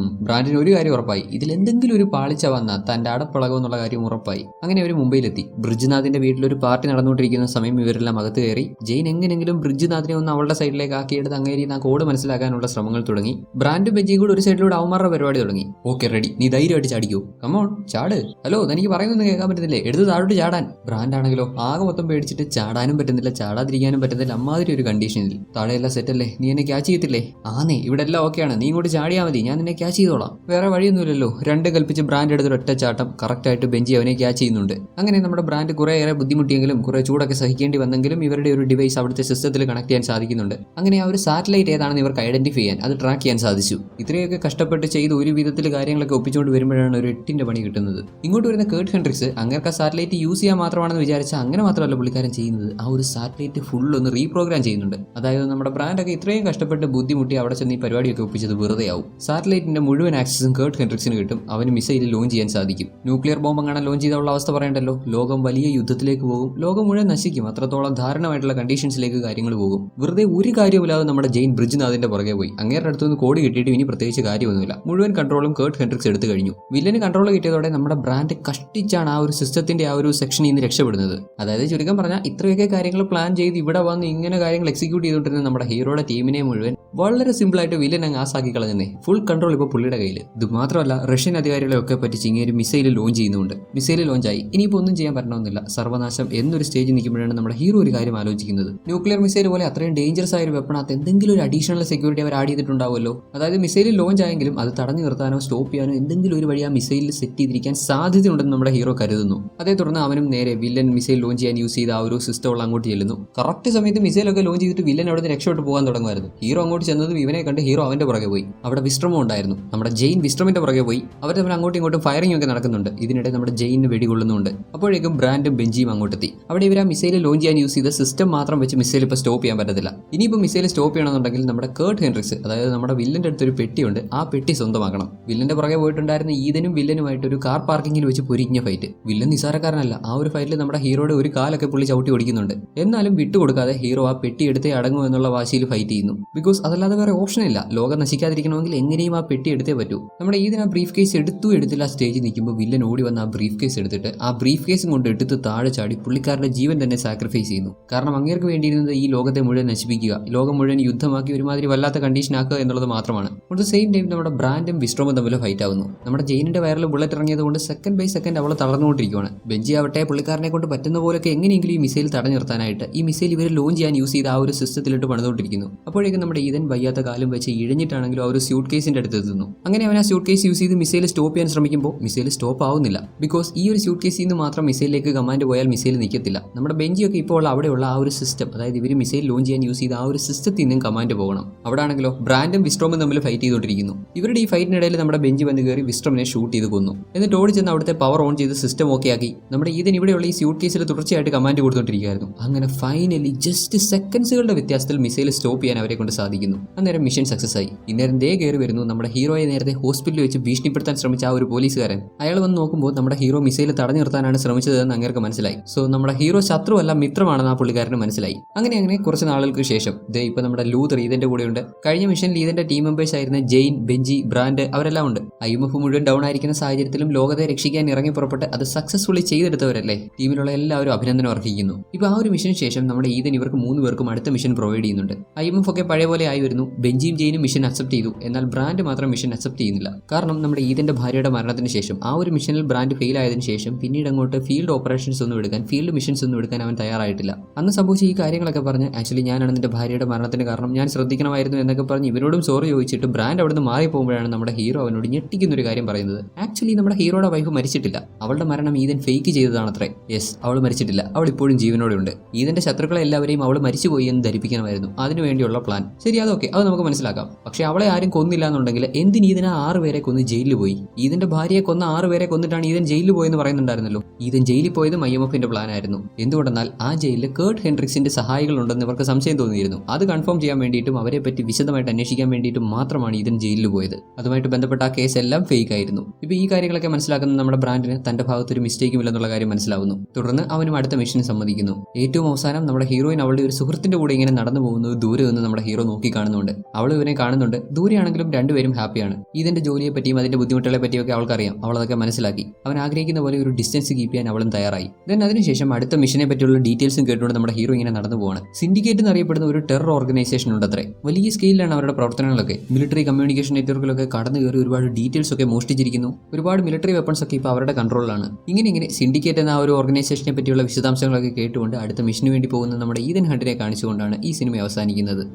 ബ്രാൻഡിന് ഒരു കാര്യം ഉറപ്പായി, ഇതിൽ എന്തെങ്കിലും ഒരു പാളിച്ച വന്നാൽ തന്റെ അടപ്പളകുമെന്നുള്ള കാര്യം ഉറപ്പായി. അങ്ങനെ അവർ മുംബൈയിലെത്തി. ബ്രിഡ്ജ്നാഥിന്റെ വീട്ടിലൊരു പാർട്ടി നടന്നുകൊണ്ടിരിക്കുന്ന സമയം ഇവരെല്ലാം അകത്ത് കയറി. ജെയിൻ എങ്ങനെയെങ്കിലും ബ്രിഡ്ജ്നാഥിനെ ഒന്ന് അവളുടെ സൈഡിലേക്ക് ആക്കിയെടുത്ത് അങ്ങേരി ആ കോഡ് മനസ്സിലാക്കാനുള്ള ശ്രമങ്ങൾ തുടങ്ങി. ബ്രാൻഡും ബെഞ്ചിയും കൂടെ ഒരു സൈഡിലൂടെ അവന്മാരുടെ പരിപാടി തുടങ്ങി. ഓക്കെ റെഡി, നീ ധൈര്യമായിട്ട് ചാടിക്കോ, കമോൺ ചാട്. ഹലോ, എനിക്ക് പറയുന്നൊന്നും കേൾക്കാൻ പറ്റുന്നില്ലേ? എടുത്ത് താഴോട്ട് ചാടാൻ. ബ്രാൻഡ് ആണെങ്കിലോ ആകെ മൊത്തം പേടിച്ചിട്ട് ചാടാനും പറ്റുന്നില്ല, ചാടാതിരിക്കാനും പറ്റുന്നില്ല. അമ്മാതിരി ഒരു കണ്ടീഷനിൽ. താഴെയെല്ലാം സെറ്റല്ലേ, നീ എന്നെ ക്യാച്ച് ചെയ്യത്തില്ലേ? ആന്നേ, ഇവിടെ എല്ലാം ഓക്കെയാണ്, നീ ഇങ്ങോട്ട് ചാടിയാൽ മതി, ഞാൻ നിന്നെ ക്യാച്ച് ചെയ്തോളാം. വേറെ വഴിയൊന്നുമില്ലല്ലോ. രണ്ട് കൽപ്പിച്ച് ബ്രാൻഡ് എടുത്തൊരു ഒറ്റ ചാട്ടം. കറക്റ്റായിട്ട് ബെഞ്ചി അവനെ ക്യാച്ച് ചെയ്യുന്നുണ്ട്. അങ്ങനെ നമ്മുടെ ബ്രാൻഡ് കുറേയേറെ ബുദ്ധിമുട്ടിയെങ്കിലും കുറെ ചൂടൊക്കെ സഹിക്കേണ്ടി വന്നെങ്കിലും ഇവരുടെ ഒരു ഡിവൈസ് അവിടുത്തെ സിസ്റ്റത്തിൽ കണക്ട് ചെയ്യാൻ സാധിക്കുന്നുണ്ട്. അങ്ങനെ ആ ഒരു സാറ്റലൈറ്റ് ഏതാണെന്ന് ഇവർക്ക് ഐഡന്റിഫൈ ചെയ്യാൻ, അത് ട്രാക്ക് ചെയ്യാൻ സാധിച്ചു. ഇത്രയൊക്കെ കഷ്ടപ്പെട്ട് ചെയ്ത് ഒരു വിധത്തിൽ കാര്യങ്ങളൊക്കെ ഒപ്പിച്ചുകൊണ്ട് വരുമ്പോഴാണ് ഒരു 8ന്റെ പണി കിട്ടുന്നത്. ഇങ്ങോട്ട് വരുന്ന കേർട്ട് ഹെൻഡ്രിക്സ് അങ്ങേർക്ക് ആ സാറ്റലൈറ്റ് യൂസ് ചെയ്യാൻ മാത്രമാണെന്ന് വിചാരിച്ചാൽ അങ്ങനെ മാത്രമല്ല പുള്ളിക്കാരൻ ചെയ്യുന്നത്, ആ ഒരു സാറ്റലൈറ്റ് ഫുൾ ഒന്ന് റീപ്രോഗ്രാം ചെയ്യുന്നുണ്ട്. അതായത് നമ്മുടെ ബ്രാൻഡൊക്കെ ഇത്രയും കഷ്ടപ്പെട്ട് ബുദ്ധിമുട്ടി അവിടെ ചെന്ന് ഈ പരിപാടിയൊക്കെ ഒപ്പിച്ചത് വെറുതെ ആവും. സാറ്റലൈറ്റിന്റെ മുഴുവൻ ആക്സസും കേർട്ട് ഹെൻഡ്രിക്സിന് കിട്ടും. അവന് മിസൈൽ ലോഞ്ച് ചെയ്യാൻ സാധിക്കും. ന്യൂക്ലിയർ ബോംബ് അങ്ങനെ ലോഞ്ച് ചെയ്തുള്ള അവസ്ഥ പറയണ്ടല്ലോ. ലോകം വലിയ യുദ്ധത്തിലേക്ക് പോകും, ലോകം മുഴുവൻ നശിക്കും. അത്രത്തോളം ധാരണമായിട്ടുള്ള കണ്ടീഷൻസിലേക്ക് കാര്യങ്ങൾ പോകും. വെറുതെ ഒരു കാര്യമില്ലാതെ നമ്മുടെ ജെയിൻ ബ്രിഡ്ജ്നാഥിന്റെ പുറകെ പോയി. അങ്ങേരുടെ അടുത്തുനിന്ന് കോഡ് കിട്ടിയിട്ട് ഇനി പ്രത്യേകിച്ച് കാര്യമൊന്നുമില്ല. മുഴുവൻ കൺട്രോളും കേർട്ട് ഹെൻഡ്രിക്സ് എടുത്തു കഴിഞ്ഞു. വില്ലന് കൺട്രോൾ കിട്ടിയതോടെ നമ്മുടെ ബ്രാൻഡ് കഷ്ടിച്ചാണ് ആ ഒരു സിസ്റ്റത്തിന്റെ ആ ഒരു സെക്ഷനിൽ നിന്ന് രക്ഷപ്പെടുന്നത്. അതായത് ചുരുക്കം പറഞ്ഞാൽ ഇത്രയൊക്കെ കാര്യങ്ങൾ പ്ലാൻ ചെയ്ത് ഇവിടെ വന്ന് ഇങ്ങനെ കാര്യങ്ങൾ എക്സിക്യൂട്ട് ചെയ്തുകൊണ്ടിരുന്ന നമ്മുടെ ഹീറോയുടെ ടീമിനെ മുഴുവൻ വളരെ സിമ്പിൾ ആയിട്ട് വില്ലൻ അങ്ങ് ആസാക്കി കളഞ്ഞേ. ഫുൾ കൺട്രോൾ ഇപ്പോൾ പുള്ളിയുടെ കയ്യിൽ. ഇത് മാത്രമല്ല റഷ്യൻ അധികാരികളെ ഒക്കെ പറ്റിച്ച് ഇങ്ങനെ ഒരു മിസൈൽ ലോഞ്ച് ചെയ്യുന്നുണ്ട്. മിസൈൽ ലോഞ്ചായി, ഇനിയിപ്പോൾ ഒന്നും ചെയ്യാൻ പറ്റണമെന്നില്ല. സർവനാശം എന്നൊരു സ്റ്റേജിൽ നിൽക്കുമ്പോഴാണ് നമ്മുടെ ഹീറോ ഒരു കാര്യം ആലോചിക്കുന്നത്. ന്യൂക്ലിയർ മിസൈൽ പോലെ അത്രയും ഡേഞ്ചറസ് ആയ ഒരു വെപ്പണത്ത് എന്തെങ്കിലും ഒരു അഡീഷണൽ സെക്യൂരിറ്റി അവർ ആഡ് ചെയ്തിട്ടുണ്ടാവുമല്ലോ. അതായത് മിസൈൽ ലോഞ്ച് ആയെങ്കിലും അത് തടഞ്ഞു നിർത്താനോ സ്റ്റോപ്പ് ചെയ്യാനോ എന്തെങ്കിലും ഒരു വഴി ആ മിസൈലിൽ സെറ്റ് ചെയ്തിരിക്കാൻ സാധ്യതയുണ്ടെന്ന് നമ്മുടെ ഹീറോ കരുതുന്നു. അതേ തുടർന്ന് അവനും നേരെ വില്ലൻ മിസൈൽ ലോഞ്ച് ചെയ്യാൻ യൂസ് ചെയ്ത ആ ഒരു സിസ്റ്റമുള്ള അങ്ങോട്ട് ചെല്ലുന്നു. കറക്റ്റ് സമയത്ത് മിസൈലൊക്കെ ലോഞ്ച് ചെയ്തിട്ട് വില്ലൻ അവിടെ നിന്ന് രക്ഷപ്പെട്ട് പോകാൻ തുടങ്ങുമായിരുന്നു. ഹീറോ അങ്ങോട്ട് ചെന്നതും ഇവനെ കണ്ട് ഹീറോ അവന്റെ പുറകെ പോയി. അവിടെ വിശ്രമം ഉണ്ടായിരുന്നു. നമ്മുടെ ജെയിൻ വിശ്രമിന്റെ പുറകെ പോയി. അവർ തമ്മിൽ അങ്ങോട്ടും ഇങ്ങോട്ടും ഫയറിംഗ് ഒക്കെ നടക്കുന്നുണ്ട്. ഇതിനിടെ നമ്മുടെ ജെയിന് വെടികൊള്ളുന്നുണ്ട്. അപ്പോഴേക്കും ബ്രാൻഡും ബെഞ്ചിയും അങ്ങോട്ടെത്തി. അവിടെ ഇവർ ആ മിസൈൽ ലോഞ്ച് ചെയ്യാൻ യൂസ് ചെയ്ത സിസ്റ്റം മാത്രം വെച്ച് മിസൈൽ ഇപ്പോൾ സ്റ്റോപ്പ് ചെയ്യാൻ പറ്റത്തില്ല. ഇനിയിപ്പോൾ മിസൈൽ സ്റ്റോപ്പ് ചെയ്യണമെന്നുണ്ടെങ്കിൽ നമ്മുടെ കേർട്ട് ഹെൻഡ്രിക്സ്, അതായത് നമ്മുടെ വില്ലന്റെ അടുത്തൊരു പെട്ടിയുണ്ട്, ആ പെട്ടി സ്വന്തമാക്കണം. വില്ലന്റെ പുറകെ പോയിട്ടുണ്ടായിരുന്ന ഈതനും വില്ലനുമായിട്ട് ഒരു കാർ പാർക്കിങ്ങിൽ വെച്ച് പൊരിഞ്ഞ ഫൈറ്റ്. വില്ലൻ നിസാരക്കാരനല്ല. ആ ഒരു ഫൈറ്റിൽ നമ്മുടെ ഹീറോയുടെ ഒരു കാലൊക്കെ പുള്ളി ചവിട്ടി ഓടിക്കുന്നുണ്ട്. എന്നാലും വിട്ടുകൊടുക്കാതെ ഹീറോ ആ പെട്ടി എടുത്തേ അടങ്ങും എന്നുള്ള വാശിയിൽ ഫൈറ്റ് ചെയ്യുന്നു. ബിക്കോസ് അതല്ലാതെ വേറെ ഓപ്ഷൻ ഇല്ല. ലോകം നശിക്കാതിരിക്കണമെങ്കിൽ എങ്ങനെയും ആ പെട്ടി എടുത്തേ പറ്റൂ. നമ്മുടെ ഈദിന് ആ ബ്രീഫ് കേസ് എടുത്തില്ല സ്റ്റേജിൽ നിൽക്കുമ്പോൾ വില്ലൻ ഓടി വന്ന് ആ ബ്രീഫ് കേസ് എടുത്തിട്ട് ആ ബ്രീഫ് കേസും കൊണ്ട് എടുത്ത് താഴെ ചാടി പുള്ളിക്കാരുടെ ജീവൻ തന്നെ സാക്രിഫൈസ് ചെയ്യുന്നു. കാരണം അങ്ങേർക്ക് വേണ്ടിയിരുന്നത് ഈ ലോകത്തെ മുഴുവൻ നശിപ്പിക്കുക, ലോകം മുഴുവൻ യുദ്ധമാക്കി ഒരുമാതിരി വല്ലാത്ത കണ്ടീഷൻ ആക്കുക എന്നുള്ളത് മാത്രമാണ്. അറ്റ് ദ സെയിം ടൈം നമ്മുടെ ബ്രാൻഡും വിശ്രമും തമ്മിൽ ഫൈറ്റ് ആവുന്നു. നമ്മുടെ ജെയിനിന്റെ വയറിൽ ബുള്ളറ്റ് ഇറങ്ങിയത് കൊണ്ട് സെക്കൻഡ് ബൈ സെക്കൻഡ് അവൾ തളർന്നുകൊണ്ടിരിക്കുകയാണ്. ബെഞ്ചി ആവട്ടെ പുള്ളിക്കാരനെ കൊണ്ട് പറ്റുന്ന പോലൊക്കെ എങ്ങനെയെങ്കിലും ഈ മിസൈൽ തടഞ്ഞു നിർത്താനായിട്ട് ഈ മിസൈൽ ഇവർ ലോഞ്ച് ചെയ്യാൻ യൂസ് ചെയ്ത ആ ഒരു സിസ്റ്റത്തിലിട്ട് പണിതുകൊണ്ടിരിക്കുന്നു. അപ്പോഴേക്കും നമ്മുടെ ഈതൻ വയ്യാത്ത കാലം വെച്ച് ഇഴഞ്ഞിട്ടാണെങ്കിലും ആ ഒരു സ്യൂട്ട് കേസിന്റെ അടുത്ത് എത്തുന്നു. അങ്ങനെ അവൻ ആ സ്യൂട്ട് കേസ് യൂസ് ചെയ്ത് മിസൈൽ സ്റ്റോപ്പ് ചെയ്യാൻ ശ്രമിക്കുമ്പോൾ മിസൈൽ സ്റ്റോപ്പ് ആവുന്നില്ല. ബിക്കോസ് ഈ ഒരു സ്യൂട്ട് കേസിൽ നിന്ന് മാത്രം മിസൈലിലേക്ക് കമാൻഡ് പോയാൽ മിസൈൽ നിൽക്കത്തില്ല. നമ്മുടെ ബെഞ്ചിയൊക്കെ ഇപ്പോൾ അവിടെയുള്ള ആ ഒരു സിസ്റ്റം, അതായത് ഇവർ മിസൈൽ ലോഞ്ച് ചെയ്യാൻ യൂസ് ചെയ്ത ആ ഒരു സിസ്റ്റത്തിൽ നിന്നും കമാൻഡ് പോകണം. അവിടെ ആണെങ്കിലോ ബ്രാൻഡും വിസ്ട്രോമും തമ്മിൽ ഫൈറ്റ് ചെയ്തുകൊണ്ടിരിക്കുന്നു. ഇവരുടെ ഈ ഫൈറ്റിനിടയിൽ നമ്മുടെ ബെഞ്ചി വന്ന് കയറി വിസ്ട്രോമിനെ ഷൂട്ട് ചെയ്ത് കൊന്നു. എന്നിട്ട് ഓടി ചെന്ന് അവിടുത്തെ പവർ ഓൺ ചെയ്ത് സിസ്റ്റം ഓക്കെ ആക്കി. നമ്മുടെ ഇതിന് ഇവിടെയുള്ള ഈ സ്യൂട്ട് കേസിൽ തുടർച്ചയായിട്ട് കമാൻഡ് കൊടുത്തുകൊണ്ടിരിക്കുകയായിരുന്നു. അങ്ങനെ ഫൈനലി ജസ്റ്റ് സെക്കൻഡ്സുകളുടെ വ്യത്യാസത്തിൽ മിസൈൽ സ്റ്റോപ്പ് ചെയ്യാൻ അവരെ കൊണ്ട് സാധിക്കുന്നു. അന്നേരം മിഷൻ സക്സസ് ആയി. ഇന്നേരം ദേ കയറി വരുന്നു നമ്മുടെ ഹീറോയെ നേരത്തെ ഹോസ്പിറ്റലിൽ വെച്ച് ഭീഷണിപ്പെടുത്താൻ ശ്രമിച്ച ആ ഒരു പോലീസുകാരൻ. അയാൾ വന്ന് നോക്കുമ്പോൾ നമ്മുടെ ഹീറോ മിസൈൽ തടഞ്ഞു നിർത്താനാണ് ശ്രമിച്ചതെന്ന് അങ്ങേർക്ക് മനസ്സിലായി. സോ നമ്മുടെ ഹീറോ ശത്രുവല്ല മിത്രമാണെന്ന് ആ പുള്ളിക്കാരന് മനസ്സിലായി. അങ്ങനെ കുറച്ച് നാളുകൾക്ക് ശേഷം ദേ ഇപ്പൊ നമ്മുടെ ലൂതർ ഈതന്റെ കൂടെയുണ്ട്. കഴിഞ്ഞ മിഷനിൽ ഈതന്റെ ടീം മെമ്പേഴ്സ് ആയിരുന്ന ജെയിൻ, ബെഞ്ചി, ബ്രാൻഡ് അവരെല്ലാം ഉണ്ട്. IMF മുഴുവൻ ഡൗൺ ആയിരിക്കുന്ന സാഹചര്യത്തിലും ലോകത്തെ രക്ഷിക്കാൻ ഇറങ്ങി പുറപ്പെട്ട് അത് സക്സസ്ഫുള്ളി ചെയ്തെടുത്തവരല്ലേ. ടീമിലുള്ള എല്ലാവരും അഭിനന്ദനം അർഹിക്കുന്നു. ഇപ്പൊ ആ ഒരു മിഷന് ശേഷം നമ്മുടെ ഈതൻ ഇവർക്ക് 3 പേർക്കും അടുത്ത മിഷൻ പ്രൊവൈഡ് ചെയ്യുന്നുണ്ട്. IMF ഒക്കെ പഴയ പോലെ ആയി വരുന്നു. ബെഞ്ചിയും ജെയിനും മിഷൻ അക്സെപ്റ്റ് ചെയ്തു. എന്നാൽ ബ്രാൻഡ് മാത്രം മിഷൻ അക്സെപ്റ്റ് ചെയ്യുന്നില്ല. കാരണം നമ്മുടെ ഈതന്റെ ഭാര്യയുടെ മരണത്തിന് ശേഷം ആ ഒരു മിഷനിൽ ബ്രാൻഡ് ഫെയിൽ ആയതിനു ശേഷം പിന്നീട് അങ്ങോട്ട് ഫീൽഡ് ഓപ്പറേഷൻസ് ഒന്നും എടുക്കാൻ, ഫീൽഡ് മിഷൻസ് ഒന്നും എടുക്കാൻ അവൻ തയ്യാറായിട്ടില്ല. അന്ന് സംഭവിച്ച ഈ കാര്യങ്ങളൊക്കെ പറഞ്ഞ് ആക്ച്വലി ഞാനാണ് നിന്റെ ഭാര്യയുടെ മരണത്തിന് കാരണം, ഞാൻ ശ്രദ്ധിക്കണമായിരുന്നു എന്നൊക്കെ പറഞ്ഞ് ഇവരോടും സോറി ചോദിച്ചിട്ട് ബ്രാൻഡ് അവിടുന്ന് മാറി പോകുമ്പോഴാണ് നമ്മുടെ ഹീറോ അവനോട് ഞെട്ടിക്കുന്ന ഒരു കാര്യം പറയുന്നത്. ആക്ച്വലി നമ്മുടെ ഹീറോയുടെ വൈഫ് മരിച്ചിട്ടില്ല. അവളുടെ മരണം ഈതൻ ഫേക്ക് ചെയ്തതാണത്രേ. യെസ്, അവൾ മരിച്ചിട്ടില്ല. അവൾ ഇപ്പോഴും ജീവനോടെ ഉണ്ട്. ഈതന്റെ ശത്രുക്കളെ എല്ലാവരെയും അവൾ മരിച്ചുപോയി എന്ന് ധരിപ്പിക്കണമായിരുന്നു അതിനുവേണ്ടിയുള്ള പ്ലാൻ. ശരി, ആ അതൊക്കെ അത് നമുക്ക് മനസ്സിലാക്കാം. പക്ഷെ അവളെ ആരും കൊന്നില്ല എന്നുണ്ടെങ്കിൽ എന്തിന് ഈതൻ 6 പേരെ കൊന്ന് ജയിലിൽ പോയി? ഈതന്റെ ഭാര്യയെ കൊന്ന 6 പേരെ കൊന്നിട്ടാണ് ഈതൻ ജയിലിൽ പോയെന്ന് പറയുന്നുണ്ടായിരുന്നല്ലോ. ഈതൻ ജയിലിൽ പോയത് IMFന്റെ പ്ലാൻ ആയിരുന്നു. എന്തുകൊണ്ടെന്നാൽ ആ ജയിലിൽ കേർട്ട് ഹെൻഡ്രിക്സിന്റെ സഹായികൾ ഉണ്ടെന്ന് ഇവർക്ക് സംശയം തോന്നിയിരുന്നു. അത് കൺഫേം ചെയ്യാൻ വേണ്ടിയിട്ടും അവരെ പറ്റി വിശദമായിട്ട് അന്വേഷിക്കാൻ വേണ്ടിയിട്ടും മാത്രമാണ് ഈതൻ ജയിലിൽ പോയത്. അതുമായിട്ട് ബന്ധപ്പെട്ട ആ കേസ് എല്ലാം ഫേക്ക് ആയിരുന്നു. ഇപ്പൊ ഈ കാര്യങ്ങളൊക്കെ മനസ്സിലാക്കുന്ന നമ്മുടെ ബ്രാൻഡിന് തന്റെ ഭാഗത്ത് ഒരു മിസ്റ്റേക്കും ഇല്ലെന്നുള്ള കാര്യം മനസ്സിലാവുന്നു. തുടർന്ന് അവനും അടുത്ത മിഷന് സമ്മതിക്കുന്നു. ഏറ്റവും അവസാനം നമ്മുടെ ഹീറോയിൻ അവളുടെ ഒരു സുഹൃത്തിന്റെ കൂടെ ഇങ്ങനെ നടന്നു പോകുന്നത് ദൂരെ നിന്ന് നമ്മുടെ ഹീറോ നോക്കി കാണുന്നുണ്ട്. അവൾ ഇവനെ കാണുന്നുണ്ട്. ദൂരെയാണെങ്കിലും രണ്ടുപേരും ഹാപ്പിയാണ്. ഇതിന്റെ ജോലിയെ പറ്റിയും അതിന്റെ ബുദ്ധിമുട്ടുകളെ പറ്റിയൊക്കെ അവൾക്കറിയാം. അവൾ അതൊക്കെ മനസ്സിലാക്കി. അവൻ ആഗ്രഹിക്കുന്ന പോലെ ഒരു ഡിസ്റ്റൻസ് കീപ്പ് ചെയ്യാൻ അവളും തയ്യാറായി. ദെൻ അതിനുശേഷം അടുത്ത മിഷനെ പറ്റിയുള്ള ഡീറ്റെയിൽസും കേട്ടുകൊണ്ട് നമ്മുടെ ഹീറോ ഇങ്ങനെ നടന്നു പോവാണ്. സിൻഡിക്കേറ്റ് എന്നറിയപ്പെടുന്ന ഒരു ടെറർ ഓർഗനൈസേഷൻ ഉണ്ട് അത്രേ. വലിയ സ്കെയിലാണ് അവരുടെ പ്രവർത്തനങ്ങളൊക്കെ. മിലിറ്ററി കമ്മ്യൂണിക്കേഷൻ നെറ്റ്വർക്കിലൊക്കെ കടന്നു കയറി ഒരുപാട് ഡീറ്റെയിൽസ് ഒക്കെ മോഷ്ടിച്ചിരിക്കുന്നു. ഒരുപാട് മിലിറ്ററി വെപ്പൺസ് ഒക്കെ ഇപ്പോൾ അവരുടെ കൺട്രോളിലാണ്. ഇങ്ങനെ സിൻഡിക്കേറ്റ് എന്ന ആ ഒരു ഓർഗനൈസേഷനെ പറ്റിയുള്ള വിശദാംശങ്ങളൊക്കെ കേട്ടുകൊണ്ട് അടുത്ത മിഷന് വേണ്ടി പോകുന്ന നമ്മുടെ ഈതൻ ഹണ്ടിനെ കാണിച്ചുകൊണ്ടാണ് ഈ സിനിമ അവസാനിക്കുന്നത്.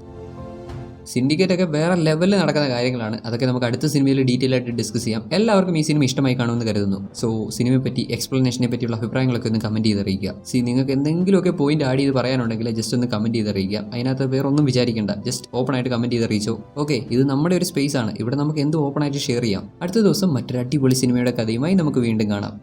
സിൻഡിക്കേറ്റ് ഒക്കെ വേറെ ലെവലിൽ നടക്കുന്ന കാര്യങ്ങളാണ്. അതൊക്കെ നമുക്ക് അടുത്ത സിനിമയിൽ ഡീറ്റെയിൽ ആയിട്ട് ഡിസ്കസ് ചെയ്യാം. എല്ലാവർക്കും ഈ സിനിമ ഇഷ്ടമായി കാണുമെന്ന് കരുതുന്നു. സോ സിനിമയെ പറ്റി എക്സ്പ്ലനേഷനെ പറ്റിയുള്ള അഭിപ്രായങ്ങളൊക്കെ ഒന്ന് കമന്റ് ചെയ്തറിയിക്കുക. നിങ്ങൾക്ക് എന്തെങ്കിലുമൊക്കെ പോയിന്റ് ആഡ് ചെയ്ത് പറയാനുണ്ടെങ്കിൽ ജസ്റ്റ് ഒന്ന് കമന്റ് ചെയ്തറിയിക്കുക. അതിനകത്ത് വേറെ ഒന്നും വിചാരിക്കേണ്ട. ജസ്റ്റ് ഓപ്പൺ ആയിട്ട് കമന്റ് ചെയ്തറിയിച്ചോ. ഓക്കെ, ഇത് നമ്മുടെ ഒരു സ്പേസ് ആണ്. ഇവിടെ നമുക്ക് എന്ത് ഓപ്പൺ ആയിട്ട് ഷെയർ ചെയ്യാം. അടുത്ത ദിവസം മറ്റൊരു അടിപൊളി സിനിമയുടെ കഥയുമായി നമുക്ക് വീണ്ടും കാണാം.